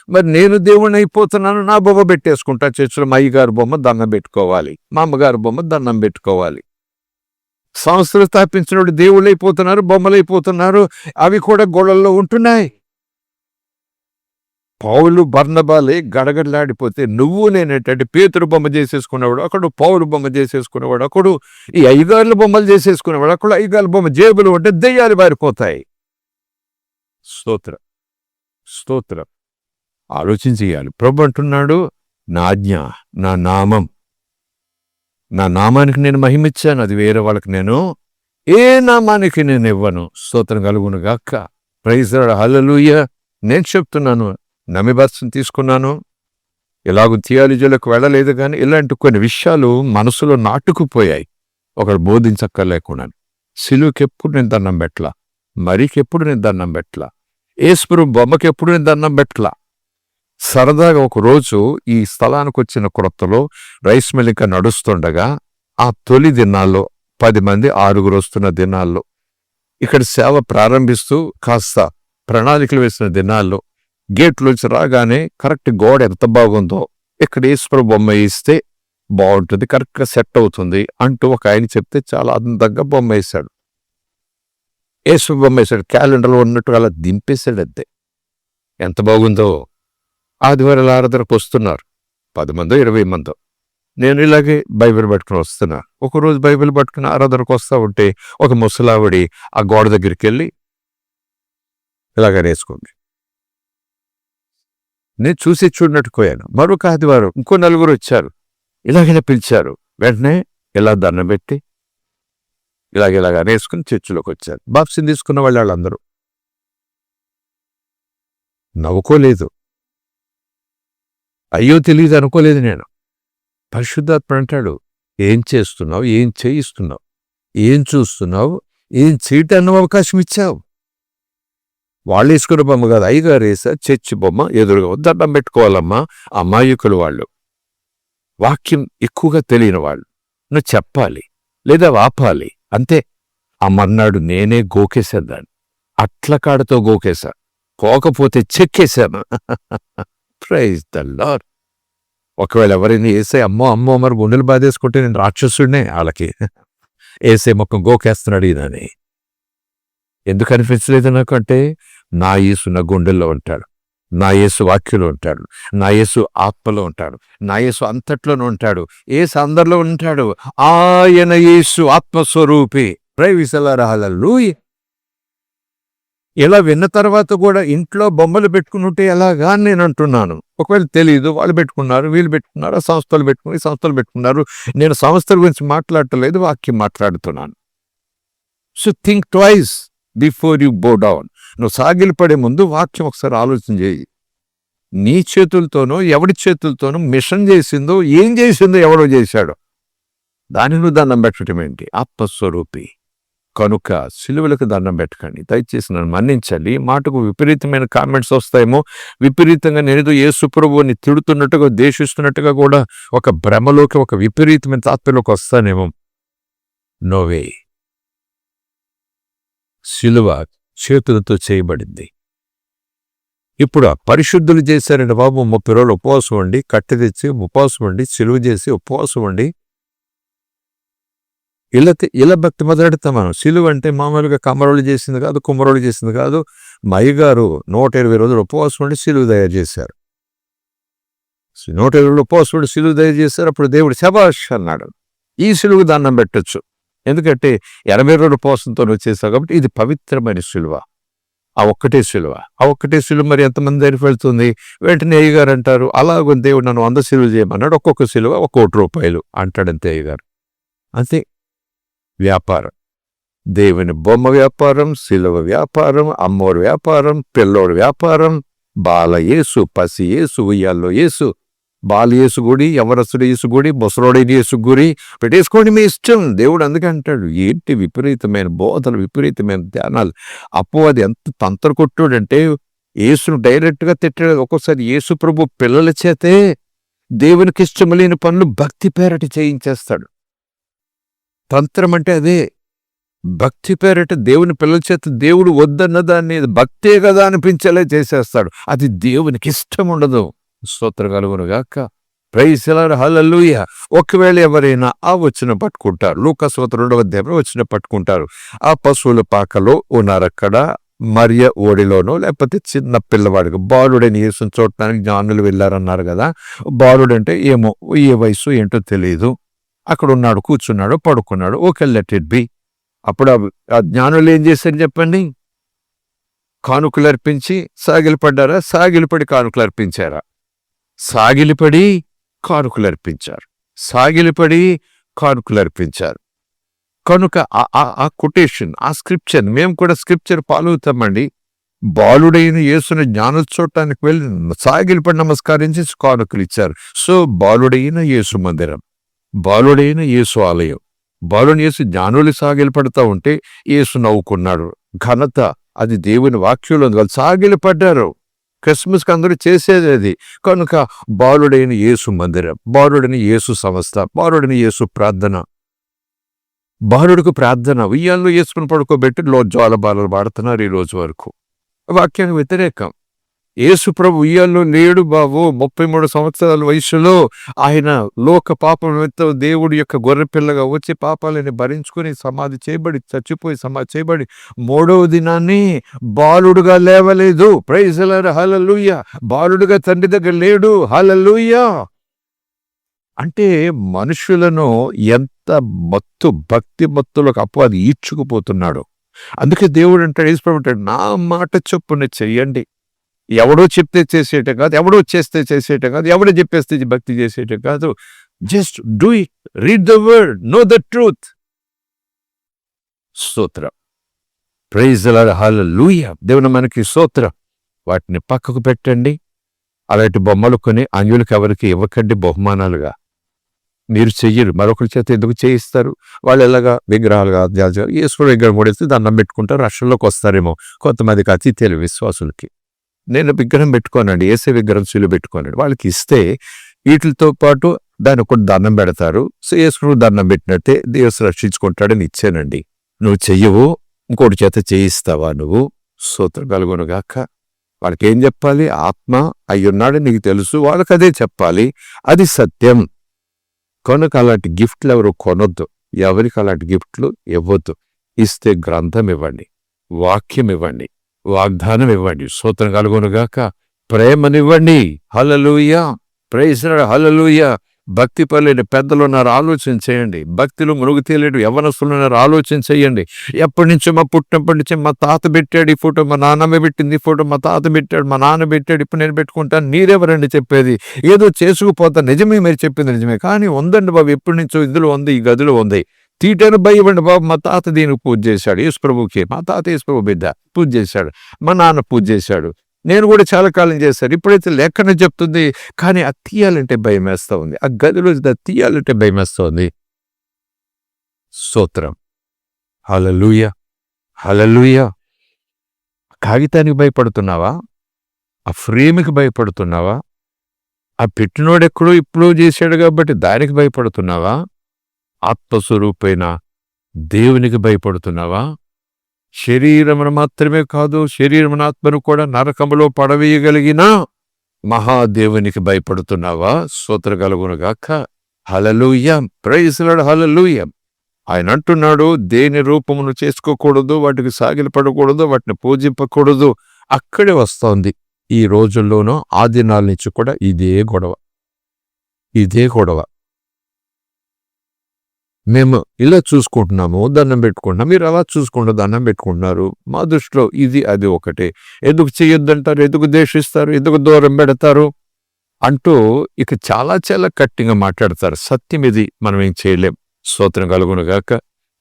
మరి నేను దేవుణ్ణి అయిపోతున్నాను, నా బొమ్మ పెట్టేసుకుంటా చర్చిలో. మా అయ్యగారు బొమ్మ దండం పెట్టుకోవాలి, మా అమ్మగారు బొమ్మ దండం పెట్టుకోవాలి. సంస్థలు స్థాపించిన దేవుళ్ళు అయిపోతున్నారు, బొమ్మలు అయిపోతున్నారు. అవి కూడా గోడల్లో ఉంటున్నాయి. పౌలు బర్నబాలే గడగడలాడిపోతే నువ్వు నేనేంటంటే పేతురు బొమ్మ చేసేసుకునేవాడు ఒకడు, పౌలు బొమ్మ చేసేసుకునేవాడు ఒకడు, ఈ అయ్యగారుల బొమ్మలు చేసేసుకునేవాడు ఒకడు. అయ్యగారుల బొమ్మ జేబులు ఉంటే దెయ్యాలు బారిపోతాయి. స్తోత్రం, స్తోత్రం. ఆలోచన చేయాలి. ప్రభు అంటున్నాడు, నా ఆజ్ఞ, నా నామం, నా నామానికి నేను మహిమిచ్చాను, అది వేరే వాళ్ళకి నేను ఏ నామానికి నేను ఇవ్వను. స్తోత్రం కలుగునుగాక. ప్రైజ్ ది లార్డ్, హల్లెలూయా. నేను చెప్తున్నాను, నమిబర్స్ని తీసుకున్నాను, ఇలాగ థియాలజీలకు వెళ్ళలేదు, కానీ ఇలాంటి కొన్ని విషయాలు మనసులో నాటుకుపోయాయి. ఒకడు బోధించక్కర్లేకుండా. సిలువుకి ఎప్పుడు నేను దండం పెట్టలా, మరికి ఎప్పుడు నేను దండం పెట్టలా, యేసు బొమ్మకి ఎప్పుడు నేను దండం పెట్టలా. సరదాగా ఒకరోజు ఈ స్థలానికి వచ్చిన కొత్తలో రైస్ మిల్ ఇంకా నడుస్తుండగా, ఆ తొలి దినాల్లో 10 మంది 6 వస్తున్న దినాల్లో, ఇక్కడ సేవ ప్రారంభిస్తూ కాస్త ప్రణాళికలు వేసిన దినాల్లో, గేట్లోంచి రాగానే కరెక్ట్ గోడ ఎంత బాగుందో, ఇక్కడ యేసు బొమ్మ వేస్తే బాగుంటుంది, కరెక్ట్గా సెట్ అవుతుంది అంటూ ఒక ఆయన చెప్తే చాలా అందంగా బొమ్మ వేశాడు. యేసు బొమ్మ వేశాడు, క్యాలెండర్లో ఉన్నట్టు అలా దింపేశాడు. అంతే, ఎంత బాగుందో. ఆదివారాల ఆరాధనకు వస్తున్నారు 10 మందో 20 మందో. నేను ఇలాగే బైబిల్ పట్టుకుని వస్తున్నా. ఒకరోజు బైబిల్ పట్టుకుని ఆరాధనకు వస్తూ ఉంటే ఒక ముసలావిడి ఆ గోడ దగ్గరికి వెళ్ళి ఇలాగ నేర్చుకుంది. నేను చూసి చూడనట్టు పోయాను. మరొక ఆదివారం ఇంకో 4 వచ్చారు, ఇలాగైనా పిలిచారు. వెంటనే ఇలా దండం పెట్టి ఇలాగ నేర్చుకుని చర్చిలోకి వచ్చారు. బాప్సిన్ తీసుకున్న వాళ్ళందరూ నవ్వుకోలేదు, అయ్యో తెలియదు అనుకోలేదు నేను. పరిశుద్ధాత్మ అంటాడు, ఏం చేస్తున్నావు, ఏం చేయిస్తున్నావు, ఏం చూస్తున్నావు, ఏం చేయటానికి అవకాశం ఇచ్చావు. వాళ్ళు వేసుకున్న బొమ్మ కాదు, అయ్యగారు వేసా చర్చి బొమ్మ ఎదురుగా దండం పెట్టుకోవాలమ్మా. అమాయకులు వాళ్ళు, వాక్యం ఎక్కువగా తెలియని వాళ్ళు. నువ్వు చెప్పాలి లేదా ఆపాలి అంతే. అమ్మన్నాడు, నేనే గోకేసేదాన్ని, అట్ల కాడతో గోకేశా, పోకపోతే చెక్కేశాను. Praise the lord. ఒకవేళ ఎవరైనా ఏసై అమ్మో మరి గుండెలు బాధేసుకుంటే నేను రాక్షసుడినే వాళ్ళకి. ఏసై మొక్కం గోకేస్తున్నాడు ఇదని. ఎందుకు అనిపించలేదు నాకు అంటే, నా యేసు నా గుండెల్లో ఉంటాడు, నా యేసు వాక్యంలో ఉంటాడు, నా యేసు ఆత్మలో ఉంటాడు, నా యేసు అంతట్లోనే ఉంటాడు, యేసు అందరిలో ఉంటాడు. ఆయన యేసు ఆత్మస్వరూపి. హల్లెలూయా. ఇలా విన్న తర్వాత కూడా ఇంట్లో బొమ్మలు పెట్టుకుని ఎలాగా అని నేను అంటున్నాను. ఒకవేళ తెలియదు, వాళ్ళు పెట్టుకున్నారు, వీళ్ళు పెట్టుకున్నారు, సంస్థలు పెట్టుకుని సంస్థలు పెట్టుకున్నారు. నేను సంస్థల గురించి మాట్లాడటలేదు, వాక్యం మాట్లాడుతున్నాను. So think twice before you go down. నువ్వు సాగిలపడే ముందు వాక్యం ఒకసారి ఆలోచన చేయి. నీ చేతులతోనో ఎవడి చేతులతోనో మిషన్ చేసిందో, ఏం చేసిందో ఎవడో చేశాడో దాని నువ్వు దండం పెట్టడం ఏంటి? ఆత్మస్వరూపి కనుక సిలువలకు దండం పెట్టకండి. దయచేసి నన్ను మన్నించాలి. మాటకు విపరీతమైన కామెంట్స్ వస్తాయేమో, విపరీతంగా నేనేదో యేసు ప్రభువుని తిడుతున్నట్టుగా ద్వేషిస్తున్నట్టుగా కూడా ఒక భ్రమలోకి, ఒక విపరీతమైన తాత్పర్యంలోకి వస్తానేమో. నోవే. సిలువ చేతులతో చేయబడింది. ఇప్పుడు పరిశుద్ధులు చేశారండి బాబు. 30 రోజులు ఉపవాసం ఉండి, కట్టె తెచ్చి ఉపవాసం ఉండి, సిలువ చేసి ఉపవాసం ఉండి, ఇలా భక్తి మొదలెడతాం మనం. సిలువ అంటే మామూలుగా కమ్మరోళ్ళు చేసింది కాదు, కుమ్మరోళ్ళు చేసింది కాదు. మయ్యగారు 120 రోజులు ఉపవాసం ఉండి సిలువ తయారు చేశారు. 120 రోజులు ఉపవాసం ఉండి సిలువ తయారు చేశారు. అప్పుడు దేవుడు శబాష్ అన్నాడు. ఈ సిలువ దండం పెట్టచ్చు, ఎందుకంటే 80 రోజుల ఉపవాసంతో వచ్చేసావు కాబట్టి ఇది పవిత్రమైన సిలువ. ఆ ఒక్కటే సిలువ మరి ఎంతమంది దగ్గరికి వెళ్తుంది? వెంటనే అయ్యగారు అంటారు, అలాగ దేవుడు నన్ను 100 సిలువలు చేయమన్నాడు, ఒక్కొక్క సిలువ ₹1,00,00,000 అంటాడంతే అయ్యగారు. అంతే. వ్యాపారం, దేవుని బొమ్మ వ్యాపారం, సిలువ వ్యాపారం, అమ్మోరు వ్యాపారం, పిల్లోడు వ్యాపారం, బాల యేసు, పసి యేసు, ఉయ్యాల్లో యేసు, బాల యేసు గుడి, యవనస్తుడు యేసు గుడి, ముసలోడైన యేసు గుడి పెట్టేసుకోండి మీ ఇష్టం. దేవుడు అందుకే అంటాడు. ఏంటి విపరీతమైన బోధలు, విపరీతమైన ధ్యానాలు. అపవాది ఎంత తంత్రకొట్టుడంటే యేసును డైరెక్ట్గా తిట్టాడు. ఒక్కోసారి యేసు ప్రభు పిల్లల చేతే దేవునికి ఇష్టం లేని పనులు భక్తి పేరటి చేయించేస్తాడు. తంత్రం అంటే అదే. భక్తి పేరట దేవుని పిల్లల చేత దేవుడు వద్దన్న దాన్ని భక్తే కదా అనిపించేలా చేసేస్తాడు. అది దేవునికి ఇష్టం ఉండదు. స్తోత్రం కలుగునుగాక. Praise the lord. హల్లెలూయా. ఒకవేళ ఎవరైనా ఆ వచనం పట్టుకుంటారు, లూకాసు 2వ అధ్యాయంలో వచనం పట్టుకుంటారు. ఆ పశువుల పాకలో ఉన్నారక్కడ, మరియ ఓడిలోనో లేకపోతే చిన్న పిల్లవాడికి, బాలుడైన యేసుని చూడటానికి జ్ఞానులు వెళ్ళారన్నారు కదా. బాలుడంటే ఏమో, ఏ వయసు ఏంటో తెలియదు. అక్కడ ఉన్నాడు, కూర్చున్నాడు, పడుకున్నాడు. Okay, let it be. అప్పుడు ఆ జ్ఞానులు ఏం చేశారు చెప్పండి? కానుకలు అర్పించి సాగిలపడ్డారా? సాగిలపడి కానుకలు అర్పించారా? సాగిలిపడి కానుకలు అర్పించారు. సాగిలిపడి కానుకలు అర్పించారు. కనుక ఆ కొటేషన్, ఆ స్క్రిప్చర్, మేము కూడా స్క్రిప్చర్ ఫాలో అవుతామండి. బాలుడైన యేసుని జ్ఞానులు చూడటానికి వెళ్ళి సాగిలిపడి నమస్కరించి కానుకలు ఇచ్చారు. సో బాలుడైన యేసు మందిరం, బాలుడైన యేసు ఆలయం, బాలుని యేసు జ్ఞానులు సాగిలపడతా ఉంటే యేసు నవ్వుకున్నాడు. ఘనత అది దేవుని వాక్యంలో ఉంది. వాళ్ళు సాగిలపడ్డారు. క్రిస్మస్కి అందరూ చేసేది అది. కనుక బాలుడైన యేసు మందిరం, బాలుడైన యేసు సంస్థ, బాలుడైన యేసు ప్రార్థన, బాలుడికి ప్రార్థన. ఉయ్యాల్లో యేసుకుని పడుకోబెట్టి జ్వాల బాలలు పాడుతున్నారు ఈ రోజు వరకు. వాక్యానికి వ్యతిరేకం. యేసు ప్రభు ఉయ్యాల్లో లేడు బాబు. 33 సంవత్సరాల వయసులో ఆయన లోక పాపం నిమిత్తం దేవుడి యొక్క గొర్రెపిల్లగా వచ్చి పాపాలని భరించుకుని సమాధి చేయబడి, చచ్చిపోయి సమాధి చేయబడి 3వ దినాన్ని బాలుడుగా లేవలేదు. Praise the lord. హల్లెలూయా. బాలుడుగా తండ్రి దగ్గర లేడు. హల్లెలూయా. అంటే మనుషులను ఎంత భక్తి మత్తులకు అపవాది ఈడ్చుకుపోతున్నాడు. అందుకే దేవుడు అంటాడు, యేసు ప్రభు అంటాడు, నా మాట చొప్పున చెయ్యండి. ఎవడో చెప్తే చేసేయటం కాదు, ఎవడో చేస్తే చేసేయటం కాదు, ఎవడో చెప్పేస్తే భక్తి చేసేయటం కాదు. Just do it. Read the word, know the truth. స్తోత్రం. Praise the lord. హల్లెలూయా. దేవుని మనకి స్తోత్రం. వాటిని పక్కకు పెట్టండి. అలాంటి బొమ్మలు కొని అన్యులకు ఎవరికి ఇవ్వకండి బహుమానాలుగా. మీరు చెయ్యరు, మరొకరి చేత ఎందుకు చేయిస్తారు? వాళ్ళు ఎలాగా విగ్రహాలుగా యేసు విగ్రహం మూడేస్తే దండం పెట్టుకుంటారు, రక్షణలోకి వస్తారేమో కొంతమందికి, అతి తెలివి విశ్వాసులకి. నేను విగ్రహం పెట్టుకోనండి, ఏసే విగ్రహం సిలువ పెట్టుకోనండి. వాళ్ళకి ఇస్తే వీటితో పాటు దాన్ని ఒకటి దండం పెడతారు. సో యేసు దండం పెట్టినట్టే దేవుడు రక్షించుకుంటాడని ఇచ్చానండి. నువ్వు చెయ్యవు, ఇంకోటి చేత చేయిస్తావా నువ్వు? స్తోత్రం కలుగునుగాక. వాళ్ళకి ఏం చెప్పాలి? ఆత్మ అయ్యున్నాడని నీకు తెలుసు, వాళ్ళకి అదే చెప్పాలి. అది సత్యం. కనుక అలాంటి గిఫ్ట్లు ఎవరు కొనొద్దు, ఎవరికి అలాంటి గిఫ్ట్లు ఇవ్వద్దు. ఇస్తే గ్రంథం ఇవ్వండి. వాక్యం ఇవ్వండి, వాగ్దానం ఇవ్వండి. స్తోత్రం కలుగునుగాక. ప్రేమనివ్వండి. హల్లెలూయా, ప్రైజ్ ద లార్డ్, హల్లెలూయా. భక్తి పరులైన పెద్దలు ఉన్నారు, ఆలోచన చేయండి. భక్తిలో మునుగు తేలేడు యవ్వనస్తులు ఉన్నారు, ఆలోచన చేయండి. ఎప్పటి నుంచో పుట్టినప్పటి నుంచి మా తాత పెట్టాడు ఈ ఫోటో, మా నాన్నమ్మ పెట్టింది ఈ ఫోటో, మా తాత పెట్టాడు, మా నాన్న పెట్టాడు, ఇప్పుడు నేను పెట్టుకుంటాను. మీరెవరండి చెప్పేది? ఏదో చేసుకుపోతా. నిజమే, మీరు చెప్పింది నిజమే, కానీ ఉందండి బాబు, ఎప్పటి నుంచో ఇందులో ఉంది, ఈ గదిలో ఉంది. తీటను భయపండి బాబు, మా తాత దీనికి పూజ చేశాడు, యేసు ప్రభుకి. మా తాత యేసు ప్రభు బిడ్డ పూజ చేశాడు, మా నాన్న పూజ చేశాడు, నేను కూడా చాలా కాలం చేశాను. ఇప్పుడైతే లెక్కన చెప్తుంది, కానీ అది తీయాలంటే భయం వేస్తూ ఉంది. ఆ గదిలో తీయాలంటే భయం వేస్తూ ఉంది. స్తోత్రం, హల్లెలూయా, హల్లెలూయా. కాగితానికి భయపడుతున్నావా? ఆ ఫ్రేమ్కి భయపడుతున్నావా? ఆ పెట్టినోడెక్కడో ఇప్పుడు చేశాడు కాబట్టి దానికి భయపడుతున్నావా? ఆత్మస్వరూపైన దేవునికి భయపడుతున్నావా? శరీరమును మాత్రమే కాదు, శరీరమును ఆత్మను కూడా నరకములో పడవేయగలిగిన మహాదేవునికి భయపడుతున్నావా? స్తోత్రం కలుగునుగాక. హల్లెలూయా, ప్రైజ్ ద లార్డ్, హల్లెలూయా. ఆయన అంటున్నాడు, దేని రూపమును చేసుకోకూడదు, వాటికి సాగిలపడకూడదు, వాటిని పూజింపకూడదు. అక్కడే వస్తోంది. ఈ రోజుల్లోనూ ఆ దినాల నుంచి కూడా ఇదే గొడవ, ఇదే గొడవ. మేము ఇలా చూసుకుంటున్నాము, దండం పెట్టుకుంటున్నాం, మీరు అలా చూసుకుంటూ దండం పెట్టుకుంటున్నారు. మా దృష్టిలో ఇది అది ఒకటే. ఎందుకు చేయొద్దంటారు, ఎందుకు ద్వేషిస్తారు, ఎందుకు దూరం పెడతారు అంటూ ఇక చాలా చాలా కట్టిగా మాట్లాడతారు. సత్యం ఇది, మనం ఏం చేయలేం. స్తోత్రం కలుగునుగాక.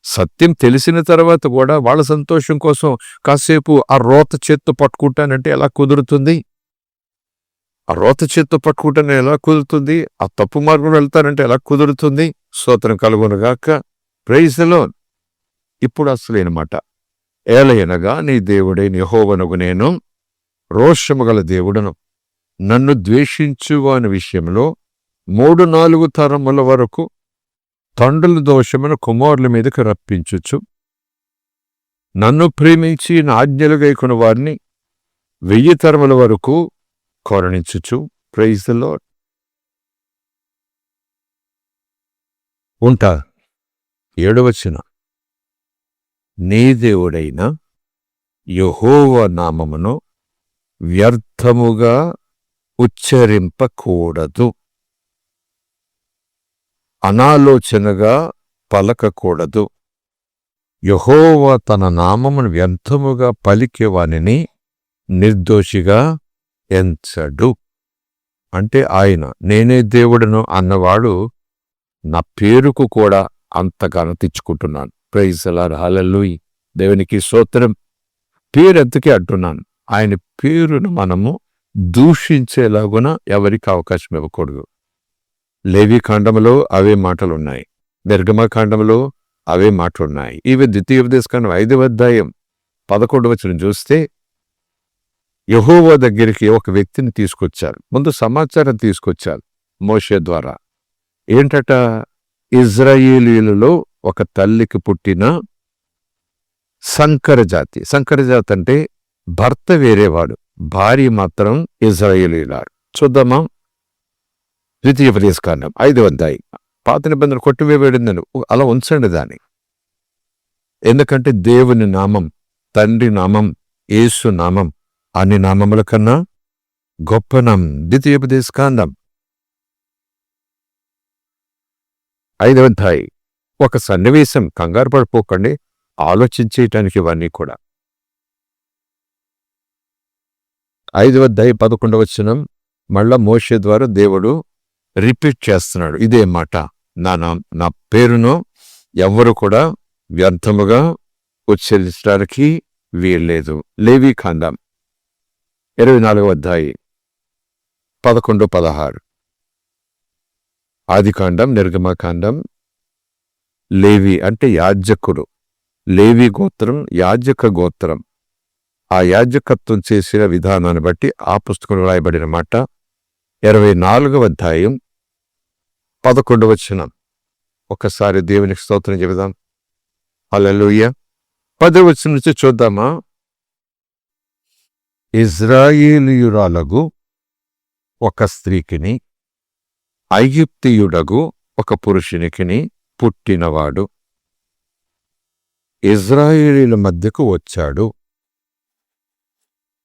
సత్యం తెలిసిన తర్వాత కూడా వాళ్ళ సంతోషం కోసం కాసేపు ఆ రోత చేత్తో పట్టుకుంటానంటే ఎలా కుదురుతుంది? ఆ రోత చేత్తో పట్టుకుంటానే ఎలా కుదురుతుంది? ఆ తప్పు మార్గం వెళ్తానంటే ఎలా కుదురుతుంది? స్తోత్రం కలుగునుగాక. Praise the lord. ఇప్పుడు అసలైన మాట, ఏలయనగా నీ దేవుడైన యెహోవానగు నేను రోషము గల దేవుడను, నన్ను ద్వేషించువాని విషయంలో 3-4 తరముల వరకు తండ్రుల దోషమును కుమారుల మీదకి రప్పించుచు, నన్ను ప్రేమించి నా ఆజ్ఞలు గైకొను వారిని 1000 తరముల వరకు కరుణించుచు. Praise the lord. ఉంటా 7వ వచనం, నీ దేవుడైన యెహోవా నామమును వ్యర్థముగా ఉచ్చరింపకూడదు, అనాలోచనగా పలకకూడదు. యెహోవా తన నామమును వ్యర్థముగా పలికేవానిని నిర్దోషిగా ఎంచడు. అంటే ఆయన నేనే దేవుడను అన్నవాడు నా పేరుకు కూడా అంతగానో తెచ్చుకుంటున్నాను. ప్రైజ్ ద లార్డ్, హల్లెలూయా. దేవునికి స్తోత్రం. పేరు ఎందుకే అంటున్నాను, ఆయన పేరును మనము దూషించేలాగున ఎవరికి అవకాశం ఇవ్వకూడదు. లేవి కాండములో అవే మాటలున్నాయి, నిర్గమకాండములో అవే మాటలున్నాయి. ఇవి ద్వితీయోపదేశకాండం 5వ అధ్యాయం 11వ వచనం చూస్తే, యెహోవా దగ్గరికి ఒక వ్యక్తిని తీసుకొచ్చారు. ముందు సమాచారం తీసుకొచ్చారు మోషే ద్వారా. ఏంటట? ఇజ్రాయేలీయులలో ఒక తల్లికి పుట్టిన సంకరజాతి. సంకరజాతి అంటే భర్త వేరేవాడు, భార్య మాత్రం ఇజ్రాయేలీయులారు. చూద్దామా? ద్వితీయోపదేశకాండం 5వ అధ్యాయం. పాత నిబంధన కొట్టివేయబడిందని అలా ఉంచండి దాన్ని. ఎందుకంటే దేవుని నామం, తండ్రి నామం, యేసు నామం అన్ని నామముల కన్నా గొప్ప నామం. ద్వితీయోపదేశకాండం 5వ అధ్యాయం. ఒక సన్నివేశం, కంగారు పడిపోకండి, ఆలోచించేయటానికి ఇవన్నీ కూడా. 5వ అధ్యాయం 11వ వచనం మళ్ళా మోషే ద్వారా దేవుడు రిపీట్ చేస్తున్నాడు ఇదే మాట. నా పేరును ఎవ్వరు కూడా వ్యర్థముగా ఉచ్చరించడానికి వీల్లేదు. లేవి కాండం 24వ అధ్యాయం 11-16. ఆదికాండం, నిర్గమకాండం. లేవి అంటే యాజకుడు. లేవి గోత్రం యాజక గోత్రం. ఆ యాజకత్వం చేసిన విధానాన్ని బట్టి ఆ పుస్తకంలో రాయబడిన మాట. 24వ అధ్యాయం 11వ వచనం. ఒకసారి దేవునికి స్తోత్రం చెబుదాం. హల్లెలూయా. 10వ వచనం నుంచి చూద్దామా? ఇజ్రాయేలీయురాలగు ఒక స్త్రీకిని ఐగుప్తీయుడగు ఒక పురుషునికిని పుట్టినవాడు ఇజ్రాయేలీల మధ్యకు వచ్చాడు.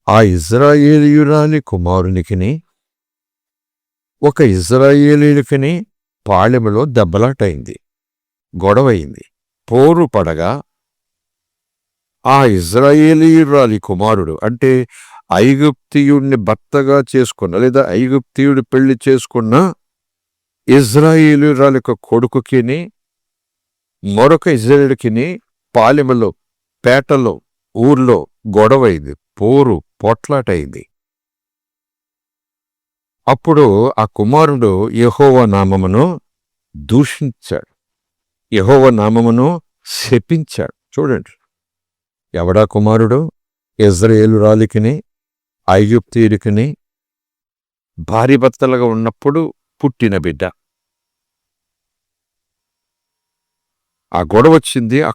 ఆ ఇజ్రాయేలీయురాలి కుమారునికిని ఒక ఇజ్రాయేలీయునికిని పాళెములో దెబ్బలాటైంది, గొడవైంది. పోరు పడగా ఆ ఇజ్రాయేలీయురాలి కుమారుడు అంటే ఐగుప్తీయుడిని భర్తగా చేసుకున్న లేదా ఐగుప్తీయుడు పెళ్లి చేసుకున్న ఇజ్రాయేలీయురాలి యొక్క కొడుకుకిని మరొక ఇజ్రాయేలుకిని పాలెములో, పేటలో, ఊర్లో గొడవైంది, పోరు పోట్లాటైంది. అప్పుడు ఆ కుమారుడు యెహోవా నామమును దూషించాడు, యెహోవా నామమును శపించాడు. చూడండి, ఎవడా కుమారుడు? ఇజ్రాయేలురాలికిని ఐగుప్తీయుడికిని భార్యాభర్తలుగా ఉన్నప్పుడు పుట్టిన బిడ్డ. ఆ గొడవ వచ్చింది ఆ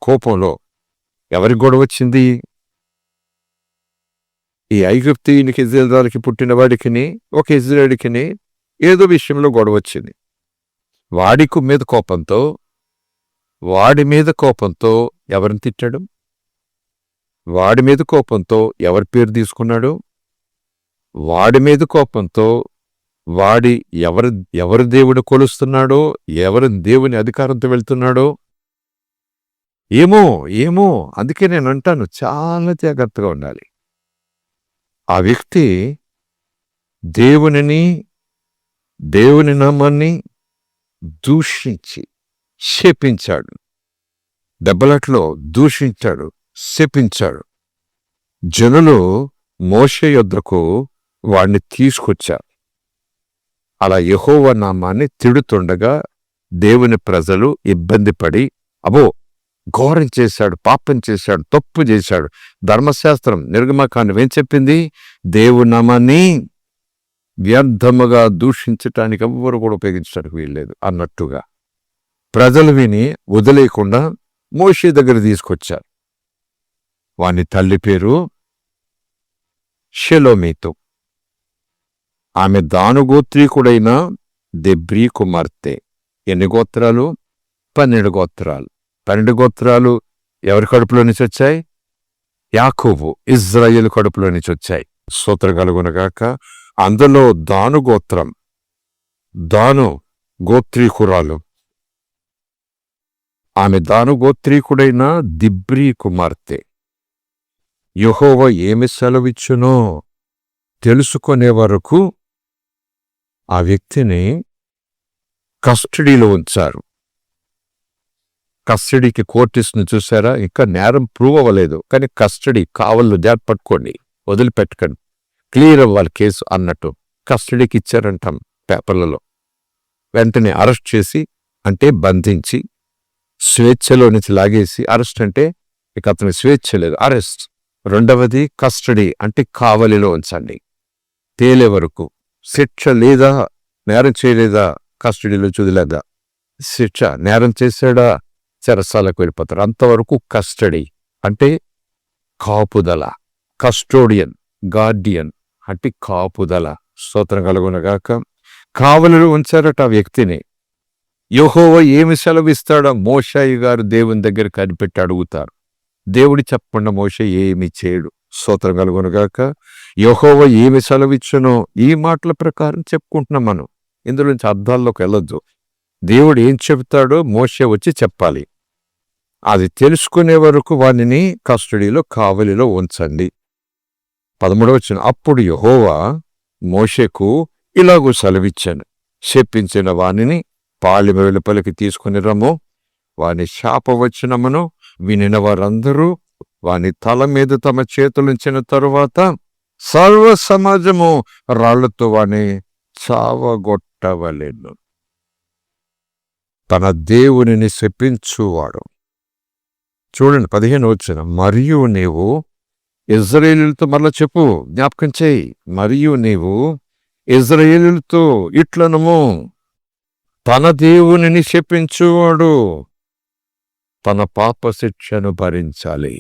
కోపంలో ఎవరి గొడవ వచ్చింది? ఈ ఐగుప్తీయునికి ఇజ్రాయేలుకి పుట్టిన వాడికిని ఒక ఇజ్రాయేలుకిని ఏదో విషయంలో గొడవ వచ్చింది. వాడి మీద కోపంతో ఎవరిని తిట్టాడు? వాడి మీద కోపంతో ఎవరి పేరు తీసుకున్నాడు? వాడి మీద కోపంతో ఎవరు దేవుడు కొలుస్తున్నాడో, ఎవరు దేవుని అధికారంతో వెళ్తున్నాడో ఏమో. అందుకే నేను అంటాను, చాలా జాగ్రత్తగా ఉండాలి. ఆ వ్యక్తి దేవుని నామాన్ని దూషించి శపించాడు, దెబ్బలాట్లో దూషించాడు, శపించాడు. జనులు మోషే యొద్దకు వాడిని తీసుకొచ్చారు. అలా యెహోవా నామాన్ని తిడుతుండగా దేవుని ప్రజలు ఇబ్బంది పడి, అబో ఘోరం చేశాడు, పాపం చేశాడు, తప్పు చేశాడు. ధర్మశాస్త్రం నిర్గమకాండం ఏం చెప్పింది? దేవుని నామాన్ని వ్యర్థముగా దూషించటానికి ఎవ్వరు కూడా ఉపయోగించడానికి వీల్లేదు అన్నట్టుగా ప్రజలు విని వదిలేయకుండా మోషే దగ్గర తీసుకొచ్చారు. వాని తల్లి పేరు షెలోమీతు. ఆమె దాను గోత్రీకుడైన దెబ్రీ కుమార్తె. ఎన్ని గోత్రాలు? 12 గోత్రాలు. 12 గోత్రాలు ఎవరి కడుపులో నుంచి వచ్చాయి? యాకోబు, ఇజ్రాయేలు కడుపులో నుంచి వచ్చాయి. స్తోత్రం కలుగునగాక. అందులో దాను గోత్రం, దాను గోత్రీకురాలు. ఆమె దాను గోత్రీకుడైన దిబ్రీ కుమార్తె. యెహోవా ఏమి సెలవిచ్చునో తెలుసుకునే వరకు ఆ వ్యక్తిని కస్టడీలో ఉంచారు. కస్టడీకి కోర్టిస్ను చూసారా? ఇంకా నేరం ప్రూవ్ అవ్వలేదు, కానీ కస్టడీ కావళ్ళు జాగ్రత్త పట్టుకోండి, వదిలిపెట్టకండి, క్లియర్ అవ్వాలి కేసు అన్నట్టు కస్టడీకి ఇచ్చారంటాం పేపర్లలో. వెంటనే అరెస్ట్ చేసి, అంటే బంధించి స్వేచ్ఛలో నుంచి లాగేసి, అరెస్ట్ అంటే ఇక అతనికి స్వేచ్ఛ లేదు, అరెస్ట్. రెండవది కస్టడీ అంటే కావలిలో ఉంచండి తేలే వరకు. శిక్ష లేదా, నేరం చేయలేదా, కస్టడీలో చూడలేదా, శిక్ష నేరం చేశాడా, చెరసాలకు వెళ్ళిపోతారు. అంతవరకు కస్టడీ అంటే కాపుదల. కస్టోడియన్, గార్డియన్ అంటే కాపుదల. స్తోత్రం కలుగునగాక. కావలిలో ఉంచారట ఆ వ్యక్తిని. యెహోవా ఏమి సెలవిస్తాడో మోషే గారు దేవుని దగ్గర కనిపెట్టి అడుగుతారు. దేవుడి చెప్పకుండా మోషే ఏమి చేయడు. స్తోత్రం కలుగునగాక. యెహోవా ఏమి సెలవిచ్చునో ఈ మాటల ప్రకారం చెప్పుకుంటున్నాం మనం. ఇందులో నుంచి అర్థాల్లోకి వెళ్ళొద్దు. దేవుడు ఏం చెబుతాడో మోషే వచ్చి చెప్పాలి. అది తెలుసుకునే వరకు వానిని కస్టడీలో, కావలిలో ఉంచండి. 13వ వచనం. అప్పుడు యెహోవా మోషేకు ఇలాగూ సెలవిచ్చాను, శపించిన వానిని పాళెము వెలుపలికి తీసుకుని రమ్ము. వాని శాపవచనమును వినిన వారందరూ వాని తల మీద తమ చేతులుంచిన తరువాత సర్వ సమాజము రాళ్లతో వాని చావగొట్టవలెను. తన దేవునిని శపించువాడు. చూడండి 15వ వచనం. మరియు నీవు ఇజ్రాయేలీయులతో, మరలా చెప్పు, జ్ఞాపకం చేయి. మరియు నీవు ఇజ్రాయేలీయులతో ఇట్లనము, తన దేవునిని శపించువాడు తన పాప శిక్షను భరించాలి.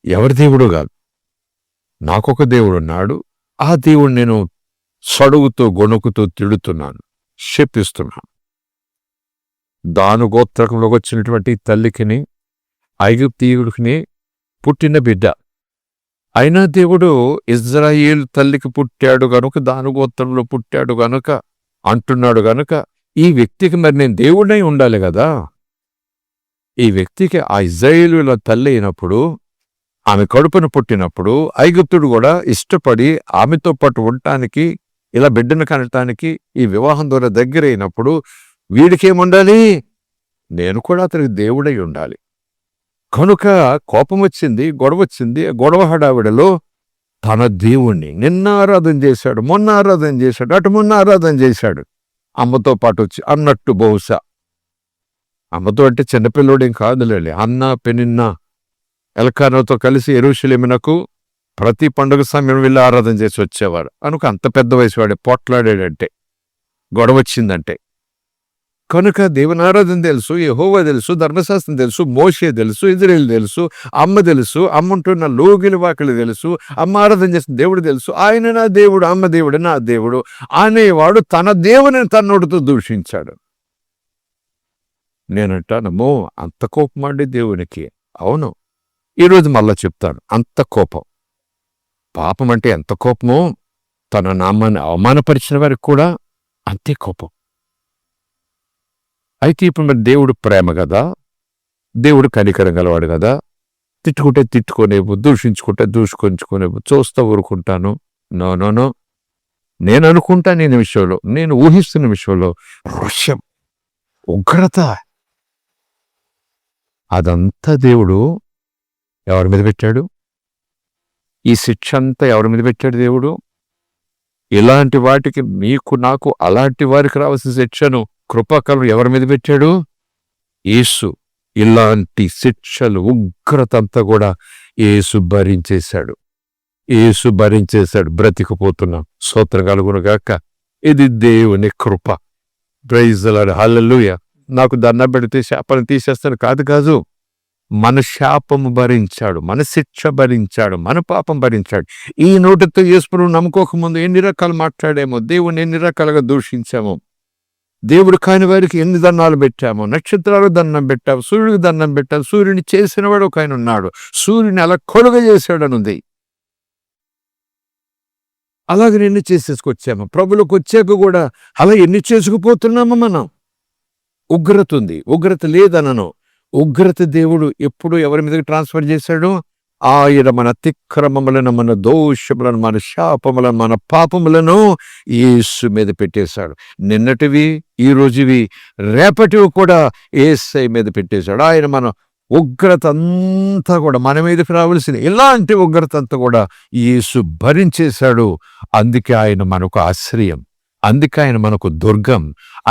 ఎవరి దేవుడు కాదు, నాకొక దేవుడున్నాడు. ఆ దేవుడు నేను సడుగుతూ గొణుకుతూ తిడుతున్నాను, శపిస్తున్నాను. దాను గోత్రకంలోకి వచ్చినటువంటి తల్లికిని ఐగుప్తీయుడికిని పుట్టిన బిడ్డ. అయినా దేవుడు ఇజ్రాయేలు తల్లికి పుట్టాడు గనుక, దాని గోత్రంలో పుట్టాడు గనుక అంటున్నాడు గనుక ఈ వ్యక్తికి మరి నేను దేవుడై ఉండాలి కదా. ఈ వ్యక్తికి ఆ ఇజ్రాయేలుల తల్లి అయినప్పుడు, ఆమె కడుపున పుట్టినప్పుడు ఐగుప్తుడు కూడా ఇష్టపడి ఆమెతో పాటు ఉండటానికి, ఇలా బిడ్డను కనటానికి ఈ వివాహం ద్వారా దగ్గర అయినప్పుడు వీడికేముండాలి? నేను కూడా అతనికి దేవుడై ఉండాలి. కనుక కోపం వచ్చింది, గొడవ వచ్చింది. గొడవ హడావిడలో తన దేవుణ్ణి నిన్న ఆరాధన చేశాడు, మొన్న ఆరాధన చేశాడు, అటు మొన్న ఆరాధన చేశాడు అమ్మతో పాటు వచ్చి అన్నట్టు. బహుశా అమ్మతో అంటే చిన్నపిల్లోడేం కాదులేండి. అన్న పెనిన్న ఎల్కానాతో కలిసి యెరూషలేమునకు ప్రతి పండుగ సమయం వెళ్ళి ఆరాధన చేసి వచ్చేవాడు. అనుక అంత పెద్ద వయసు వాడే పోట్లాడాడంటే, గొడవ వచ్చిందంటే. కనుక దేవుని ఆరాధన తెలుసు, యెహోవా తెలుసు, ధర్మశాస్త్రం తెలుసు, మోషే తెలుసు, ఇజ్రాయేలు తెలుసు, అమ్మ తెలుసు, అమ్మ ఉంటున్న లోగిలి వాకిలి తెలుసు, అమ్మ ఆరాధన చేసిన దేవుడు తెలుసు. ఆయన నా దేవుడు, అమ్మ దేవుడు నా దేవుడు అనేవాడు తన దేవుని తన్నోడితో దూషించాడు. నేనంటానమ్మో, అంత కోపమండి దేవునికి. అవును, ఈరోజు మళ్ళా చెప్తాను, అంత కోపం. పాపం అంటే ఎంత కోపమో, తన నామాన్ని అవమానపరిచిన వారికి కూడా అంతే కోపం. అయితే ఇప్పుడు మరి దేవుడు ప్రేమ కదా, దేవుడు కనికరం గలవాడు కదా. తిట్టుకుంటే తిట్టుకోనేవు, దూషించుకుంటే దూషించుకోనేవు, చూస్తా ఊరుకుంటాను. No no no. నేను అనుకుంటా, నేను విషయంలో, నేను ఊహిస్తున్న విషయంలో రోషం, ఉగ్రత, అదంతా దేవుడు ఎవరి మీద పెట్టాడు? ఈ శిక్ష అంతా ఎవరి మీద పెట్టాడు దేవుడు? ఇలాంటి వాటికి, మీకు నాకు అలాంటి వారికి రావాల్సిన శిక్షను, కృపాకరం ఎవరి మీద పెట్టాడు? యేసు. ఇలాంటి శిక్షలు, ఉగ్రత అంతా కూడా యేసు భరించేశాడు. యేసు భరించేశాడు. బ్రతికిపోతున్నాం. స్తోత్రం కలుగునుగాక. ఇది దేవుని కృప. Praise the lord. హల్లెలూయా. నాకు దండం పెడితే శాపాన్ని తీసేస్తాను కాదు. మన శాపము భరించాడు, మన శిక్ష భరించాడు, మన పాపం భరించాడు. ఈ నోటితో యేసును నమ్ముకోకముందు ఎన్ని రకాలు మాట్లాడామో, దేవుని ఎన్ని రకాలుగా దూషించామో, దేవుడు కాని వారికి ఎన్ని దండాలు పెట్టామో, నక్షత్రాలకు దండం పెట్టాము, సూర్యుడికి దండం పెట్టాము. సూర్యుని చేసినవాడు ఒక ఆయన ఉన్నాడు, సూర్యుని అలా కొలుగ చేశాడనుంది. అలాగే ఎన్ని చేసేసుకొచ్చాము. ప్రభులకు వచ్చాక కూడా అలా ఎన్ని చేసుకుపోతున్నామో మనం. ఉగ్రత ఉంది, ఉగ్రత లేదనను. ఉగ్రత దేవుడు ఎప్పుడు ఎవరి మీదకి ట్రాన్స్ఫర్ చేశాడు? ఆయన మన అతిక్రమములను, మన దోషములను, మన శాపములను, మన పాపములను యేసు మీద పెట్టేశాడు. నిన్నటివి, ఈ రోజువి, రేపటివి కూడా యేసై మీద పెట్టేశాడు. ఆయన మన ఉగ్రత అంతా కూడా మన మీదకి రావాల్సింది. ఇలాంటి ఉగ్రత అంతా కూడా యేసు భరించేశాడు. అందుకే ఆయన మనకు ఆశ్రయం, అందుకే ఆయన మనకు దుర్గం,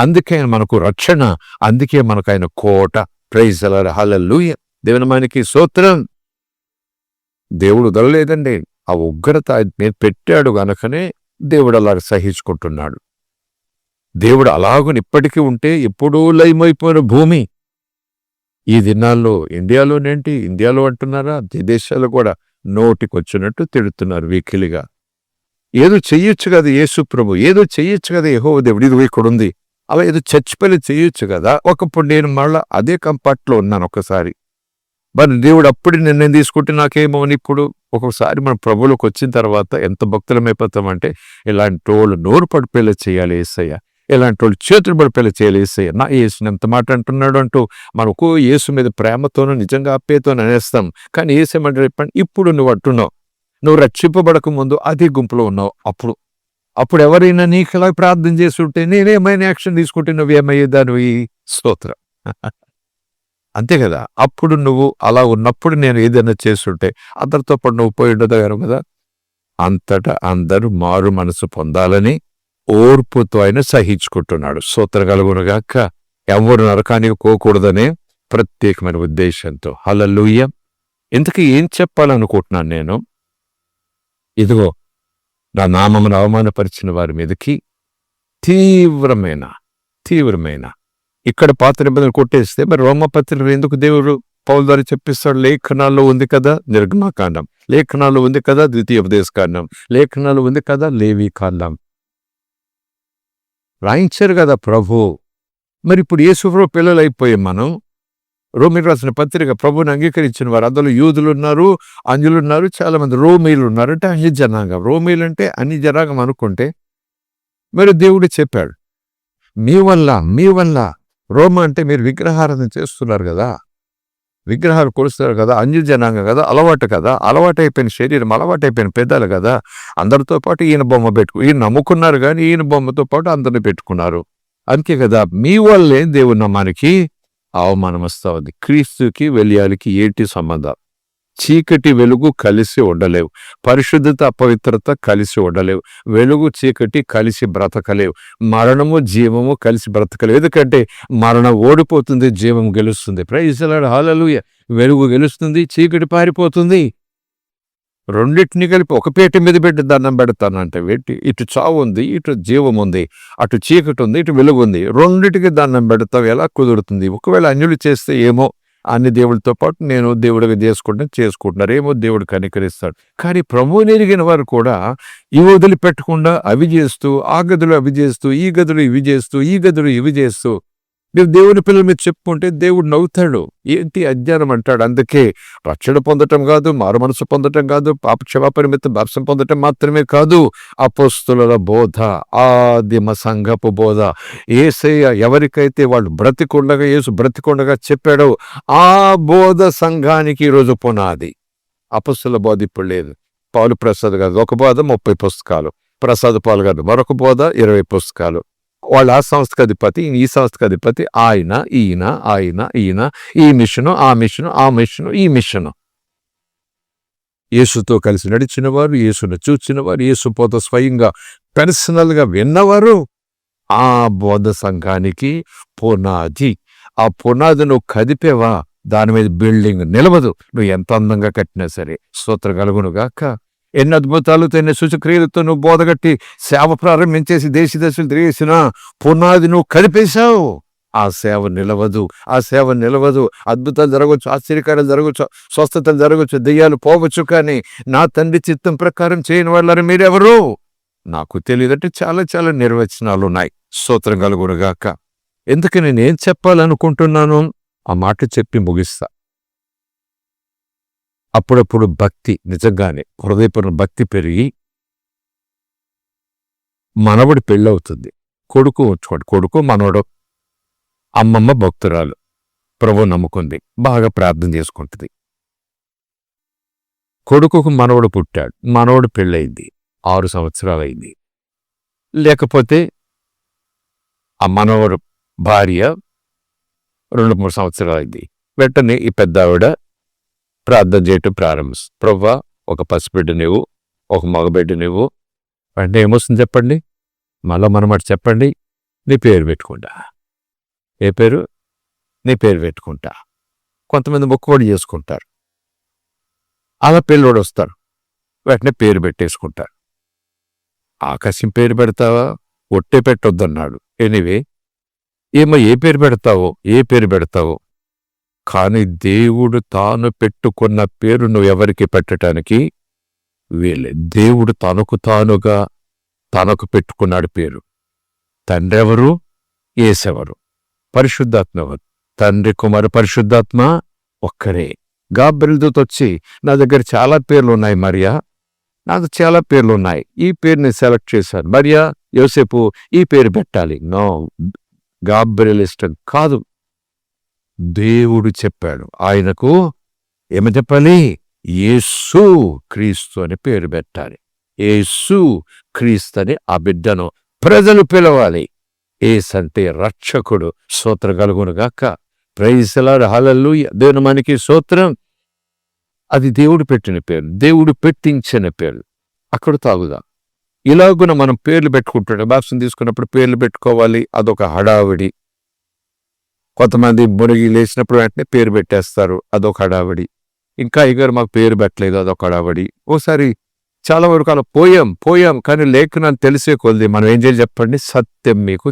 అందుకే ఆయన మనకు రక్షణ, అందుకే మనకు ఆయన కోట. Praise the lord. హల్లెలూయా. దేవుని మనకి స్తోత్రం. దేవుడు వదలలేదండి. ఆ ఉగ్రత మీద పెట్టాడు గనకనే దేవుడు అలాగ సహించుకుంటున్నాడు. దేవుడు అలాగని ఇప్పటికీ ఉంటే ఎప్పుడూ లయమైపోయిన భూమి. ఈ దినాల్లో ఇండియాలోనేంటి, ఇండియాలో అంటున్నారా, విదేశాలు కూడా నోటికొచ్చినట్టు తిడుతున్నారు వీకిలిగా. ఏదో చెయ్యొచ్చు కదా యేసు ప్రభు, ఏదో చెయ్యొచ్చు కదా యెహోవా దేవుడు, ఇది ఇక్కడ ఉంది, అలా ఏదో చచ్చిపోయి చేయొచ్చు కదా. ఒకప్పుడు నేను మళ్ళా అదే కంపార్ట్లో ఉన్నాను ఒకసారి. మరి దేవుడు అప్పుడు నిర్ణయం తీసుకుంటే నాకేమో అని. ఇప్పుడు ఒక్కొక్కసారి మన ప్రభువులకు వచ్చిన తర్వాత ఎంత భక్తులమైపోతామంటే, ఇలాంటి వాళ్ళు నోరు పడిపోయేలా చేయాలి యేసయ్య, ఇలాంటి వాళ్ళు చేతులు పడిపోయేలా చేయాలి యేసయ్య. నా యేసుని ఎంత మాట అంటున్నాడు అంటూ మనకు యేసు మీద ప్రేమతోనూ నిజంగా అప్పేతోనూ అనేస్తాం. కానీ యేసేమంటారు చెప్పండి, ఇప్పుడు నువ్వు అంటున్నావు, నువ్వు రక్షింపబడక ముందు అదే గుంపులో ఉన్నావు. అప్పుడు ఎవరైనా నీకు ఇలా ప్రార్థన చేస్తుంటే, నేనేమైనా యాక్షన్ తీసుకుంటే నువ్వేమయ్యేదాను? ఈ స్తోత్రం. అంతే కదా. అప్పుడు నువ్వు అలా ఉన్నప్పుడు నేను ఏదైనా చేస్తుంటే అందరితో పాటు నువ్వు పోయి ఉండదు కదా. అంతటా అందరూ మారు మనసు పొందాలని ఓర్పుతో ఆయన సహించుకుంటున్నాడు. స్తోత్రం కలుగునుగాక. ఎవరు నరకానికి పోకూడదనే ప్రత్యేకమైన ఉద్దేశంతో. హల్లెలూయా. ఇంతకీ ఏం చెప్పాలనుకుంటున్నాను నేను? ఇదిగో, నా నామమును అవమానపరిచిన వారి మీదకి తీవ్రమైన ఇక్కడ పాత నిబంధనలు కొట్టేస్తే మరి రోమపత్రికలు ఎందుకు దేవుడు పౌలు ద్వారా చెప్పిస్తాడు? లేఖనాల్లో ఉంది కదా నిర్గమకాండం, లేఖనాల్లో ఉంది కదా ద్వితీయోపదేశకాండం, లేఖనాల్లో ఉంది కదా లేవీకాండం. రాయించారు కదా ప్రభు. మరి ఇప్పుడు యేసుప్రభు పిల్లలు అయిపోయాం మనం. రోమీలు రాసిన పత్రిక ప్రభువుని అంగీకరించిన వారు, అందులో యూదులు ఉన్నారు, అన్యులు ఉన్నారు, చాలా మంది రోమీలు ఉన్నారు. అంటే అన్య జనాంగం. రోమీలు అంటే అన్య జనాంగం అనుకుంటే మరి దేవుడు చెప్పాడు, మీ వల్ల రోమ అంటే మీరు విగ్రహారాధన చేస్తున్నారు కదా, విగ్రహాలు కొలుస్తారు కదా, అన్య జనాంగం కదా, అలవాటు కదా, అలవాటైపోయిన శరీరం, అలవాటైపోయిన పెదాలు కదా, అందరితో పాటు ఈయన బొమ్మ ఈయన నమ్ముకున్నారు కానీ ఈయన బొమ్మతో పాటు అందరిని పెట్టుకున్నారు. అందుకే కదా మీ వల్లే దేవుని నామానికి అవమానం వస్తా ఉంది. క్రీస్తుకి వెలియాలికి ఏంటి సంబంధం? చీకటి వెలుగు కలిసి ఉండలేవు, పరిశుద్ధత అపవిత్రత కలిసి ఉండలేవు, వెలుగు చీకటి కలిసి బ్రతకలేవు, మరణము జీవము కలిసి బ్రతకలేవు. ఎందుకంటే మరణం ఓడిపోతుంది, జీవం గెలుస్తుంది. ప్రైజ్ ది లార్డ్, హల్లెలూయా. వెలుగు గెలుస్తుంది, చీకటి పారిపోతుంది. రెండింటిని కలిపి ఒక పీట మీద పెట్టి దండం పెడతానంటే పెట్టి, ఇటు చావు ఉంది, ఇటు జీవం ఉంది, అటు చీకటి ఉంది, ఇటు వెలుగు ఉంది, రెండిటికి దండం పెడతావు, ఎలా కుదురుతుంది? ఒకవేళ అన్యులు చేస్తే ఏమో, అన్ని దేవుడితో పాటు నేను దేవుడిగా చేసుకుంటున్నారు, ఏమో దేవుడు కనికరిస్తాడు. కానీ ప్రభువుని ఎరిగిన వారు కూడా ఇవి వదిలిపెట్టకుండా అవి చేస్తూ, ఆ గదులు అవి చేస్తూ, ఈ గదులు ఇవి చేస్తూ, ఈ గదులు ఇవి చేస్తూ మీరు దేవుని పిల్లల మీద చెప్పుకుంటే దేవుడు నవ్వుతాడు. ఏంటి అజ్ఞానం అంటాడు. అందుకే రక్షణ పొందటం కాదు, మారు మనసు పొందటం కాదు, పాప క్షమాపణ నిమిత్తం బాప్సం పొందటం మాత్రమే కాదు, అపోస్తుల బోధ, ఆదిమ సంఘపు బోధ, యేసయ్య ఎవరికైతే వాళ్ళు బ్రతికుండగా, యేసు బ్రతికుండగా చెప్పాడో ఆ బోధ సంఘానికి ఈరోజు పునాది. అపోస్తుల బోధ ఇప్పుడు లేదు. పౌలు ప్రసాద్ గారు ఒక బోధ 30 పుస్తకాలు, ప్రసాద్ పాల్ గారు మరొక బోధ 20 పుస్తకాలు. వాళ్ళు ఆ సంస్థకు అధిపతి, ఈ సంస్థకు అధిపతి, ఆయన ఈయన, ఈ మిషను, ఆ మిషను, ఆ మిషను, ఈ మిషను. యేసుతో కలిసి నడిచిన వారు, యేసును చూచిన వారు, యేసు బోధ స్వయంగా పర్సనల్గా విన్నవారు ఆ బోధ సంఘానికి పునాది. ఆ పునాది నువ్వు కదిపేవా, దాని మీద బిల్డింగ్ నిలవదు, నువ్వు ఎంత అందంగా కట్టినా సరే. స్తోత్రం కలుగునుగాక. ఎన్ని అద్భుతాలతో, ఎన్ని సూచక్రియలతో నువ్వు బోధగట్టి సేవ ప్రారంభించేసి దేశ దశలు తిరిగేసిన పునాది నువ్వు కదిపేశావు, ఆ సేవ నిలవదు. అద్భుతాలు జరగవచ్చు, ఆశ్చర్యకార్యాలు జరగవచ్చు, స్వస్థతలు జరగవచ్చు, దెయ్యాలు పోవచ్చు, కానీ నా తండ్రి చిత్తం ప్రకారం చేయని వాళ్ళని మీరెవరు నాకు తెలియదంటే చాలా చాలా నిర్వచనాలు ఉన్నాయి. స్తోత్రం కలుగునుగాక. ఎందుకని నేను చెప్పాలనుకుంటున్నాను, ఆ మాట చెప్పి ముగిస్తా. అప్పుడప్పుడు భక్తి, నిజంగానే హృదయపూర్ణ భక్తి పెరిగి మనవడి పెళ్ళవుతుంది. కొడుకు మనవడు, అమ్మమ్మ భక్తురాలు, ప్రభు నమ్ముకుంది, బాగా ప్రార్థన చేసుకుంటుంది. కొడుకుకు మనవడు పుట్టాడు, మనవడు పెళ్ళయింది, 6 సంవత్సరాలు అయింది. లేకపోతే ఆ మనవడు భార్య 2-3 సంవత్సరాలు అయింది. వెంటనే ఈ పెద్ద ఆవిడ ప్రార్థన చేయటం ప్రారంభిస్తుంది. ప్రభువా, ఒక పసిబిడ్డ నువ్వు, ఒక మగబిడ్డ నువ్వు అంటే ఏమొస్తుంది చెప్పండి? మళ్ళా మనమాట చెప్పండి. నీ పేరు పెట్టుకుంటా. ఏ పేరు? నీ పేరు పెట్టుకుంటా. కొంతమంది మొక్కుబడి చేసుకుంటారు, అలా పిల్లోడు వస్తారు, వెంటనే పేరు పెట్టేసుకుంటారు. ఆకాశం పేరు పెడతావా? ఒట్టే పెట్టొద్దన్నాడు. ఎనివే, ఏమో ఏ పేరు పెడతావో కానీ దేవుడు తాను పెట్టుకున్న పేరు నువ్వు ఎవరికి పెట్టడానికి వీలే. దేవుడు తనకు పెట్టుకున్నాడు పేరు. తండ్రి ఎవరు? యేసెవరు? పరిశుద్ధాత్మ ఎవరు? తండ్రి, కుమారు, పరిశుద్ధాత్మ ఒక్కరే. గాబ్రియెల్ దూత వచ్చి, నా దగ్గర చాలా పేర్లు ఉన్నాయి మరియా, నాకు చాలా పేర్లు ఉన్నాయి, ఈ పేరుని సెలెక్ట్ చేశాను. మరియా, యోసేపు ఈ పేరు పెట్టాలి. నో, గాబ్రియెల్ ఇష్టం కాదు, దేవుడు చెప్పాడు. ఆయనకు ఏమి చెప్పాలి? యేసు క్రీస్తు అని పేరు పెట్టాలి. యేసు క్రీస్తు అని ఆ బిడ్డను ప్రజలు పిలవాలి. యేసంటే రక్షకుడు. స్తోత్రం కలుగునుగాక. ప్రైజ్ ది లార్డ్, హల్లెలూయా. దేవుని మనకి స్తోత్రం. అది దేవుడు పెట్టిన పేరు, దేవుడు పెట్టించిన పేరు. అక్కడ తాగుదాం. ఇలాగున మనం పేర్లు పెట్టుకుంటాం. బాప్సం తీసుకున్నప్పుడు పేర్లు పెట్టుకోవాలి, అదొక హడావిడి. కొంతమంది మునిగి లేచినప్పుడు వెంటనే పేరు పెట్టేస్తారు, అదొక హడావిడి. ఇంకా అయ్యగారు మాకు పేరు పెట్టలేదు, అదొక హడావిడి. ఓసారి చాలా వరకు అలా పోయాం కానీ లేఖనాలు తెలిసే కొద్ది మనం ఏం చేయాలి చెప్పండి? సత్యం మీకు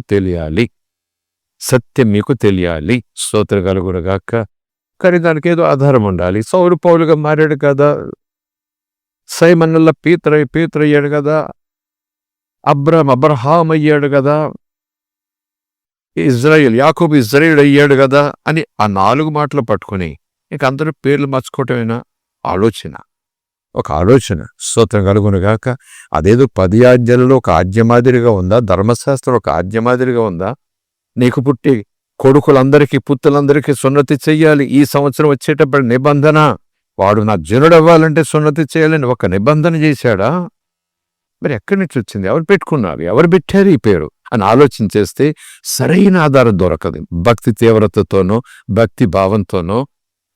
తెలియాలి. స్తోత్రం కలుగునుగాక. కానీ దానికి ఏదో ఆధారం ఉండాలి. సౌలు పౌలుగా మారాడు కదా, సైమన్నుల పీతరు అయ్యాడు కదా, అబ్రహాం అయ్యాడు కదా, ఇజ్రాయేల్, యాకోబు ఇజ్రాయేల్ అయ్యాడు కదా అని ఆ 4 మాటలు పట్టుకొని ఇక అందరూ పేర్లు మార్చుకోవటమేనా? ఒక ఆలోచన. స్తోత్రం కలుగునుగాక. అదేదో 10 ఆజ్ఞలలో ఒక ఆజ్ఞ మాదిరిగా ఉందా? ధర్మశాస్త్రం ఒక ఆజ్ఞ మాదిరిగా ఉందా? నీకు పుట్టి కొడుకులందరికీ పుత్రులందరికీ సున్నతి చెయ్యాలి, ఈ సంవత్సరం వచ్చేటప్పుడు నిబంధన, వాడు నా జనుడు అవ్వాలంటే సున్నతి చేయాలని ఒక నిబంధన చేశాడా? మరి ఎక్కడి నుంచి వచ్చింది? ఎవరు పెట్టుకున్నారు? ఎవరు పెట్టారు ఈ పేరు అని ఆలోచన చేస్తే సరైన ఆధారం దొరకదు. భక్తి తీవ్రతతోనో భక్తి భావంతోనో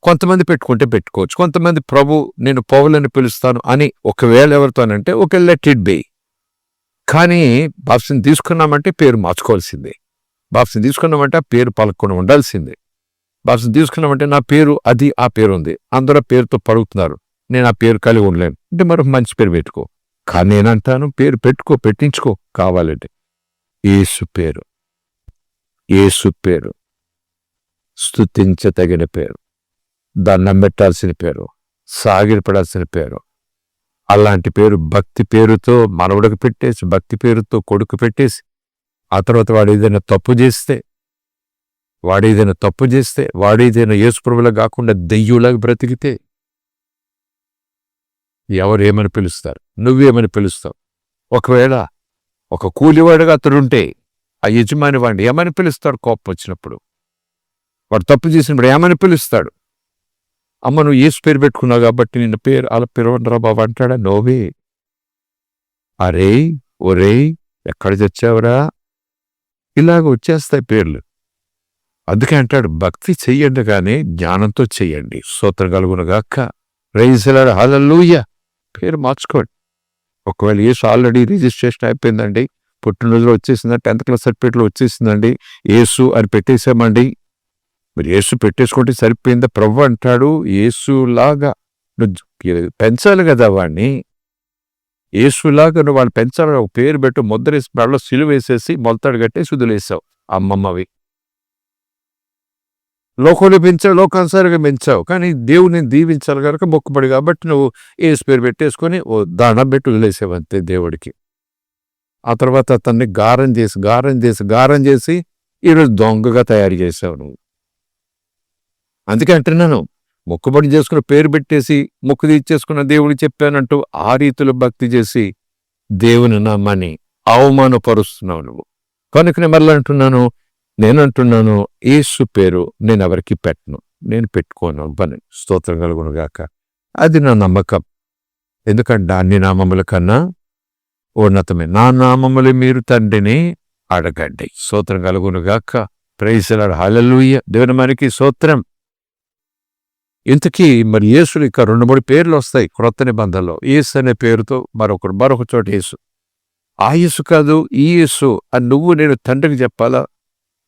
కొంతమంది పెట్టుకుంటే పెట్టుకోవచ్చు. కొంతమంది ప్రభు నేను పౌలని పిలుస్తాను అని ఒకవేళ ఎవరితోనంటే ఒక లెట్ ఇట్ బి. కానీ బాప్తిసం తీసుకున్నామంటే పేరు మార్చుకోవాల్సిందే. బాప్తిసం తీసుకున్నామంటే ఆ పేరు పలకకుండా ఉండాల్సిందే. బాప్తిసం తీసుకున్నామంటే నా పేరు అది, ఆ పేరు ఉంది, అందరూ పేరుతో పడుగుతున్నారు, నేను ఆ పేరు కలిగి ఉండలేను అంటే మరొక మంచి పేరు పెట్టుకో. కానీ నేనంటాను పేరు పెట్టుకో, పెట్టించుకో కావాలంటే. యేసు పేరు, యేసు పేరు స్తుతించతగిన పేరు, దండం పెట్టాల్సిన పేరు, సాగిలపడాల్సిన పేరు. అలాంటి పేరు భక్తి పేరుతో మనవడికి పెట్టేసి, భక్తి పేరుతో కొడుకు పెట్టేసి, ఆ తర్వాత వాడు ఏదైనా తప్పు చేస్తే, వాడేదైనా యేసుప్రభులా కాకుండా దెయ్యులాగా బ్రతికితే ఎవరు ఏమని పిలుస్తారు? నువ్వేమని పిలుస్తావు? ఒకవేళ ఒక కూలివాడుగా అతడుంటే ఆ యజమాని వాడిని ఏమని పిలుస్తాడు? కోపం వచ్చినప్పుడు వాడు తప్పు చేసినప్పుడు ఏమని పిలుస్తాడు? అమ్మ నువ్వు యేసు పేరు పెట్టుకున్నావు కాబట్టి నిన్న పేరు అలా పిలవండిరా బాబు అంటాడా? నోవే. అరే ఒరే ఎక్కడ తెచ్చావురా? ఇలాగ వచ్చేస్తాయి పేర్లు. అందుకే అంటాడు భక్తి చెయ్యండి కానీ జ్ఞానంతో చెయ్యండి. స్తోత్రం కలుగునుగాక. ప్రైజ్ ది లార్డ్, హల్లెలూయా. పేరు మార్చుకోండి. ఒకవేళ యేసు ఆల్రెడీ రిజిస్ట్రేషన్ అయిపోయిందండి, పుట్టినరోజులో వచ్చేసిందండి, 10th క్లాస్ సర్టిఫికేట్లో వచ్చేసిందండి, యేసు అని పెట్టేశామండి, మీరు యేసు పెట్టేసుకుంటే సరిపోయిందా? ప్రభు అంటాడు యేసులాగా నువ్వు పెంచాలి కదా వాడిని. యేసులాగా నువ్వు వాళ్ళు పెంచాలి. ఒక పేరు పెట్టు, ముద్రేసి వాళ్ళలో సిలువ వేసేసి మొలతాడు కట్టేసి వదిలేసావు అమ్మమ్మవి. లోకంలో పెంచావు, లోకానుసారిగా పెంచావు, కానీ దేవుడిని దీవించాలి కనుక మొక్కుబడి కాబట్టి నువ్వు యేసు పేరు పెట్టేసుకొని ఓ దండం పెట్టి వదిలేసావు అంతే దేవుడికి. ఆ తర్వాత అతన్ని గారం చేసి ఈరోజు దొంగగా తయారు చేసావు నువ్వు. అందుకే అంటున్నాను, మొక్కుబడి చేసుకున్న పేరు పెట్టేసి మొక్కు తీర్చేసుకున్న దేవుడు చెప్పానంటూ ఆ రీతిలో భక్తి చేసి దేవుని నామాన్ని అవమానపరుస్తున్నావు నువ్వు. కనుకనే మళ్ళీ నేనంటున్నాను యేసు పేరు నేను ఎవరికి పెట్టను, నేను పెట్టుకోను పని. స్తోత్రం కలుగునుగాక. అది నా నమ్మకం. ఎందుకంటే అన్ని నామముల కన్నా ఉన్నతమే. నా నామములు మీరు తండ్రిని అడగండి. స్తోత్రం కలుగునుగాక. ప్రైజ్ ది లార్డ్, హల్లెలూయా. దేవుని మనకి స్తోత్రం. ఇంతకీ మరి యేసులు ఇక 2-3 పేర్లు వస్తాయి క్రొత్త నిబంధనలో. యేసు అనే పేరుతో మరొక చోట యేసు. ఆ యేసు కాదు ఈ యేసు అని నువ్వు నేను తండ్రికి చెప్పాలా?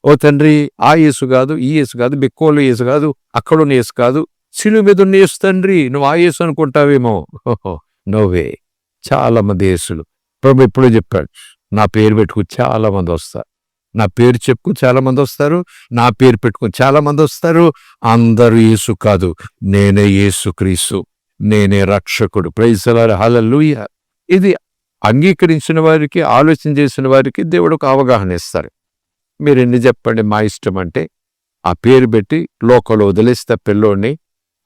ఓ తండ్రి, ఆ యేసు కాదు, ఈ యేసు కాదు, బిక్కోలు యేసు కాదు, అక్కడున్న యేసు కాదు, సిలువ మీద ఉన్న యేసు తండ్రి, నువ్వు ఆ యేసు అనుకుంటావేమో. ఓహో నోవే. చాలా మంది యేసులు ప్రభు ఎప్పుడూ చెప్పాడు, నా పేరు పెట్టుకుని చాలా మంది వస్తారు, నా పేరు చెప్పుకుని చాలా మంది వస్తారు, నా పేరు పెట్టుకుని చాలా మంది వస్తారు. అందరూ యేసు కాదు, నేనే యేసుక్రీస్తు, నేనే రక్షకుడు. ప్రైజ్ ది లార్డ్, హల్లెలూయా. ఇది అంగీకరించిన వారికి, ఆలోచన చేసిన వారికి దేవుడు ఒక అవగాహన ఇస్తారు. మీరు ఎన్ని చెప్పండి మా ఇష్టం అంటే ఆ పేరు పెట్టి లోకంలో వదిలేస్తే పిల్లోడిని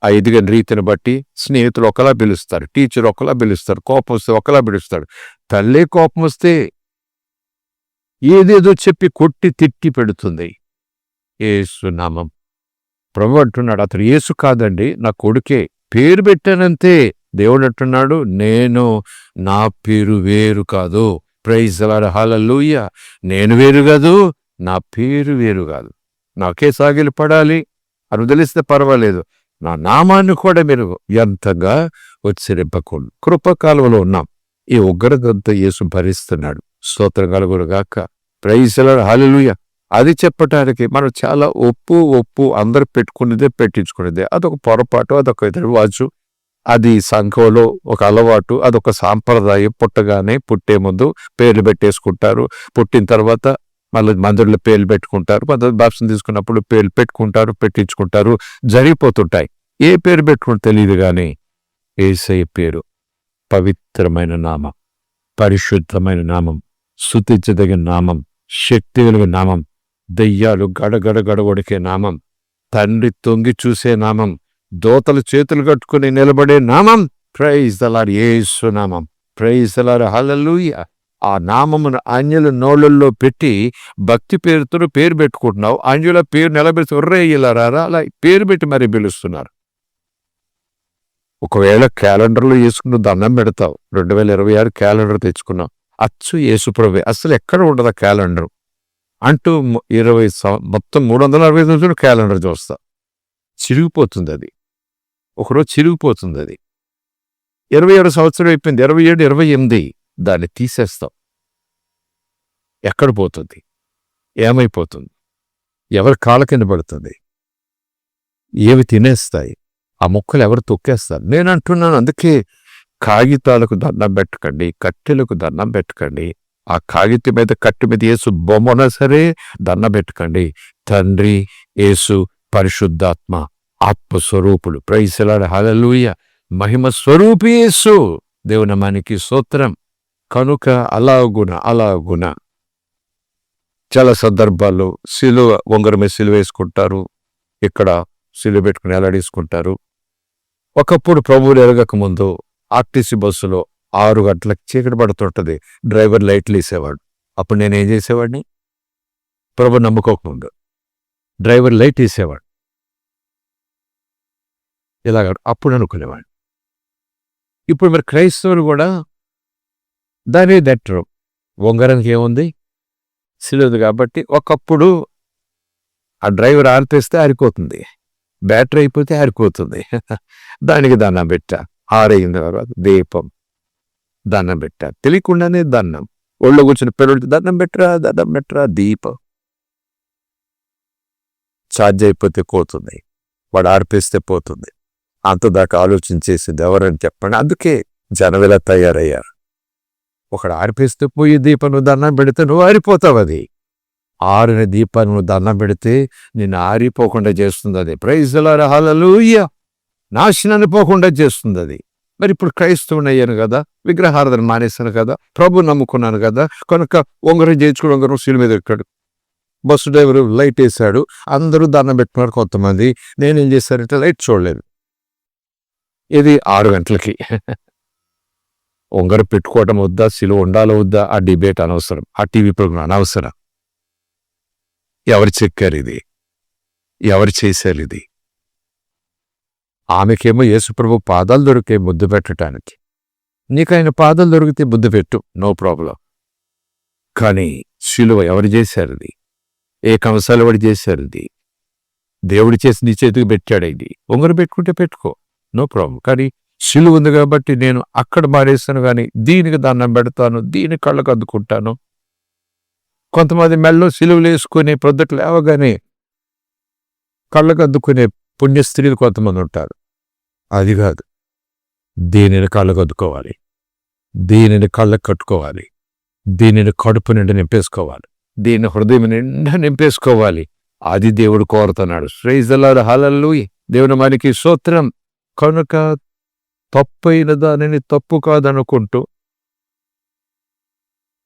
ఆ ఎదిగిన రీతిని బట్టి స్నేహితులు ఒకలా పిలుస్తారు, టీచర్ ఒకలా పిలుస్తారు, కోపం వస్తే ఒకలా పిలుస్తాడు. తల్లే కోపం వస్తే ఏదేదో చెప్పి కొట్టి తిట్టి పెడుతుంది. యేసు నామం. ప్రభు అంటున్నాడు అతడు యేసు కాదండి, నా కొడుకే, పేరు పెట్టానంతే. దేవుడు అంటున్నాడు నేను, నా పేరు వేరు కాదు. ప్రైజ్ ది లార్డ్, హల్లెలూయా. నేను వేరు కాదు, నా పేరు వేరు కాదు. నాకే సాగిలి పడాలి అని వదిలిస్తే పర్వాలేదు, నా నామాన్ని కూడా మీరు ఎంతగా ఉచ్చరింపకూడదు. కృపకాలంలో ఉన్నాం. ఈ ఉగ్రతంతో యేసు భరిస్తున్నాడు. స్తోత్రం కలుగునుగాక. ప్రైజ్ ది లార్డ్, హల్లెలూయా. అది చెప్పటానికి మనం చాలా ఒప్పు అందరు పెట్టుకునేదే పెట్టించుకునేదే. అదొక పొరపాటు, అదొక ఎదురువాచు, అది సంఘంలో ఒక అలవాటు, అదొక సాంప్రదాయం. పుట్టే ముందు పేర్లు పెట్టేసుకుంటారు, పుట్టిన తర్వాత మళ్ళీ మందిరంలో పేర్లు పెట్టుకుంటారు, బాప్తిసం తీసుకున్నప్పుడు పేర్లు పెట్టుకుంటారు, పెట్టించుకుంటారు, జరిగిపోతుంటాయి. ఏ పేరు పెట్టుకుంటే తెలియదు కానీ యేసయ్య పేరు పవిత్రమైన నామం, పరిశుద్ధమైన నామం, స్తుతించదగిన నామం, శక్తి కలిగిన నామం. దెయ్యాలు గడగడ గడగొడికే నామం, తండ్రి తొంగి చూసే నామం, దోతలు చేతులు కట్టుకుని నిలబడే నామం. Praise the Lord. యేసు నామం. Praise the lord. హల్లెలూయా. ఆ నామమును అన్యుల నోళ్ళల్లో పెట్టి భక్తి పేరుతో పేరు పెట్టుకుంటున్నావు. అన్యుల పేరు నిలబెట్టి ఒర్రేయ్యలారా అలా పేరు పెట్టి మరి పిలుస్తున్నారు. ఒకవేళ క్యాలెండర్లో వేసుకుని దండం పెడతావు. 2026 క్యాలెండర్ తెచ్చుకున్నావు, అచ్చు యేసుప్రభువే. అసలు ఎక్కడ ఉండదు క్యాలెండర్ అంటూ 20 మొత్తం 365 రోజులు క్యాలెండర్ చూస్తా. చిరిగిపోతుంది అది. ఒకరోజు చిరిగిపోతుంది అది. 27 సంవత్సరం అయిపోయింది, 27, 28 దాన్ని తీసేస్తాం. ఎక్కడ పోతుంది? ఏమైపోతుంది? ఎవరి కాళ్ళ కింద పడుతుంది? ఏవి తినేస్తాయి? ఆ మొక్కలు ఎవరు తొక్కేస్తారు? నేను అంటున్నాను, అందుకే కాగితాలకు దండం పెట్టకండి, కట్టెలకు దండం పెట్టకండి. ఆ కాగితం మీద కట్టె మీద యేసు బొమ్మనా సరే దండం పెట్టకండి. తండ్రి, యేసు, పరిశుద్ధాత్మ, ఆత్మస్వరూపులు. Praise the lord. హల్లెలూయా. మహిమ స్వరూపి యేసు. దేవుని నామానికి స్తోత్రం. కనుక అలాగున చాలా సందర్భాల్లో సిలువ ఉంగరం మీద సిలువ వేసుకుంటారు, ఇక్కడ సిలువ పెట్టుకుని ఎలాడేసుకుంటారు. ఒకప్పుడు ప్రభువులు ఎరగక ముందు ఆర్టీసీ బస్సులో 6 గంటలకు చీకటి పడుతుంటుంది, డ్రైవర్ లైట్లు వేసేవాడు. అప్పుడు నేను ఏం చేసేవాడిని? ప్రభు నమ్ముకోకముందు డ్రైవర్ లైట్ వేసేవాడు. ఇలాగ అప్పుడు అనుకునేవాడు. ఇప్పుడు మరి క్రైస్తవులు కూడా దాని దట్టరు. ఉంగరానికి ఏముంది? సిలువది కాబట్టి. ఒకప్పుడు ఆ డ్రైవర్ ఆరితేస్తే ఆరిపోతుంది, బ్యాటరీ అయిపోతే ఆరిపోతుంది. దానికి దండం పెట్టా. ఆరైన తర్వాత దీపం, దండం పెట్టా. తెలియకుండానే దండం. ఒళ్ళో కూర్చుని పిల్లలకి దండం పెట్టరా, దీపం. ఛార్జ్ అయిపోతే పోతుంది, వాడు ఆర్పేస్తే పోతుంది. అంతదాకా ఆలోచించేసింది ఎవరని చెప్పండి. అందుకే జనం ఇలా తయారయ్యారు. ఒకడు ఆర్పేస్తే పోయి దీపం నువ్వు దండం పెడితే నువ్వు ఆరిపోతావు. అది ఆరిన దీపాన్ని నువ్వు దండం పెడితే నిన్ను ఆరిపోకుండా చేస్తుంది అది. Praise the lord. హల్లెలూయా. నాశనాన్ని పోకుండా చేస్తుంది అది. మరి ఇప్పుడు క్రైస్తవుని అయ్యాను కదా, విగ్రహారాధన మానేశాను కదా, ప్రభు నమ్ముకున్నాను కదా, కనుక ఉంగరం చేయించుకుని ఉంగరం సిలువ మీద ఎక్కాడు. బస్సు డ్రైవరు లైట్ వేశాడు, అందరూ దండం పెట్టుకున్నారు. కొంతమంది నేనేం చేశానంటే లైట్ చూడలేదు. ఇది 6 గంటలకి. ఉంగరం పెట్టుకోవటం వద్దా, సిలువ ఉండాలో వద్దా, ఆ డిబేట్ అనవసరం, ఆ టీవీ ప్రోగ్రాం అనవసరం. ఎవరు చెక్కారు ఇది? ఎవరు చేశారు ఇది? ఆమెకేమో యేసుప్రభు పాదాలు దొరికే ముద్దు పెట్టడానికి. నీకు ఆయన పాదాలు దొరికితే ముద్దు పెట్టు, నో ప్రాబ్లం. కానీ సిలువ ఎవరు చేశారు? ఇది ఏ కంసాలు వాడు చేశారు? ఇది దేవుడు చేసి నీ చేతికి పెట్టాడు. ఇది ఉంగరం పెట్టుకుంటే పెట్టుకో, నో ప్రాబ్లం. కానీ సిలువ ఉంది కాబట్టి నేను అక్కడ మారేస్తాను, కానీ దీనికి దండం పెడతాను, దీని కళ్ళకు అద్దుకుంటాను. కొంతమంది మెల్లో సిలువలు వేసుకునే ప్రొద్దుట్లు లేవగానే కళ్ళకు అద్దుకునే పుణ్య స్త్రీలు కొంతమంది ఉంటారు. అది కాదు. దీనిని కళ్ళకు అద్దుకోవాలి, దీనిని కళ్ళకు కట్టుకోవాలి, దీనిని కడుపు నిండా నింపేసుకోవాలి, దీన్ని హృదయం నిండా నింపేసుకోవాలి. అది దేవుడు కోరుతున్నాడు. Praise the lord. హల్లెలూయా. దేవుని మనకి స్తోత్రం. కనుక తప్పైన దానిని తప్పు కాదనుకుంటూ,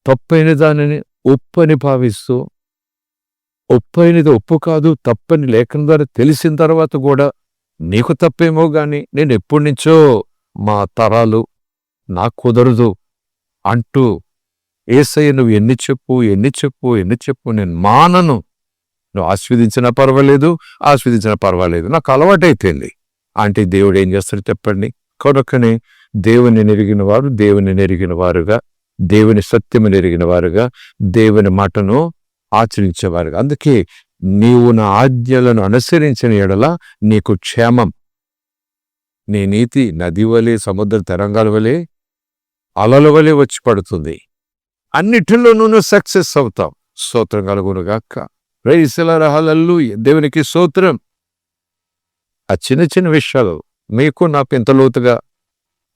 తప్పైన దానిని ఉప్పని భావిస్తూ, ఉప్పైనది ఉప్పు కాదు తప్పని లేఖనం ద్వారా తెలిసిన తర్వాత కూడా నీకు తప్పేమో గాని నేను ఎప్పటి నుంచో మా తరాలు నాకు కుదరదు అంటూ యేసయ్య నువ్వు ఎన్ని చెప్పు నేను మానను. నువ్వు ఆస్వాదించినా పర్వాలేదు, ఆస్వాదించినా పర్వాలేదు, నాకు అలవాటైపోయింది అంటే దేవుడు ఏం చేస్తాడు చెప్పండి? కనుకనే దేవుని నెరిగిన వారు దేవుని నెరిగిన వారుగా, దేవుని సత్యము నెరిగిన వారుగా, దేవుని మాటను ఆచరించేవారుగా. అందుకే నీవు నా ఆజ్ఞలను అనుసరించిన ఎడల నీకు క్షేమం. నీ నీతి నది వలె, సముద్ర తరంగాల వలె, అలల వలె వచ్చి పడుతుంది. అన్నిటిలోనూ నువ్వు సక్సెస్ అవుతావు. స్తోత్రం కలుగునుగాక. Praise the lord. హల్లెలూయా. దేవునికి స్తోత్రం. ఆ చిన్న చిన్న విషయాలు మీకు నాకు ఇంత లోతుగా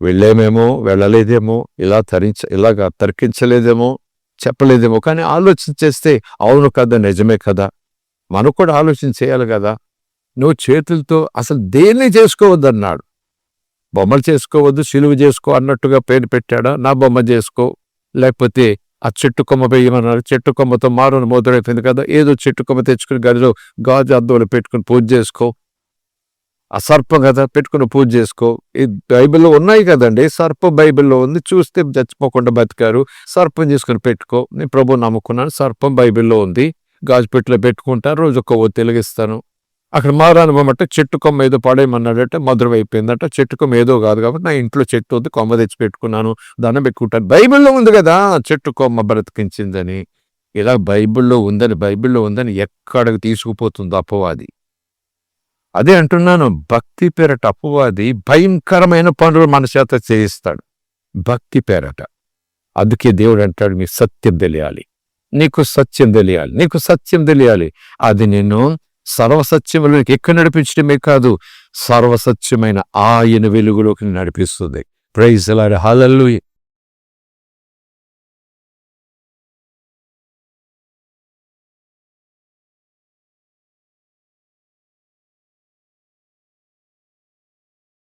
వెళ్ళేమేమో, వెళ్ళలేదేమో, ఇలాగా తర్కించలేదేమో, చెప్పలేదేమో, కానీ ఆలోచించేస్తే అవును కదా, నిజమే కదా. మనకు కూడా ఆలోచన చేయాలి కదా. నువ్వు చేతులతో అసలు దేన్ని చేసుకోవద్దన్నాడు. బొమ్మలు చేసుకోవద్దు, సిలువ చేసుకో అన్నట్టుగా పేరు పెట్టాడా? నా బొమ్మ చేసుకో, లేకపోతే ఆ చెట్టు కొమ్మ వేయమన్నారు. చెట్టు కొమ్మతో మారును మోదరైపోయింది కదా, ఏదో చెట్టు కొమ్మ తెచ్చుకుని గదిలో గాజు అద్దంలో పెట్టుకుని పూజ చేసుకో. ఆ సర్పం కదా, పెట్టుకుని పూజ చేసుకో. ఈ బైబిల్లో ఉన్నాయి కదండి, సర్పం బైబిల్లో ఉంది, చూస్తే చచ్చిపోకుండా బతికారు. సర్పం చేసుకుని పెట్టుకో. నేను ప్రభు నమ్ముకున్నాను, సర్పం బైబిల్లో ఉంది, గాజు పెట్టిలో పెట్టుకుంటాను, రోజు ఒక్క ఒత్తి వెలిగిస్తాను. అక్కడ మారానుభవమంట చెట్టు కొమ్మ ఏదో పడేయమన్నాడంటే మధురం అయిపోయిందంట. చెట్టు కొమ్మ ఏదో కాదు కాబట్టి నా ఇంట్లో చెట్టు ఉంది, కొమ్మ తెచ్చి పెట్టుకున్నాను, దండం పెట్టుకుంటాను. బైబిల్లో ఉంది కదా చెట్టు కొమ్మ బ్రతికించిందని. ఇలా బైబిల్లో ఉందని ఎక్కడికి తీసుకుపోతుందో అపవాది. అదే అంటున్నాను, భక్తి పేరట అపవాది భయంకరమైన పనులు మన చేత చేయిస్తాడు భక్తి పేరట. అందుకే దేవుడు అంటాడు, మీ సత్యం తెలియాలి, నీకు సత్యం తెలియాలి, నీకు సత్యం తెలియాలి. అది నేను సర్వసత్యములోకి ఎక్కడ నడిపించడమే కాదు, సర్వసత్యమైన ఆయన వెలుగులోకి నడిపిస్తుంది. Praise the lord, hallelujah.